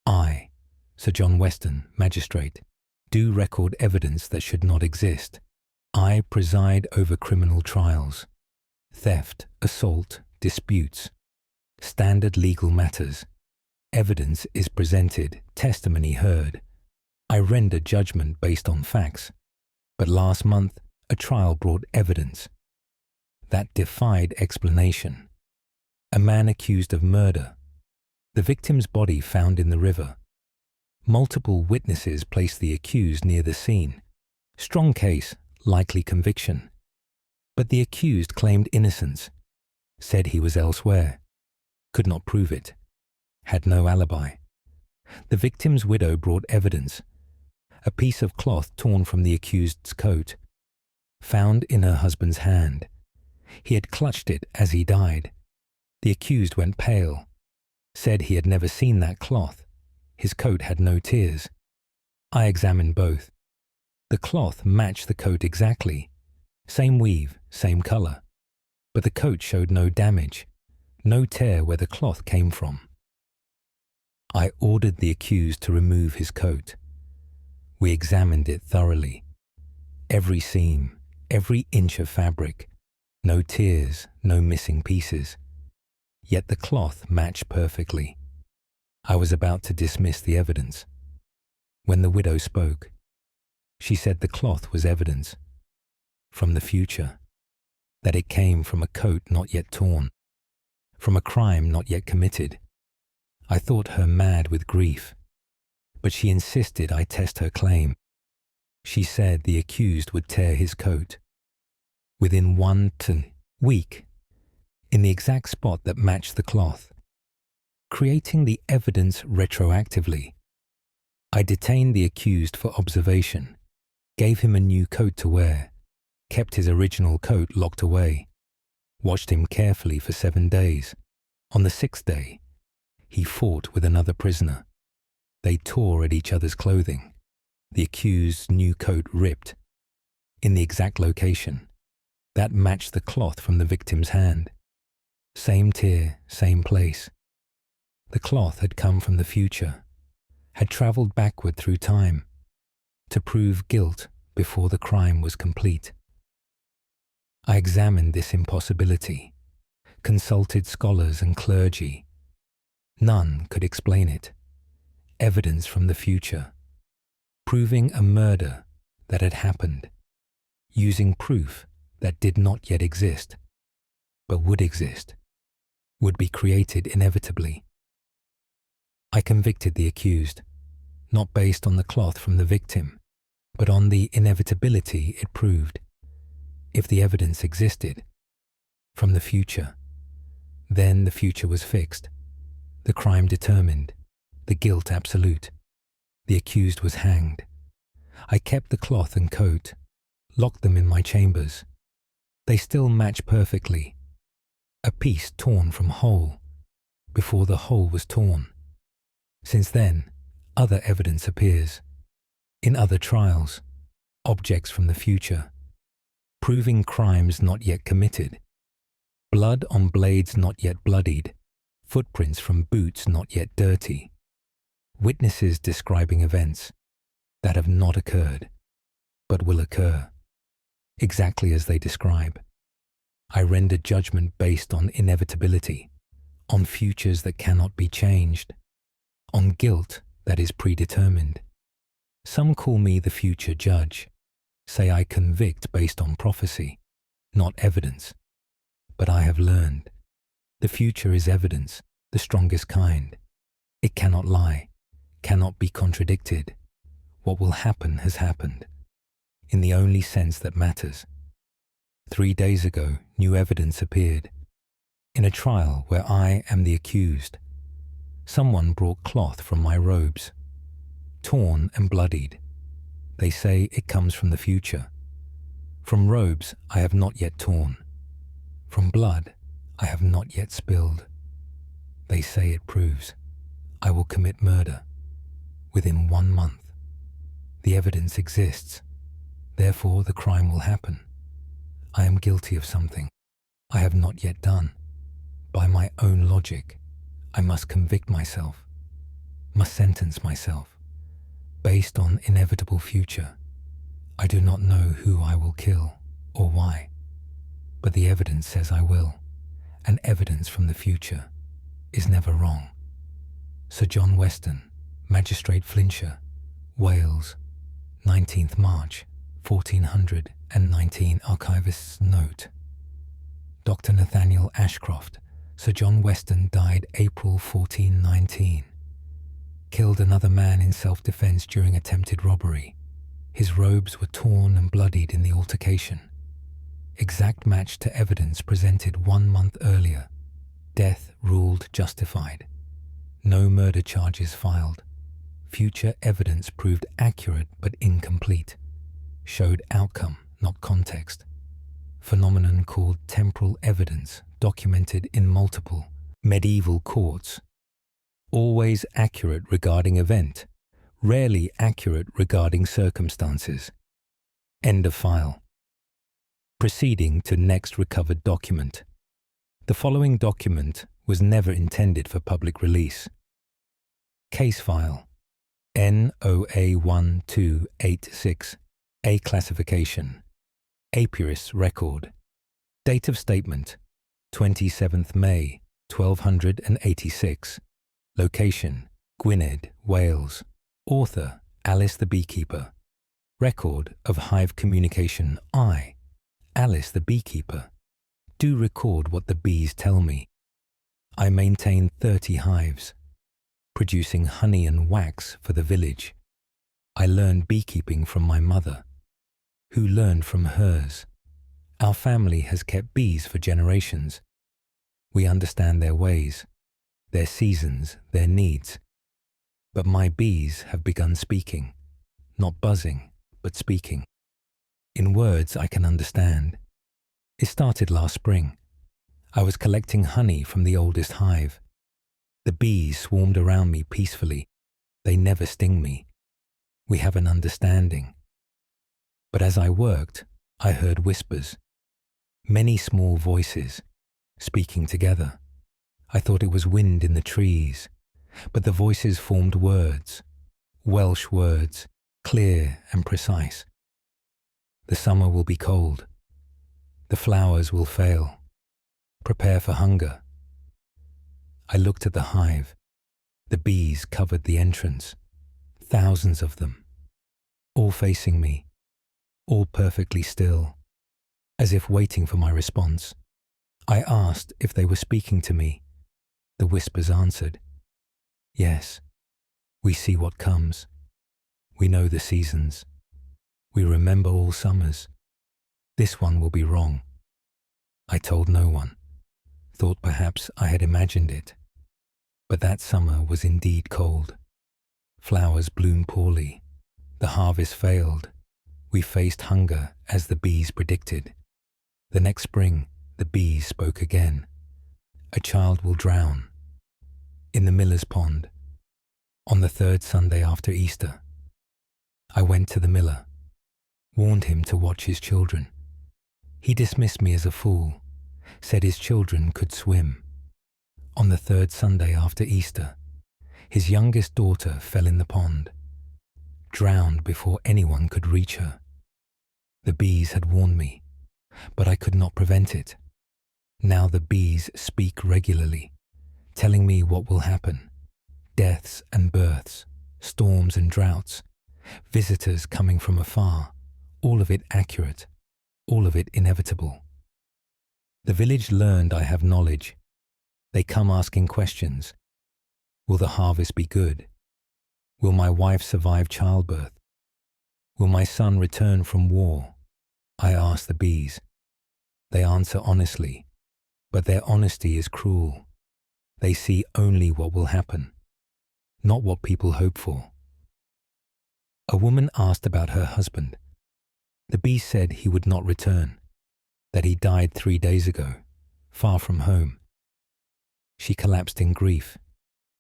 I, Sir John Weston, Magistrate, do record evidence that should not exist. I preside over criminal trials, theft, assault, disputes, standard legal matters. Evidence is presented, testimony heard. I render judgment based on facts. But last month, a trial brought evidence that defied explanation. A man accused of murder. The victim's body found in the river. Multiple witnesses placed the accused near the scene. Strong case, likely conviction. But the accused claimed innocence, said he was elsewhere, could not prove it, had no alibi. The victim's widow brought evidence. A piece of cloth torn from the accused's coat, found in her husband's hand. He had clutched it as he died. The accused went pale, said he had never seen that cloth. His coat had no tears. I examined both. The cloth matched the coat exactly. Same weave, same colour. But the coat showed no damage, no tear where the cloth came from. I ordered the accused to remove his coat. We examined it thoroughly. Every seam, every inch of fabric. No tears, no missing pieces. Yet the cloth matched perfectly. I was about to dismiss the evidence when the widow spoke. She said the cloth was evidence from the future, that it came from a coat not yet torn, from a crime not yet committed. I thought her mad with grief, but she insisted I test her claim. She said the accused would tear his coat within 1 week in the exact spot that matched the cloth, creating the evidence retroactively. I detained the accused for observation, gave him a new coat to wear, kept his original coat locked away, watched him carefully for 7 days. On the 6th day, he fought with another prisoner. They tore at each other's clothing. The accused's new coat ripped in the exact location that matched the cloth from the victim's hand. Same tear, same place. The cloth had come from the future, had travelled backward through time to prove guilt before the crime was complete. I examined this impossibility, consulted scholars and clergy. None could explain it. Evidence from the future, proving a murder that had happened, using proof that did not yet exist, but would exist, would be created inevitably. I convicted the accused, not based on the cloth from the victim, but on the inevitability it proved. If the evidence existed from the future, then the future was fixed, the crime determined, the guilt absolute. The accused was hanged. I kept the cloth and coat, locked them in my chambers. They still match perfectly. A piece torn from whole, before the whole was torn. Since then, other evidence appears. In other trials, objects from the future, proving crimes not yet committed, blood on blades not yet bloodied, footprints from boots not yet dirty, witnesses describing events that have not occurred, but will occur, exactly as they describe. I render judgment based on inevitability, on futures that cannot be changed, on guilt that is predetermined. Some call me the future judge, say I convict based on prophecy, not evidence. But I have learned, the future is evidence, the strongest kind. It cannot lie, cannot be contradicted. What will happen has happened, in the only sense that matters. 3 days ago, new evidence appeared. In a trial where I am the accused, someone brought cloth from my robes, torn and bloodied. They say it comes from the future. From robes I have not yet torn. From blood I have not yet spilled. They say it proves I will commit murder within 1 month. The evidence exists, therefore the crime will happen. I am guilty of something I have not yet done. By my own logic, I must convict myself, must sentence myself, based on inevitable future. I do not know who I will kill or why, but the evidence says I will, and evidence from the future is never wrong. Sir John Weston, Magistrate Flintshire, Wales, 19th March, 1419. Archivist's note. Dr. Nathaniel Ashcroft, Sir John Weston, died April 1419. Killed another man in self-defense during attempted robbery. His robes were torn and bloodied in the altercation. Exact match to evidence presented 1 month earlier. Death ruled justified. No murder charges filed. Future evidence proved accurate but incomplete. Showed outcome, not context. Phenomenon called temporal evidence, documented in multiple medieval courts. Always accurate regarding event, rarely accurate regarding circumstances. End of file. Proceeding to next recovered document. The following document was never intended for public release. Case file NOA1286, A classification, Apiarist's record. Date of statement 27th May 1286. Location Gwynedd, Wales. Author Alice the Beekeeper. Record of hive communication. I, Alice the beekeeper, do record what the bees tell me. I maintain 30 hives, producing honey and wax for the village. I learned beekeeping from my mother, who learned from hers. Our family has kept bees for generations. We understand their ways, their seasons, their needs. But my bees have begun speaking, not buzzing, but speaking. In words I can understand. It started last spring. I was collecting honey from the oldest hive. The bees swarmed around me peacefully. They never sting me. We have an understanding. But as I worked, I heard whispers. Many small voices, speaking together. I thought it was wind in the trees, but the voices formed words, Welsh words, clear and precise. The summer will be cold. The flowers will fail. Prepare for hunger. I looked at the hive. The bees covered the entrance, thousands of them, all facing me, all perfectly still, as if waiting for my response. I asked if they were speaking to me. The whispers answered, yes, we see what comes. We know the seasons. We remember all summers. This one will be wrong. I told no one, thought perhaps I had imagined it. But that summer was indeed cold. Flowers bloomed poorly. The harvest failed. We faced hunger as the bees predicted. The next spring, the bees spoke again. A child will drown. In the miller's pond. On the third Sunday after Easter. I went to the miller, warned him to watch his children. He dismissed me as a fool, said his children could swim. On the third Sunday after Easter, his youngest daughter fell in the pond, drowned before anyone could reach her. The bees had warned me, but I could not prevent it. Now the bees speak regularly, telling me what will happen. Deaths and births, storms and droughts, visitors coming from afar, all of it accurate, all of it inevitable. The village learned I have knowledge. They come asking questions. Will the harvest be good? Will my wife survive childbirth? Will my son return from war? I ask the bees. They answer honestly, but their honesty is cruel. They see only what will happen, not what people hope for. A woman asked about her husband. The bee said he would not return, that he died 3 days ago, far from home. She collapsed in grief,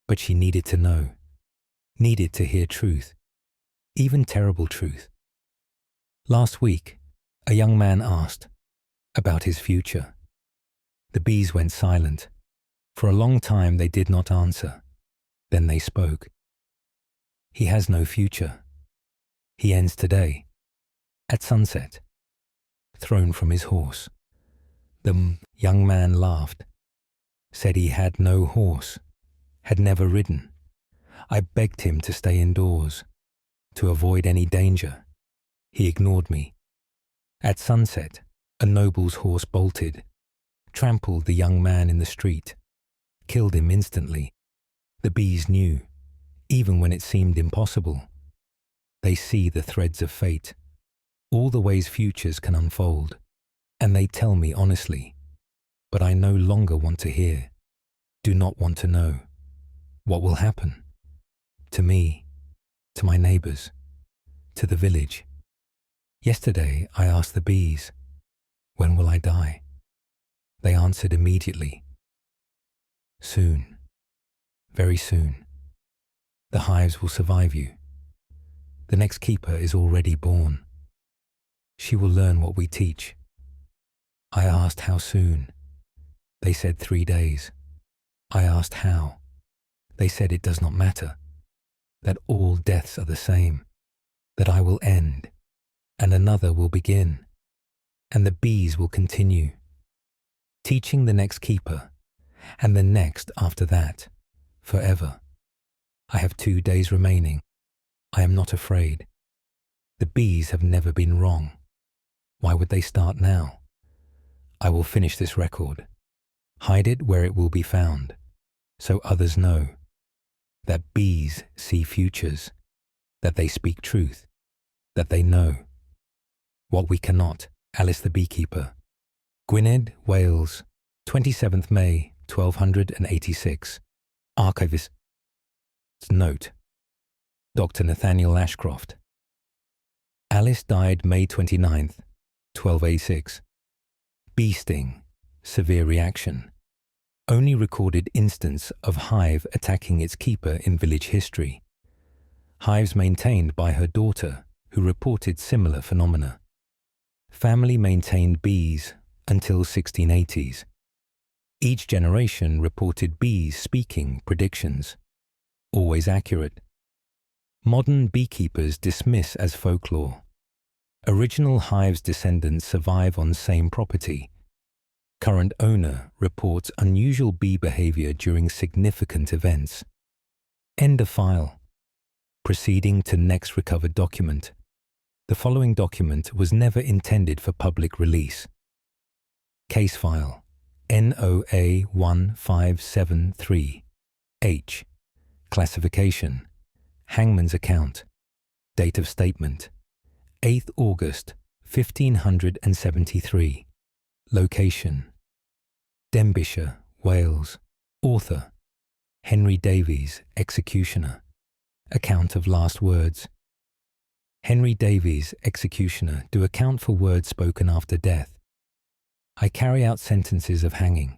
but she needed to know, needed to hear truth, even terrible truth. Last week, a young man asked about his future. The bees went silent. For a long time they did not answer. Then they spoke. He has no future. He ends today, at sunset, thrown from his horse. The young man laughed, said he had no horse, had never ridden. I begged him to stay indoors, to avoid any danger. He ignored me. At sunset, a noble's horse bolted, trampled the young man in the street, killed him instantly. The bees knew, even when it seemed impossible. They see the threads of fate, all the ways futures can unfold, and they tell me honestly, but I no longer want to hear, do not want to know. What will happen? To me, to my neighbors, to the village. Yesterday I asked the bees, when will I die? They answered immediately. Soon, very soon. The hives will survive you. The next keeper is already born. She will learn what we teach. I asked how soon. They said 3 days. I asked how. They said it does not matter, that all deaths are the same, that I will end, and another will begin, and the bees will continue, teaching the next keeper, and the next after that, forever. I have 2 days remaining. I am not afraid. The bees have never been wrong. Why would they start now? I will finish this record, hide it where it will be found, so others know that bees see futures, that they speak truth, that they know what we cannot. Alice the Beekeeper. Gwynedd, Wales, 27th May, 1286. Archivist. Note: Dr. Nathaniel Ashcroft. Alice died May 29th, 1286. Bee sting, severe reaction. Only recorded instance of hive attacking its keeper in village history. Hives maintained by her daughter, who reported similar phenomena. Family maintained bees until 1680s. Each generation reported bees speaking predictions, always accurate. Modern beekeepers dismiss as folklore. Original hive's descendants survive on same property. Current owner reports unusual bee behavior during significant events. End of file. Proceeding to next recovered document. The following document was never intended for public release. Case file NOA 1573 H. Classification: Hangman's account. Date of statement: 8th August 1573. Location: Denbighshire, Wales. Author: Henry Davies, executioner. Account of last words. Henry Davies, executioner, do account for words spoken after death. I carry out sentences of hanging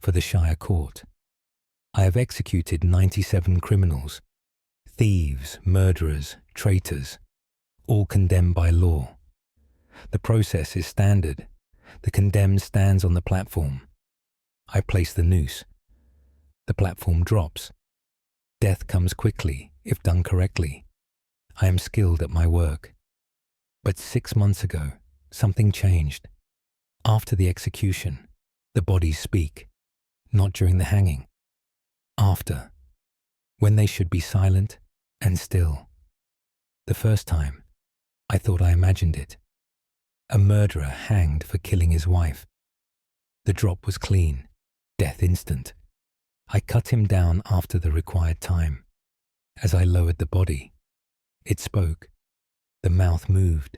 for the Shire Court. I have executed 97 criminals, thieves, murderers, traitors, all condemned by law. The process is standard. The condemned stands on the platform. I place the noose. The platform drops. Death comes quickly, if done correctly. I am skilled at my work. But 6 months ago, something changed. After the execution, the bodies speak, not during the hanging. After, when they should be silent and still. The first time, I thought I imagined it. A murderer hanged for killing his wife. The drop was clean, death instant. I cut him down after the required time. As I lowered the body, it spoke. The mouth moved,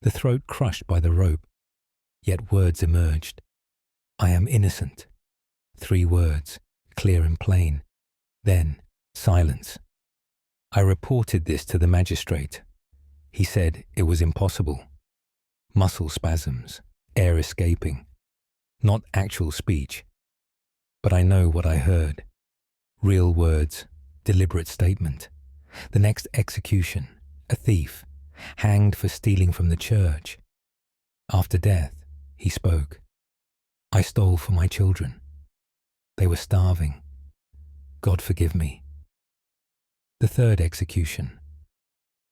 the throat crushed by the rope. Yet words emerged. I am innocent. 3 words, clear and plain. Then, silence. I reported this to the magistrate. He said it was impossible. Muscle spasms, air escaping. Not actual speech. But I know what I heard. Real words, deliberate statement. The next execution, a thief, hanged for stealing from the church. After death, he spoke. I stole for my children. They were starving. God forgive me. The third execution.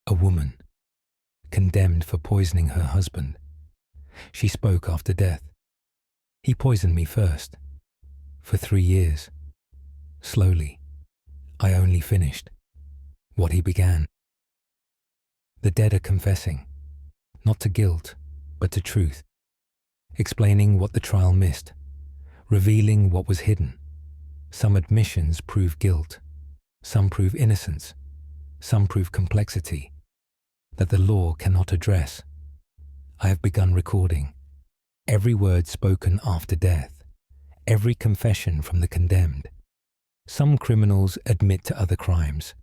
A woman, condemned for poisoning her husband. She spoke after death. He poisoned me first. For 3 years. Slowly. I only finished what he began. The dead are confessing, not to guilt, but to truth. Explaining what the trial missed, revealing what was hidden. Some admissions prove guilt, some prove innocence, some prove complexity that the law cannot address. I have begun recording every word spoken after death, every confession from the condemned. Some criminals admit to other crimes,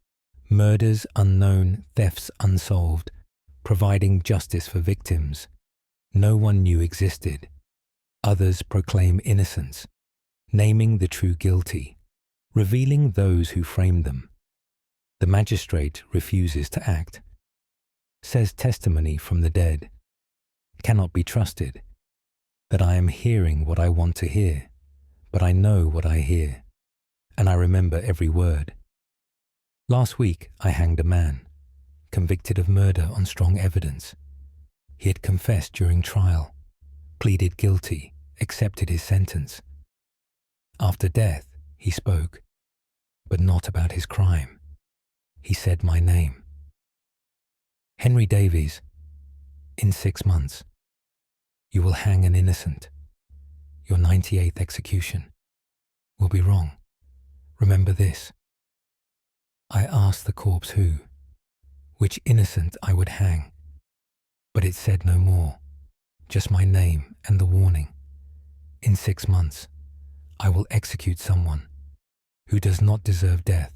murders unknown, thefts unsolved, providing justice for victims no one knew existed. Others proclaim innocence, naming the true guilty, revealing those who framed them. The magistrate refuses to act, says testimony from the dead cannot be trusted, that I am hearing what I want to hear, but I know what I hear, and I remember every word. Last week I hanged a man, convicted of murder on strong evidence. He had confessed during trial, pleaded guilty, accepted his sentence. After death, he spoke, but not about his crime. He said my name. Henry Davies, in 6 months, you will hang an innocent. Your 98th execution will be wrong. Remember this. I asked the corpse which innocent I would hang, but it said no more, just my name and the warning. In 6 months, I will execute someone who does not deserve death,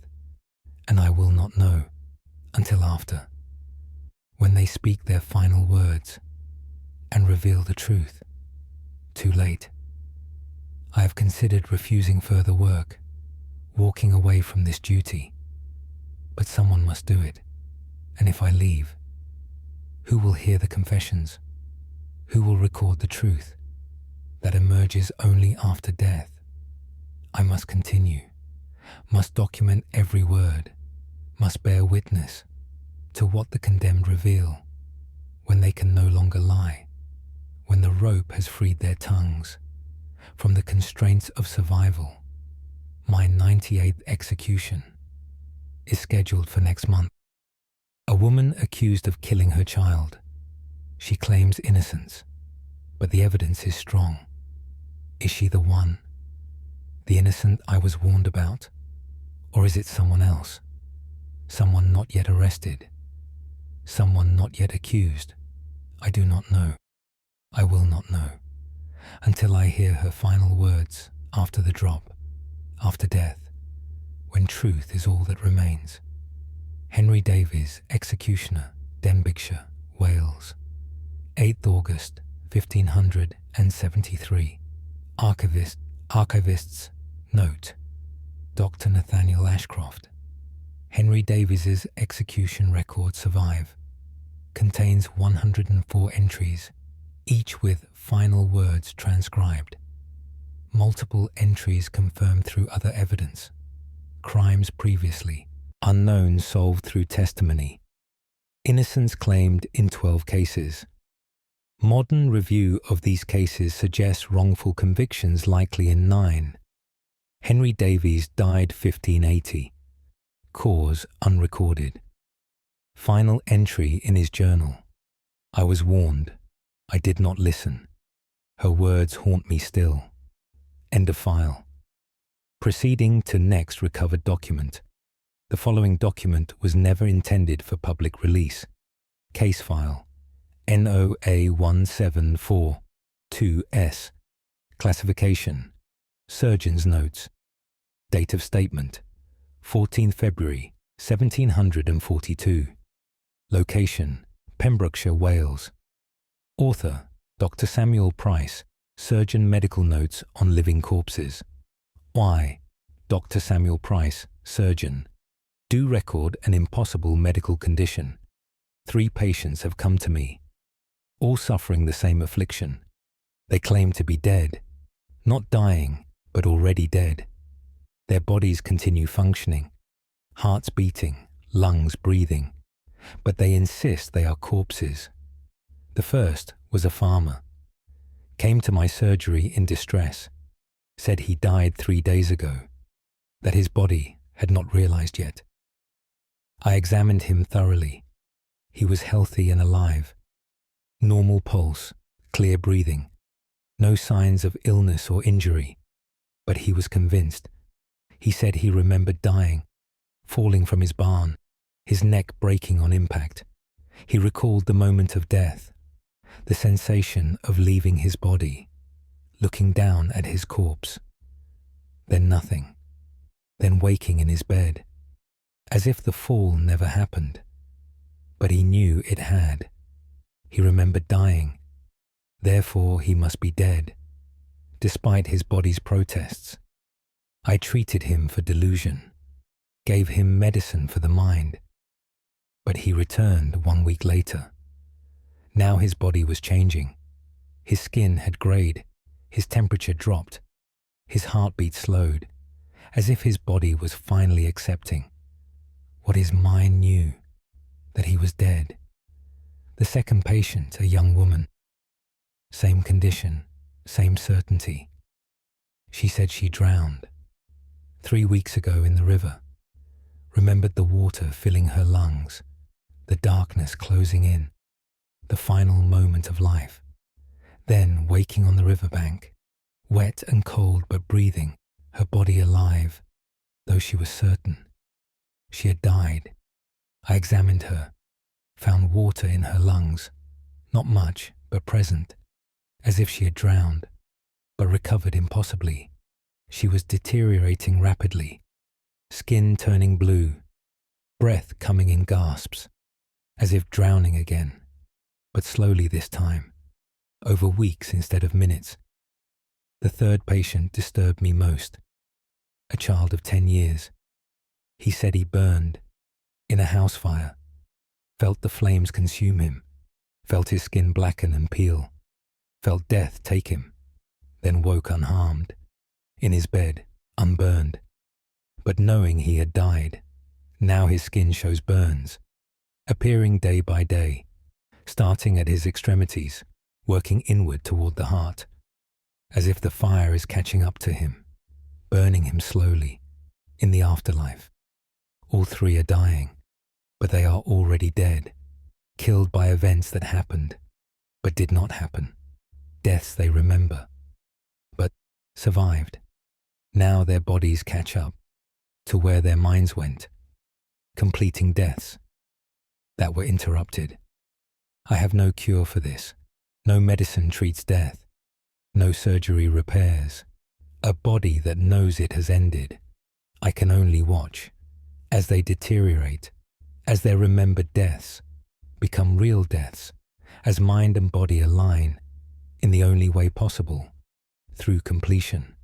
and I will not know until after, when they speak their final words and reveal the truth. Too late. I have considered refusing further work, walking away from this duty, but someone must do it, and if I leave, who will hear the confessions? Who will record the truth that emerges only after death? I must continue, must document every word, must bear witness to what the condemned reveal when they can no longer lie, when the rope has freed their tongues from the constraints of survival. My 98th execution is scheduled for next month. A woman accused of killing her child. She claims innocence, but the evidence is strong. Is she the one, the innocent I was warned about? Or is it someone else? Someone not yet arrested? Someone not yet accused? I do not know. I will not know until I hear her final words after the drop, after death, when truth is all that remains. Henry Davies, executioner, Denbighshire, Wales, 8th August 1573. Archivist's note. Dr. Nathaniel Ashcroft. Henry Davies's execution records survive. Contains 104 entries, each with final words transcribed. Multiple entries confirmed through other evidence. Crimes previously unknown solved through testimony. Innocence claimed in 12 cases. Modern review of these cases suggests wrongful convictions likely in 9. Henry Davies died 1580. Cause unrecorded. Final entry in his journal. I was warned. I did not listen. Her words haunt me still. End of file. Proceeding to next recovered document. The following document was never intended for public release. Case file. NOA 174-2S. Classification. Surgeon's notes. Date of statement. 14th February 1742. Location. Pembrokeshire, Wales. Author. Dr. Samuel Price. Surgeon Medical Notes on Living Corpses. Why? Dr. Samuel Price, surgeon. Do record an impossible medical condition. 3 patients have come to me, all suffering the same affliction. They claim to be dead, not dying, but already dead. Their bodies continue functioning, hearts beating, lungs breathing, but they insist they are corpses. The first was a farmer. Came to my surgery in distress, said he died 3 days ago, that his body had not realized yet. I examined him thoroughly. He was healthy and alive. Normal pulse, clear breathing, no signs of illness or injury, but he was convinced. He said he remembered dying, falling from his barn, his neck breaking on impact. He recalled the moment of death, the sensation of leaving his body, looking down at his corpse. Then nothing, then waking in his bed, as if the fall never happened. But he knew it had. He remembered dying. Therefore he must be dead, despite his body's protests. I treated him for delusion, gave him medicine for the mind. But he returned 1 week later. Now his body was changing. His skin had grayed, his temperature dropped, his heartbeat slowed, as if his body was finally accepting what his mind knew, that he was dead. The second patient, a young woman. Same condition, same certainty. She said she drowned 3 weeks ago in the river, remembered the water filling her lungs, the darkness closing in, the final moment of life. Then waking on the riverbank, wet and cold but breathing, her body alive, though she was certain she had died. I examined her, found water in her lungs, not much, but present, as if she had drowned, but recovered impossibly. She was deteriorating rapidly, skin turning blue, breath coming in gasps, as if drowning again, but slowly this time, over weeks instead of minutes. The third patient disturbed me most, a child of 10 years. He said he burned in a house fire, felt the flames consume him, felt his skin blacken and peel, felt death take him, then woke unharmed, in his bed, unburned. But knowing he had died, now his skin shows burns, appearing day by day, starting at his extremities, working inward toward the heart, as if the fire is catching up to him, burning him slowly, in the afterlife. All three are dying, but they are already dead, killed by events that happened, but did not happen, deaths they remember, but survived. Now their bodies catch up to where their minds went, completing deaths that were interrupted. I have no cure for this. No medicine treats death. No surgery repairs a body that knows it has ended. I can only watch as they deteriorate, as their remembered deaths become real deaths, as mind and body align in the only way possible, through completion.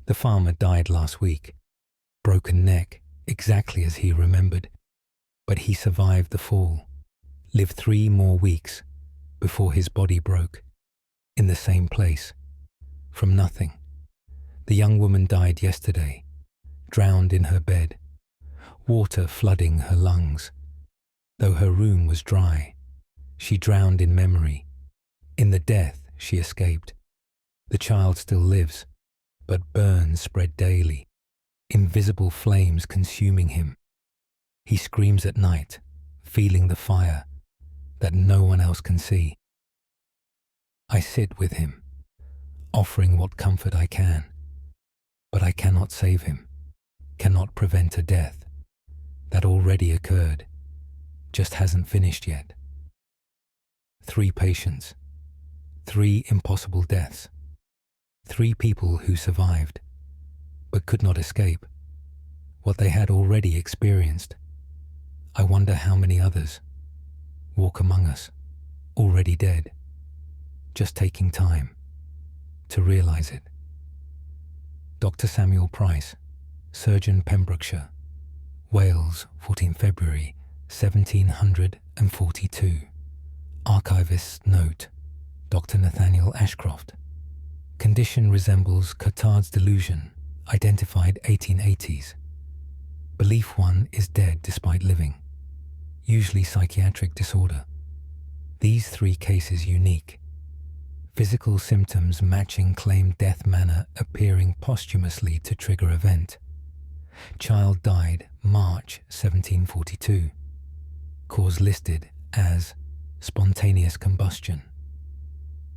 The farmer died last week, broken neck, exactly as he remembered, but he survived the fall, lived 3 more weeks before his body broke, in the same place, from nothing. The young woman died yesterday, drowned in her bed, water flooding her lungs. Though her room was dry, she drowned in memory. In the death she escaped. The child still lives, but burns spread daily, invisible flames consuming him. He screams at night, feeling the fire that no one else can see. I sit with him, offering what comfort I can, but I cannot save him, cannot prevent a death that already occurred, just hasn't finished yet. 3 patients, 3 impossible deaths, 3 people who survived, but could not escape what they had already experienced. I wonder how many others walk among us, already dead, just taking time to realize it. Dr. Samuel Price, Surgeon, Pembrokeshire, Wales, 14 February 1742. Archivist's note, Dr. Nathaniel Ashcroft. Condition resembles Cotard's delusion, identified 1880s. Belief 1 is dead despite living, usually psychiatric disorder. These 3 cases unique. Physical symptoms matching claimed death manner appearing posthumously to trigger event. Child died March 1742. Cause listed as spontaneous combustion.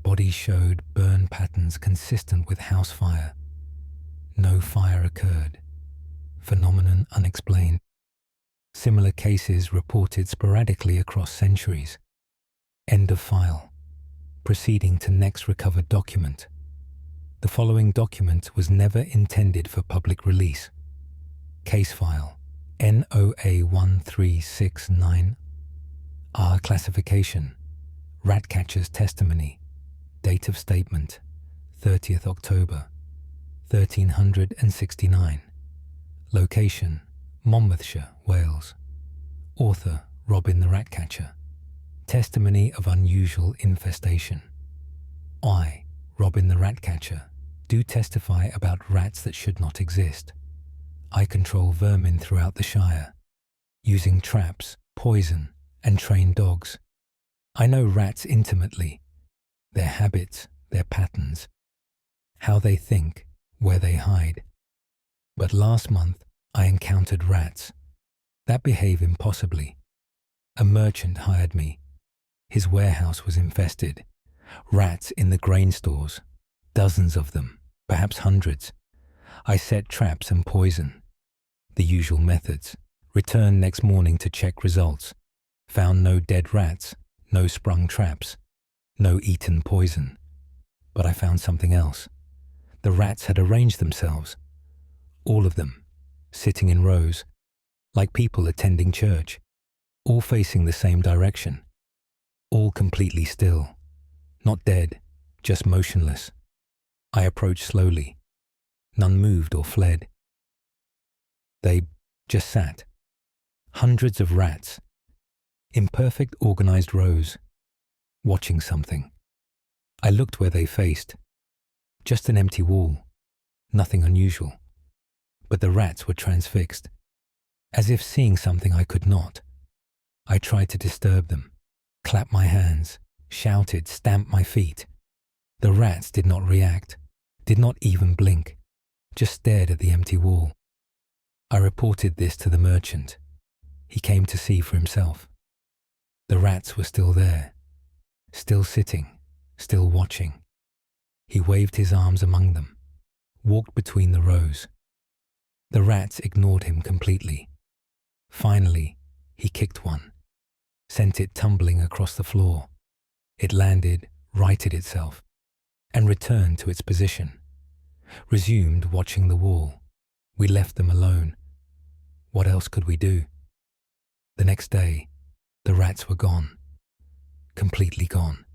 Body showed burn patterns consistent with house fire. No fire occurred. Phenomenon unexplained. Similar cases reported sporadically across centuries. End of file. Proceeding to next recovered document. The following document was never intended for public release. Case file NOA 1369. R classification. Ratcatcher's testimony. Date of statement 30th October 1369. Location Monmouthshire, Wales. Author Robin the Ratcatcher. Testimony of unusual infestation. I, Robin the Ratcatcher, do testify about rats that should not exist. I control vermin throughout the Shire, using traps, poison, and trained dogs. I know rats intimately, their habits, their patterns, how they think, where they hide. But last month I encountered rats that behave impossibly. A merchant hired me. His warehouse was infested. Rats in the grain stores. Dozens of them, perhaps hundreds. I set traps and poison. The usual methods. Returned next morning to check results. Found no dead rats, no sprung traps, no eaten poison. But I found something else. The rats had arranged themselves. All of them, sitting in rows, like people attending church, all facing the same direction, all completely still, not dead, just motionless. I approached slowly. None moved or fled. They just sat. Hundreds of rats, in perfect organized rows, watching something. I looked where they faced. Just an empty wall, nothing unusual. But the rats were transfixed, as if seeing something I could not. I tried to disturb them, clapped my hands, shouted, stamped my feet. The rats did not react, did not even blink, just stared at the empty wall. I reported this to the merchant. He came to see for himself. The rats were still there, still sitting, still watching. He waved his arms among them, walked between the rows. The rats ignored him completely. Finally, he kicked one, sent it tumbling across the floor. It landed, righted itself, and returned to its position. Resumed watching the wall. We left them alone. What else could we do? The next day, the rats were gone. Completely gone.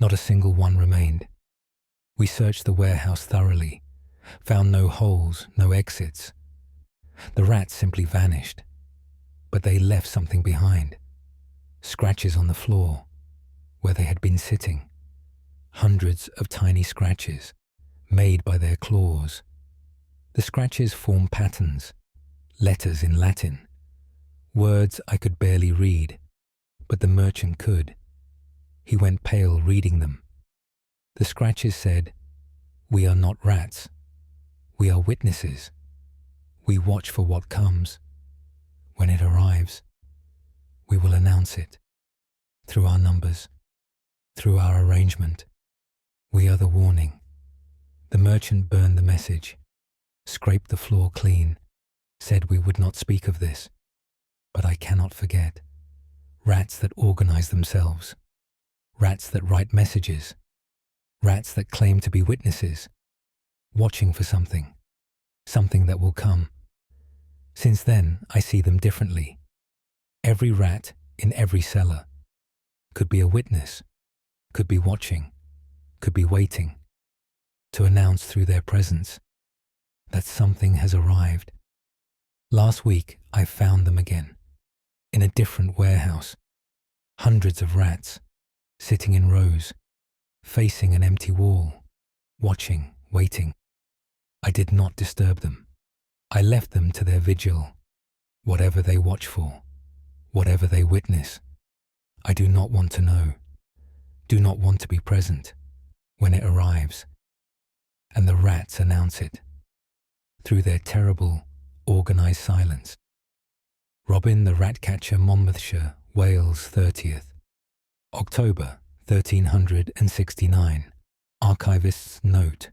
Not a single one remained. We searched the warehouse thoroughly, found no holes, no exits. The rats simply vanished, but they left something behind. Scratches on the floor, where they had been sitting. Hundreds of tiny scratches, made by their claws. The scratches formed patterns, letters in Latin, words I could barely read, but the merchant could. He went pale reading them. The scratches said, "We are not rats. We are witnesses. We watch for what comes. When it arrives, we will announce it. Through our numbers, through our arrangement. We are the warning." The merchant burned the message, scraped the floor clean, said we would not speak of this. But I cannot forget. Rats that organize themselves. Rats that write messages. Rats that claim to be witnesses, watching for something, something that will come. Since then, I see them differently. Every rat in every cellar could be a witness, could be watching, could be waiting, to announce through their presence that something has arrived. Last week, I found them again, in a different warehouse. Hundreds of rats, sitting in rows, facing an empty wall, watching, waiting. I did not disturb them. I left them to their vigil, whatever they watch for, whatever they witness. I do not want to know, do not want to be present when it arrives. And the rats announce it, through their terrible, organized silence. Robin the Ratcatcher, Monmouthshire, Wales, 30th. October 1369. Archivist's note.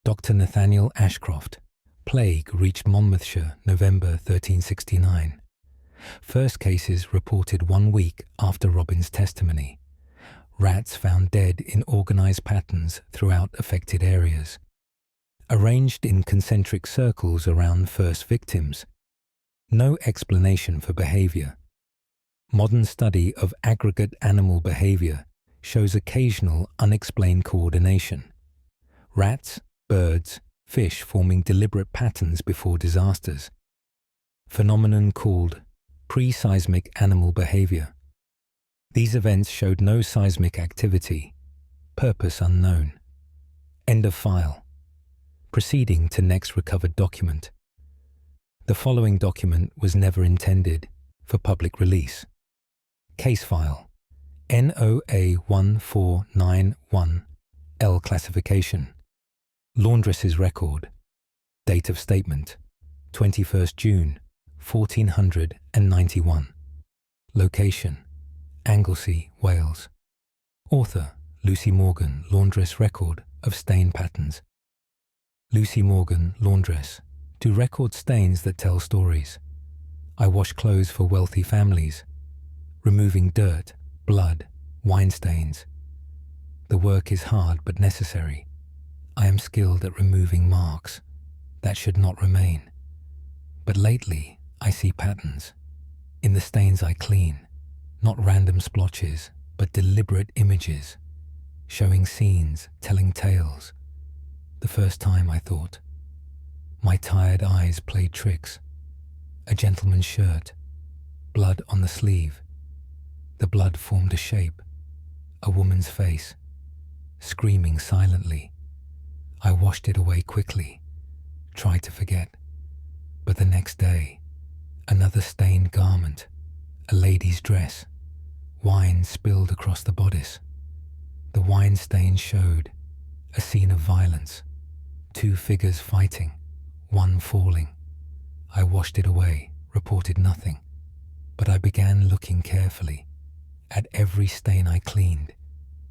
Dr. Nathaniel Ashcroft. Plague reached Monmouthshire, November 1369. First cases reported 1 week after Robin's testimony. Rats found dead in organized patterns throughout affected areas. Arranged in concentric circles around first victims. No explanation for behavior. Modern study of aggregate animal behavior shows occasional unexplained coordination. Rats, birds, fish forming deliberate patterns before disasters. Phenomenon called pre-seismic animal behavior. These events showed no seismic activity. Purpose unknown. End of file. Proceeding to next recovered document. The following document was never intended for public release. Case file NOA 1491 L classification. Laundress's record. Date of statement 21st June 1491. Location: Anglesey, Wales. Author: Lucy Morgan, laundress. Record of stain patterns. Lucy Morgan, laundress, to record stains that tell stories. I wash clothes for wealthy families, removing dirt, blood, wine stains. The work is hard but necessary. I am skilled at removing marks that should not remain. But lately, I see patterns in the stains I clean, not random splotches, but deliberate images, showing scenes, telling tales. The first time I thought, my tired eyes played tricks. A gentleman's shirt, blood on the sleeve. The blood formed a shape, a woman's face, screaming silently. I washed it away quickly, tried to forget. But the next day, another stained garment, a lady's dress, wine spilled across the bodice. The wine stain showed a scene of violence, 2 figures fighting, one falling. I washed it away, reported nothing, but I began looking carefully at every stain I cleaned.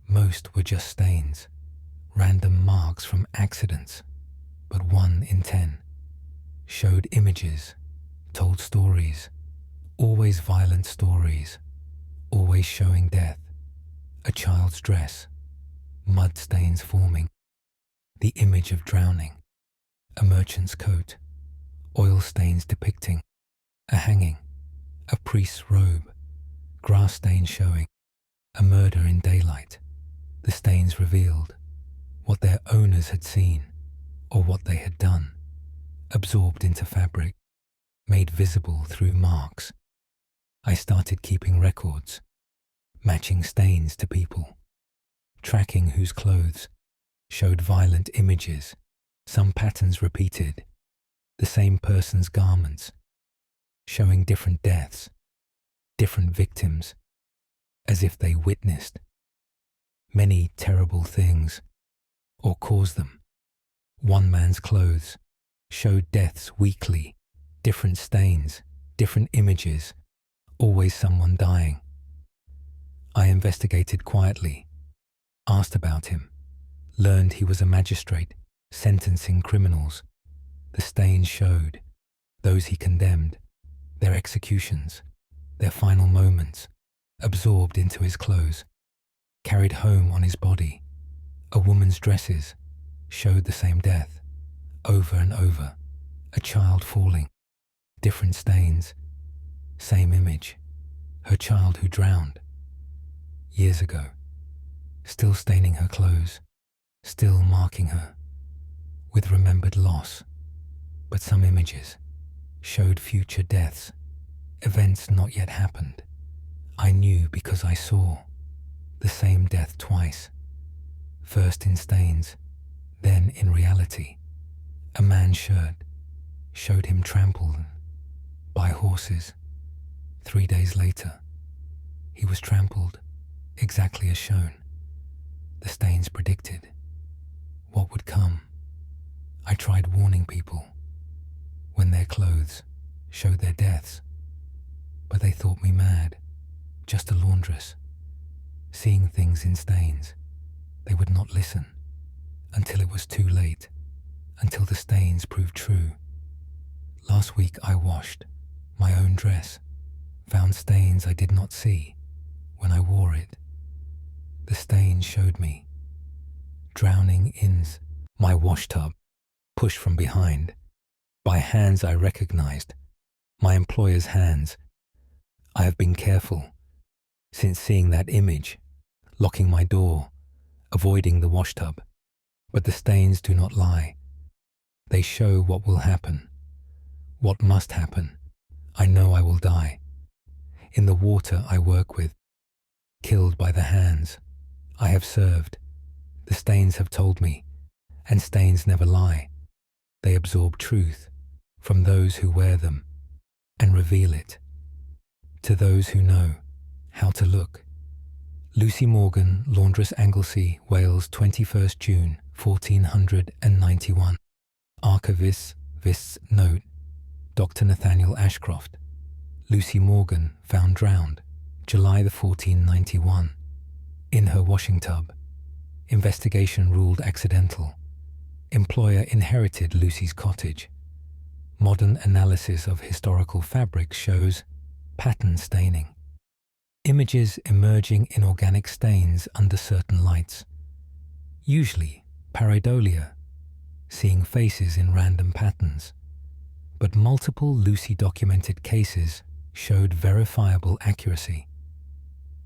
Most were just stains, random marks from accidents, but 1 in 10 showed images, told stories, always violent stories, always showing death. A child's dress, mud stains forming, the image of drowning. A merchant's coat, oil stains depicting a hanging. A priest's robe, grass stains showing a murder in daylight. The stains revealed what their owners had seen or what they had done, absorbed into fabric, made visible through marks. I started keeping records, matching stains to people, tracking whose clothes showed violent images. Some patterns repeated, the same person's garments, showing different deaths, different victims, as if they witnessed many terrible things or caused them. One man's clothes showed deaths weekly, different stains, different images, always someone dying. I investigated quietly, asked about him, learned he was a magistrate sentencing criminals. The stains showed those he condemned, their executions, their final moments, absorbed into his clothes, carried home on his body. A woman's dresses showed the same death, over and over. A child falling, different stains, same image. Her child who drowned years ago, still staining her clothes, still marking her with remembered loss. But some images showed future deaths, events not yet happened. I knew because I saw the same death twice, first in stains, then in reality. A man's shirt showed him trampled by horses. 3 days later, he was trampled exactly as shown. The stains predicted what would come. I tried warning people when their clothes showed their deaths, but they thought me mad, just a laundress, seeing things in stains. They would not listen until it was too late, until the stains proved true. Last week I washed my own dress, found stains I did not see when I wore it. The stains showed me drowning in my wash tub, pushed from behind by hands I recognized, my employer's hands. I have been careful since seeing that image, locking my door, avoiding the wash tub. But the stains do not lie. They show what will happen, what must happen. I know I will die. In the water I work with, killed by the hands I have served. The stains have told me, and stains never lie. They absorb truth from those who wear them and reveal it to those who know how to look. Lucy Morgan, laundress, Anglesey, Wales, 21st June 1491. Archivist's note. Dr. Nathaniel Ashcroft. Lucy Morgan found drowned July 1491. In her washing tub. Investigation ruled accidental. Employer inherited Lucy's cottage. Modern analysis of historical fabrics shows pattern staining. Images emerging in organic stains under certain lights. Usually pareidolia, seeing faces in random patterns. But multiple Lucy documented cases showed verifiable accuracy.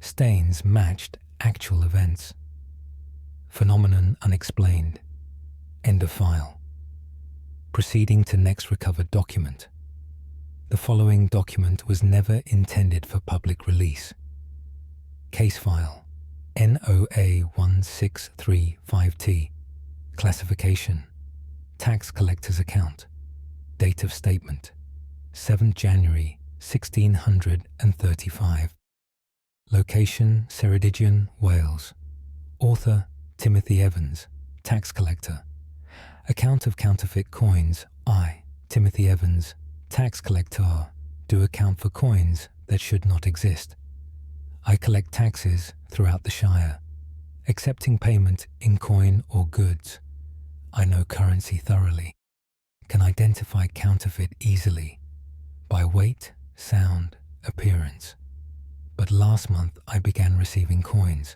Stains matched actual events. Phenomenon unexplained. End of file. Proceeding to next recovered document. The following document was never intended for public release. Case file NOA 1635T. Classification Tax collector's account. Date of statement 7 January 1635. Location Ceredigion, Wales. Author Timothy Evans. Tax collector. Account of counterfeit coins. I, Timothy Evans, tax collector, do account for coins that should not exist. I collect taxes throughout the Shire, accepting payment in coin or goods. I know currency thoroughly, can identify counterfeit easily, by weight, sound, appearance. But last month I began receiving coins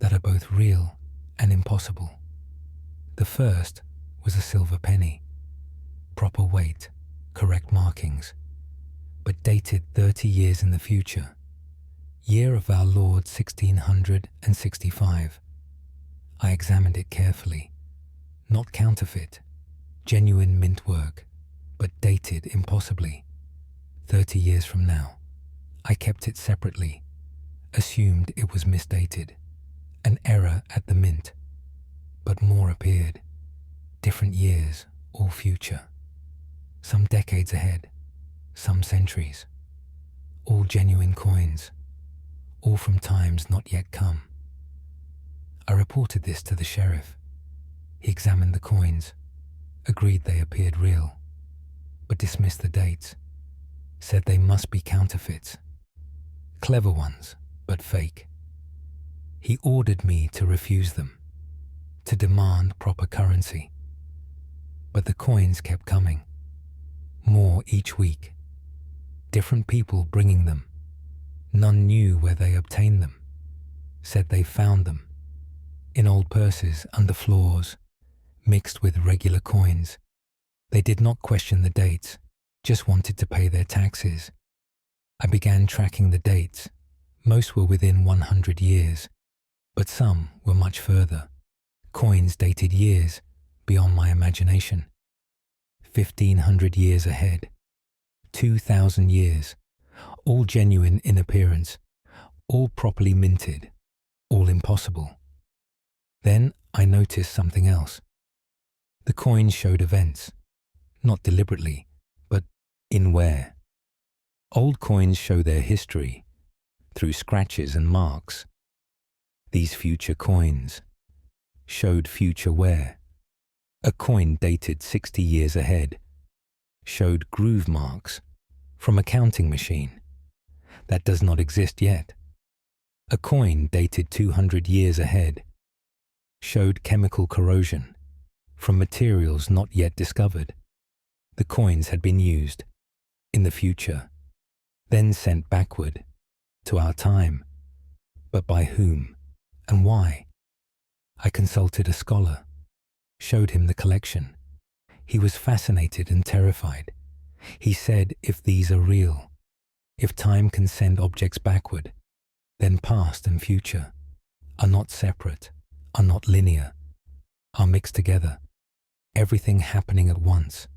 that are both real and impossible. The first was a silver penny, proper weight, correct markings, but dated 30 years in the future, year of our Lord 1665. I examined it carefully, not counterfeit, genuine mint work, but dated impossibly, 30 years from now. I kept it separately, assumed it was misdated, an error at the mint, but more appeared. Different years, all future. Some decades ahead, some centuries. All genuine coins, all from times not yet come. I reported this to the sheriff. He examined the coins, agreed they appeared real, but dismissed the dates, said they must be counterfeits. Clever ones, but fake. He ordered me to refuse them, to demand proper currency. But the coins kept coming, more each week. Different people bringing them. None knew where they obtained them. Said they found them in old purses under floors, mixed with regular coins. They did not question the dates, just wanted to pay their taxes. I began tracking the dates. Most were within 100 years, but some were much further. Coins dated years beyond my imagination. 1,500 years ahead. 2,000 years. All genuine in appearance. All properly minted. All impossible. Then I noticed something else. The coins showed events. Not deliberately, but in wear. Old coins show their history through scratches and marks. These future coins showed future wear. A coin dated 60 years ahead showed groove marks from a counting machine that does not exist yet. A coin dated 200 years ahead showed chemical corrosion from materials not yet discovered. The coins had been used in the future, then sent backward to our time. But by whom and why? I consulted a scholar, showed him the collection. He was fascinated and terrified. He said if these are real, if time can send objects backward, then past and future are not separate, are not linear, are mixed together, everything happening at once,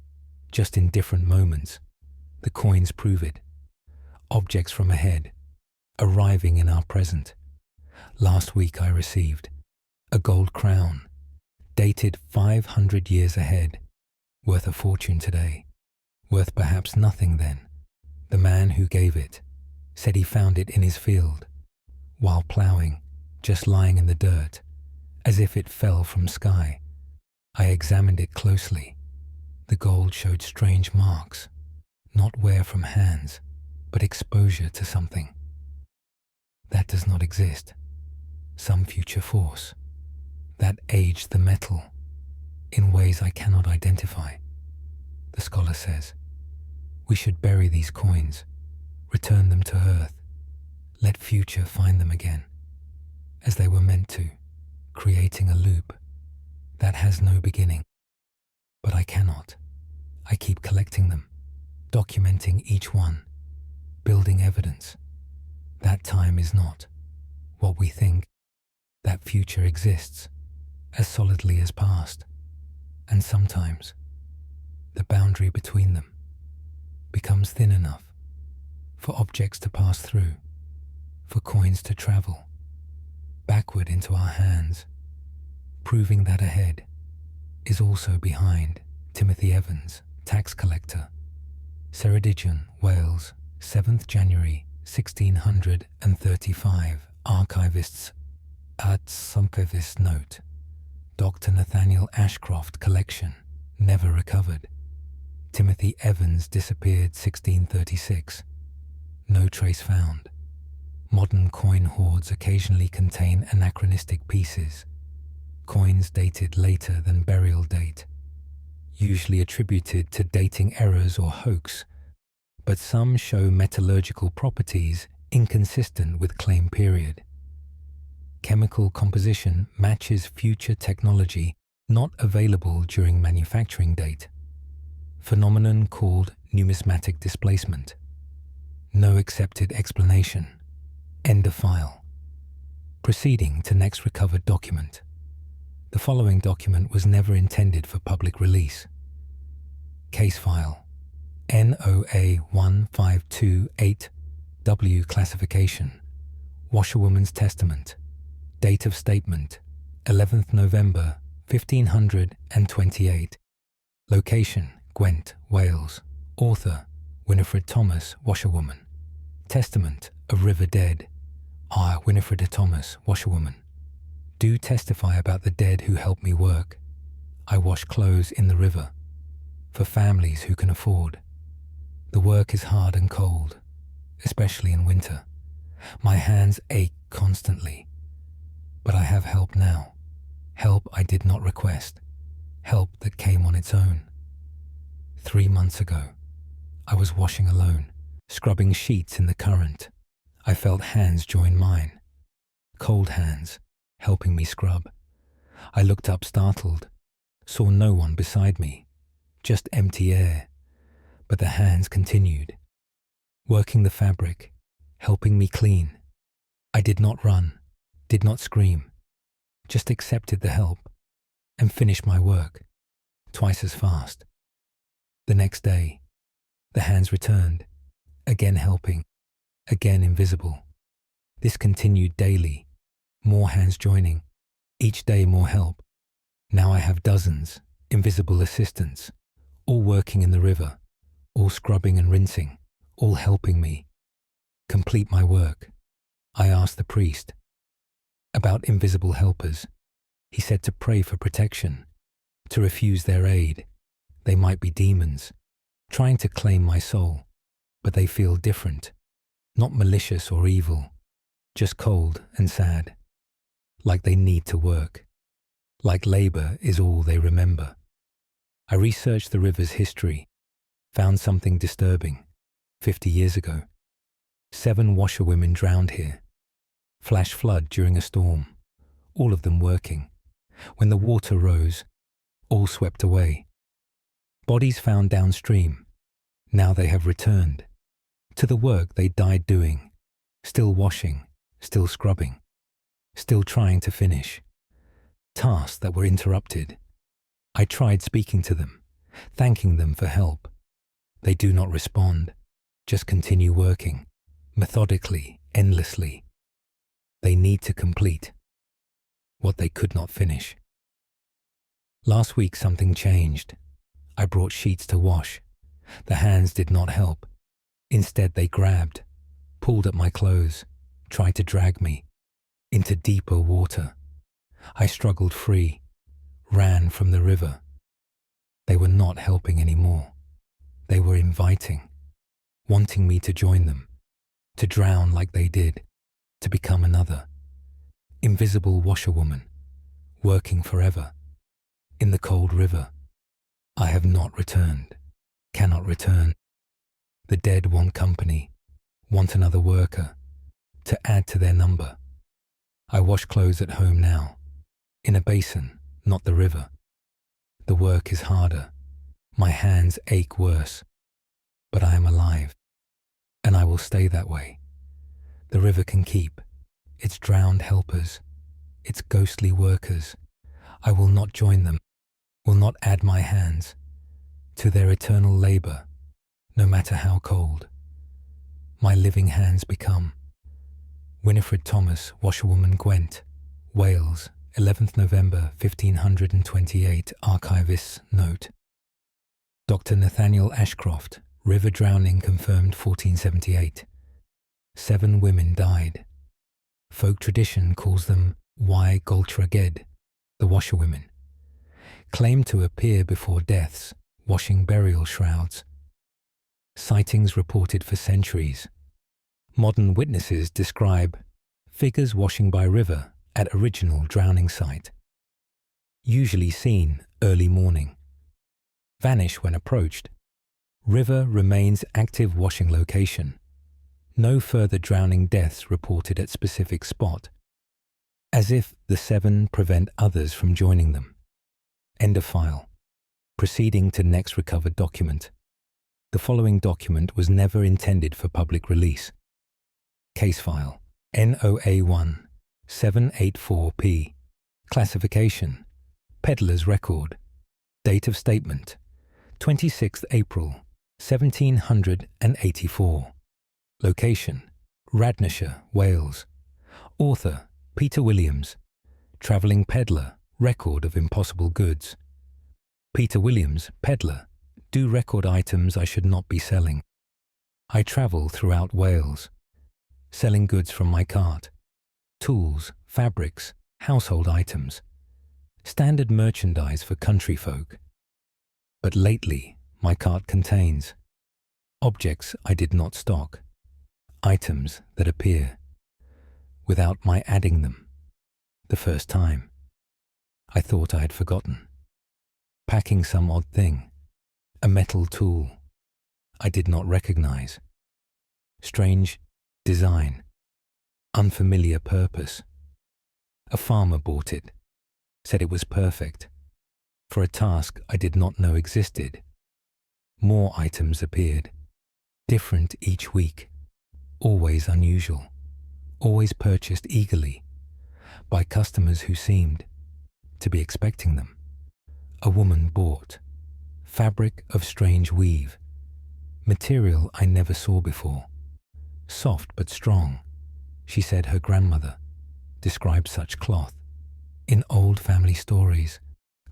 just in different moments. The coins prove it. Objects from ahead, arriving in our present. Last week I received a gold crown, dated 500 years ahead, worth a fortune today, worth perhaps nothing then. The man who gave it said he found it in his field, while ploughing, just lying in the dirt, as if it fell from sky. I examined it closely. The gold showed strange marks, not wear from hands, but exposure to something. That does not exist. Some future force that aged the metal in ways I cannot identify. The scholar says, we should bury these coins, return them to earth, let future find them again, as they were meant to, creating a loop that has no beginning. But I cannot. I keep collecting them, documenting each one, building evidence. That time is not what we think. That future exists as solidly as past, and sometimes the boundary between them becomes thin enough for objects to pass through, for coins to travel backward into our hands, proving that ahead is also behind. Timothy Evans, tax collector, Ceredigion, Wales, 7th January 1635. Archivists archivist note. Dr. Nathaniel Ashcroft collection never recovered. Timothy Evans disappeared 1636. No trace found. Modern coin hoards occasionally contain anachronistic pieces, coins dated later than burial date, usually attributed to dating errors or hoax, but some show metallurgical properties inconsistent with claim period. Chemical composition matches future technology not available during manufacturing date. Phenomenon called numismatic displacement. No accepted explanation. End of file. Proceeding to next recovered document. The following document was never intended for public release. Case file NOA 1528W classification. Washerwoman's testament. Date of statement 11th November 1528. Location Gwent, Wales. Author Winifred Thomas, washerwoman. Testament of river dead. I, Winifred Thomas, washerwoman, do testify about the dead who helped me work. I wash clothes in the river for families who can afford. The work is hard and cold, especially in winter. My hands ache constantly, but I have help now. Help I did not request. Help that came on its own. 3 months ago, I was washing alone, scrubbing sheets in the current. I felt hands join mine, cold hands, helping me scrub. I looked up startled, saw no one beside me, just empty air, but the hands continued, working the fabric, helping me clean. I did not run, did not scream, just accepted the help and finished my work, twice as fast. The next day, the hands returned, again helping, again invisible. This continued daily, more hands joining, each day more help. Now I have dozens, invisible assistants, all working in the river, all scrubbing and rinsing, all helping me complete my work. I asked the priest about invisible helpers. He said to pray for protection, to refuse their aid. They might be demons, trying to claim my soul, but they feel different, not malicious or evil, just cold and sad, like they need to work, like labor is all they remember. I researched the river's history, found something disturbing. 50 years ago, 7 washerwomen drowned here. Flash flood during a storm, all of them working. When the water rose, all swept away. Bodies found downstream. Now they have returned to the work they died doing, still washing, still scrubbing, still trying to finish. Tasks that were interrupted. I tried speaking to them, thanking them for help. They do not respond, just continue working, methodically, endlessly. They need to complete what they could not finish. Last week something changed. I brought sheets to wash. The hands did not help. Instead they grabbed, pulled at my clothes, tried to drag me into deeper water. I struggled free, ran from the river. They were not helping anymore. They were inviting, wanting me to join them, to drown like they did. to become another. Invisible washerwoman, working forever. In the cold river, I have not returned, cannot return. The dead want company, want another worker, to add to their number. I wash clothes at home now, in a basin, not the river. The work is harder, my hands ache worse, but I am alive, and I will stay that way. The river can keep its drowned helpers, its ghostly workers. I will not join them, will not add my hands to their eternal labor, no matter how cold. My living hands become. Winifred Thomas, Washerwoman Gwent, Wales, 11th November 1528, Archivist's Note. Dr. Nathaniel Ashcroft, river drowning confirmed 1478. 7 women died. Folk tradition calls them Y Goltraged, the washerwomen. Claimed to appear before deaths, washing burial shrouds. Sightings reported for centuries. Modern witnesses describe figures washing by river at original drowning site. Usually seen early morning. Vanish when approached. River remains active washing location. No further drowning deaths reported at specific spot. As if the 7 prevent others from joining them. End of file. Proceeding to next recovered document. The following document was never intended for public release. Case file NOA1 784P. Classification Peddler's Record. Date of statement 26th April 1784. Location Radnorshire, Wales. Author Peter Williams. Travelling Peddler, record of impossible goods. Peter Williams, peddler, do record items I should not be selling. I travel throughout Wales, selling goods from my cart. Tools, fabrics, household items. Standard merchandise for country folk. But lately, my cart contains objects I did not stock, items that appear, without my adding them, the first time. I thought I had forgotten. Packing some odd thing, a metal tool, I did not recognize. Strange design, unfamiliar purpose. A farmer bought it, said it was perfect, for a task I did not know existed. More items appeared, different each week, always unusual, always purchased eagerly, by customers who seemed to be expecting them. A woman bought, fabric of strange weave, material I never saw before, soft but strong. She said her grandmother described such cloth. In old family stories,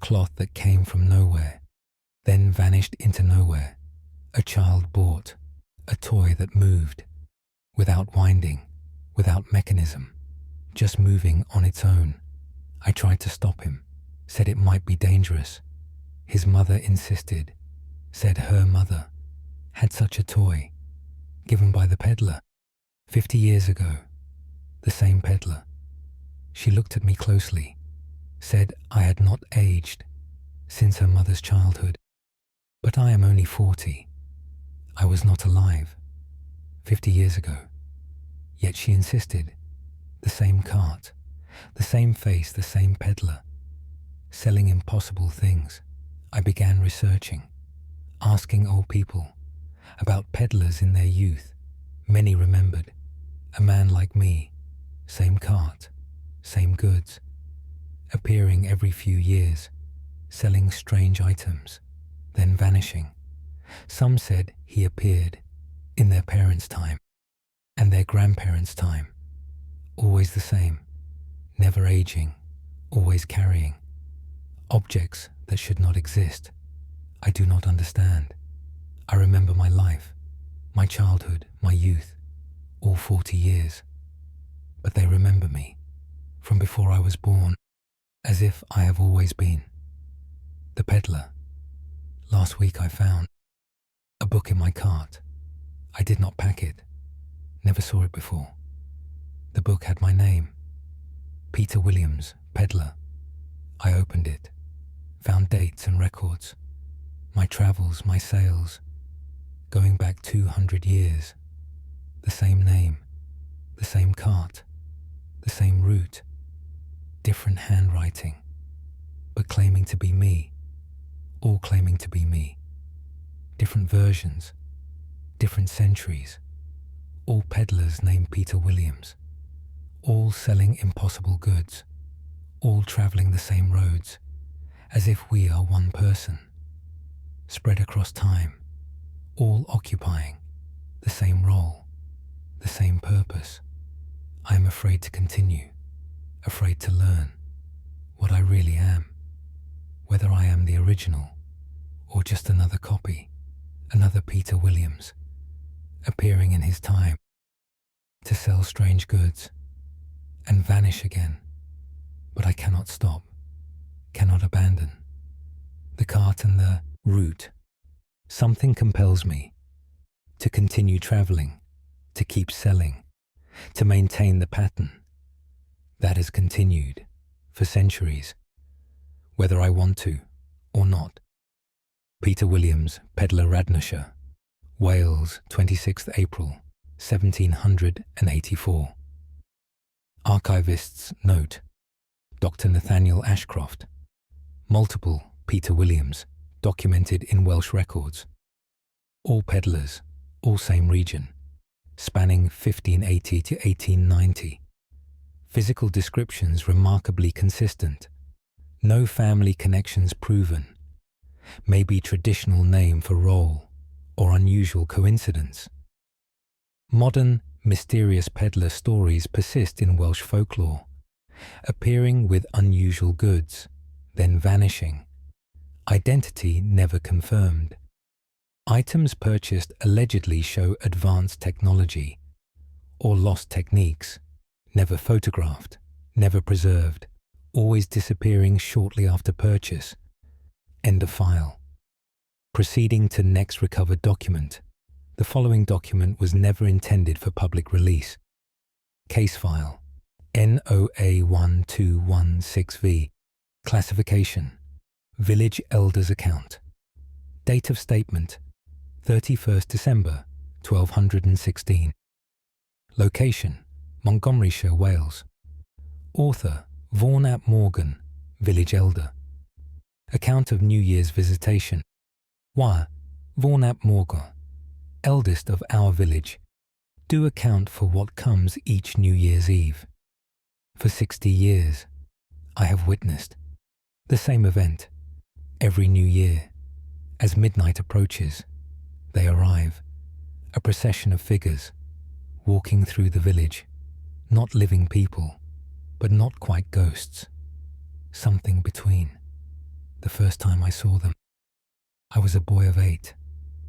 cloth that came from nowhere, then vanished into nowhere. A child bought, a toy that moved, without winding, without mechanism, just moving on its own. I tried to stop him, said it might be dangerous. His mother insisted, said her mother had such a toy, given by the peddler, 50 years ago, the same peddler. She looked at me closely, said I had not aged since her mother's childhood. But I am only 40. I was not alive 50 years ago. Yet she insisted, the same cart, the same face, the same peddler, selling impossible things. I began researching, asking old people about peddlers in their youth. Many remembered, a man like me, same cart, same goods, appearing every few years, selling strange items, then vanishing. Some said he appeared in their parents' time and their grandparents' time, always the same, never aging, always carrying objects that should not exist. I do not understand. I remember my life, my childhood, my youth, all 40 years. But they remember me from before I was born, as if I have always been. The peddler. Last week I found a book in my cart. I did not pack it, never saw it before. The book had my name. Peter Williams, peddler. I opened it, found dates and records, my travels, my sales, going back 200 years. The same name, the same cart, the same route, different handwriting, but claiming to be me, all claiming to be me. Different versions, different centuries, all peddlers named Peter Williams, all selling impossible goods, all travelling the same roads, as if we are one person, spread across time, all occupying the same role, the same purpose. I am afraid to continue, afraid to learn what I really am, whether I am the original or just another copy, another Peter Williams, appearing in his time to sell strange goods and vanish again. But I cannot stop, cannot abandon the cart and the route. Something compels me to continue travelling, to keep selling, to maintain the pattern that has continued for centuries, whether I want to or not. Peter Williams, Peddler, Radnorshire, Wales, 26th April, 1784. Archivist's note: Dr. Nathaniel Ashcroft. Multiple Peter Williams documented in Welsh records. All peddlers, all same region, spanning 1580 to 1890. Physical descriptions remarkably consistent. No family connections proven. Maybe traditional name for role or unusual coincidence. Modern, mysterious peddler stories persist in Welsh folklore, appearing with unusual goods, then vanishing. Identity never confirmed. Items purchased allegedly show advanced technology or lost techniques, never photographed, never preserved, always disappearing shortly after purchase. End of file. Proceeding to next recovered document. The following document was never intended for public release. Case file NOA1216V. Classification: Village Elder's Account. Date of statement: 31st December 1216. Location: Montgomeryshire, Wales. Author: Vaughan ap Morgan, Village Elder. Account of New Year's visitation. Why, Vaughan ap Morgan, eldest of our village, do account for what comes each New Year's Eve. For 60 years, I have witnessed the same event every New Year. As midnight approaches, they arrive, a procession of figures, walking through the village, not living people, but not quite ghosts, something between. The first time I saw them, I was a boy of 8.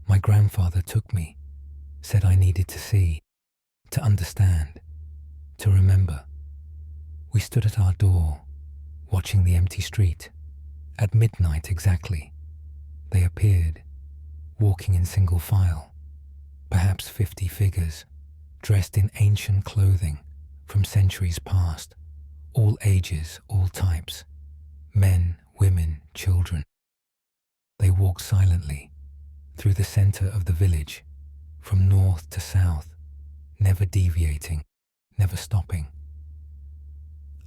My grandfather took me, said I needed to see, to understand, to remember. We stood at our door, watching the empty street. At midnight exactly, they appeared, walking in single file, perhaps 50 figures, dressed in ancient clothing from centuries past, all ages, all types, men, women, children. They walked silently through the center of the village, from north to south, never deviating, never stopping.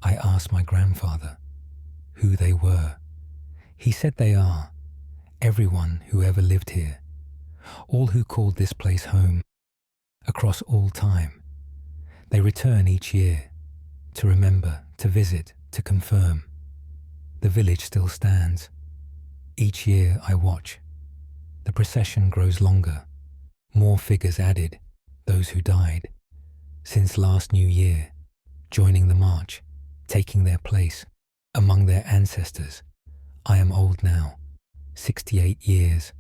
I asked my grandfather who they were. He said they are everyone who ever lived here, all who called this place home, across all time. They return each year, to remember, to visit, to confirm. The village still stands. Each year I watch. The procession grows longer, more figures added, those who died. Since last New Year, joining the march, taking their place among their ancestors. I am old now, 68 years.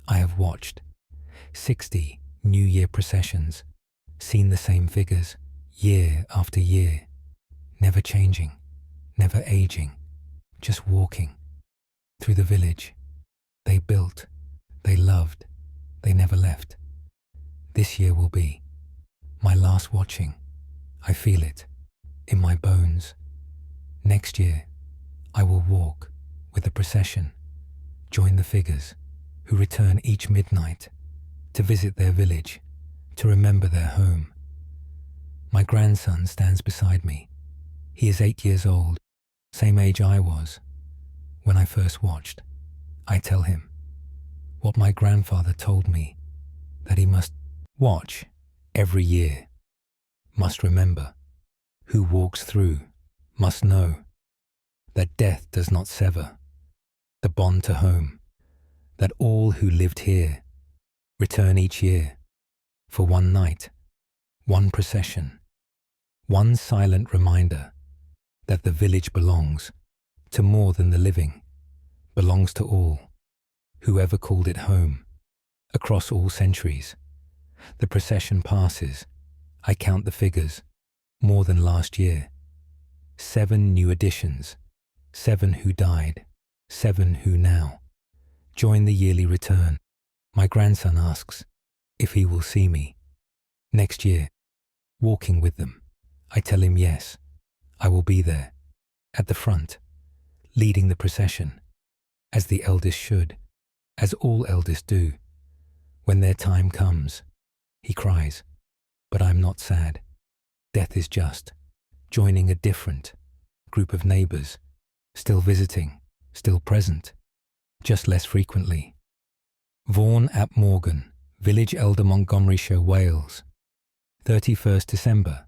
I have watched 60 New Year processions, seen the same figures year after year, never changing, never aging, just walking through the village. They built, they loved, they never left. This year will be my last watching. I feel it, in my bones. Next year, I will walk with the procession, join the figures who return each midnight to visit their village, to remember their home. My grandson stands beside me. He is 8 years old, same age I was when I first watched. I tell him what my grandfather told me, that he must watch every year, must remember. Who walks through must know that death does not sever the bond to home, that all who lived here return each year for one night, one procession, one silent reminder that the village belongs to more than the living, belongs to all, whoever called it home. Across all centuries, the procession passes. I count the figures, more than last year. 7 new additions, 7 who died, 7 who now join the yearly return. My grandson asks if he will see me next year, walking with them. I tell him yes, I will be there, at the front, leading the procession, as the eldest should, as all eldest do. When their time comes, he cries, but I'm not sad. Death is just joining a different group of neighbours, still visiting, still present, just less frequently. Vaughan ap Morgan, Village Elder, Montgomeryshire, Wales, 31st December,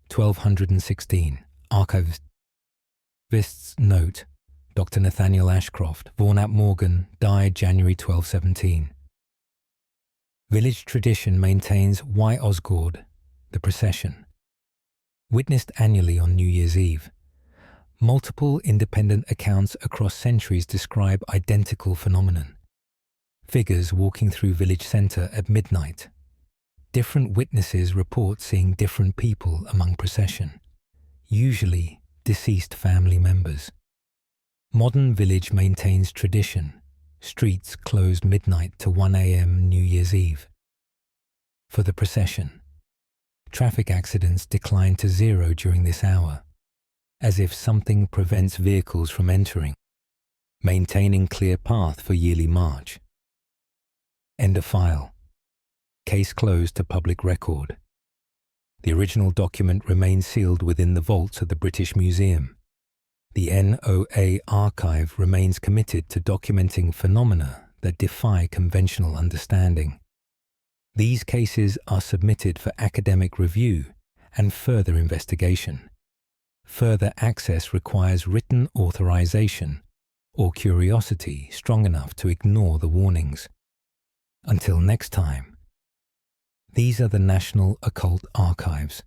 1216. Archivist's note, Dr. Nathaniel Ashcroft, Vaughan ap Morgan, died January 1217. Village tradition maintains Why Osgord, the procession. Witnessed annually on New Year's Eve. Multiple independent accounts across centuries describe identical phenomenon. Figures walking through village centre at midnight. Different witnesses report seeing different people among procession, usually deceased family members. Modern village maintains tradition. Streets closed midnight to 1 a.m. New Year's Eve. For the procession, traffic accidents decline to 0 during this hour, as if something prevents vehicles from entering, maintaining clear path for yearly march. End of file. Case closed to public record. The original document remains sealed within the vaults of the British Museum. The NOA archive remains committed to documenting phenomena that defy conventional understanding. These cases are submitted for academic review and further investigation. Further access requires written authorization or curiosity strong enough to ignore the warnings. Until next time, these are the National Occult Archives.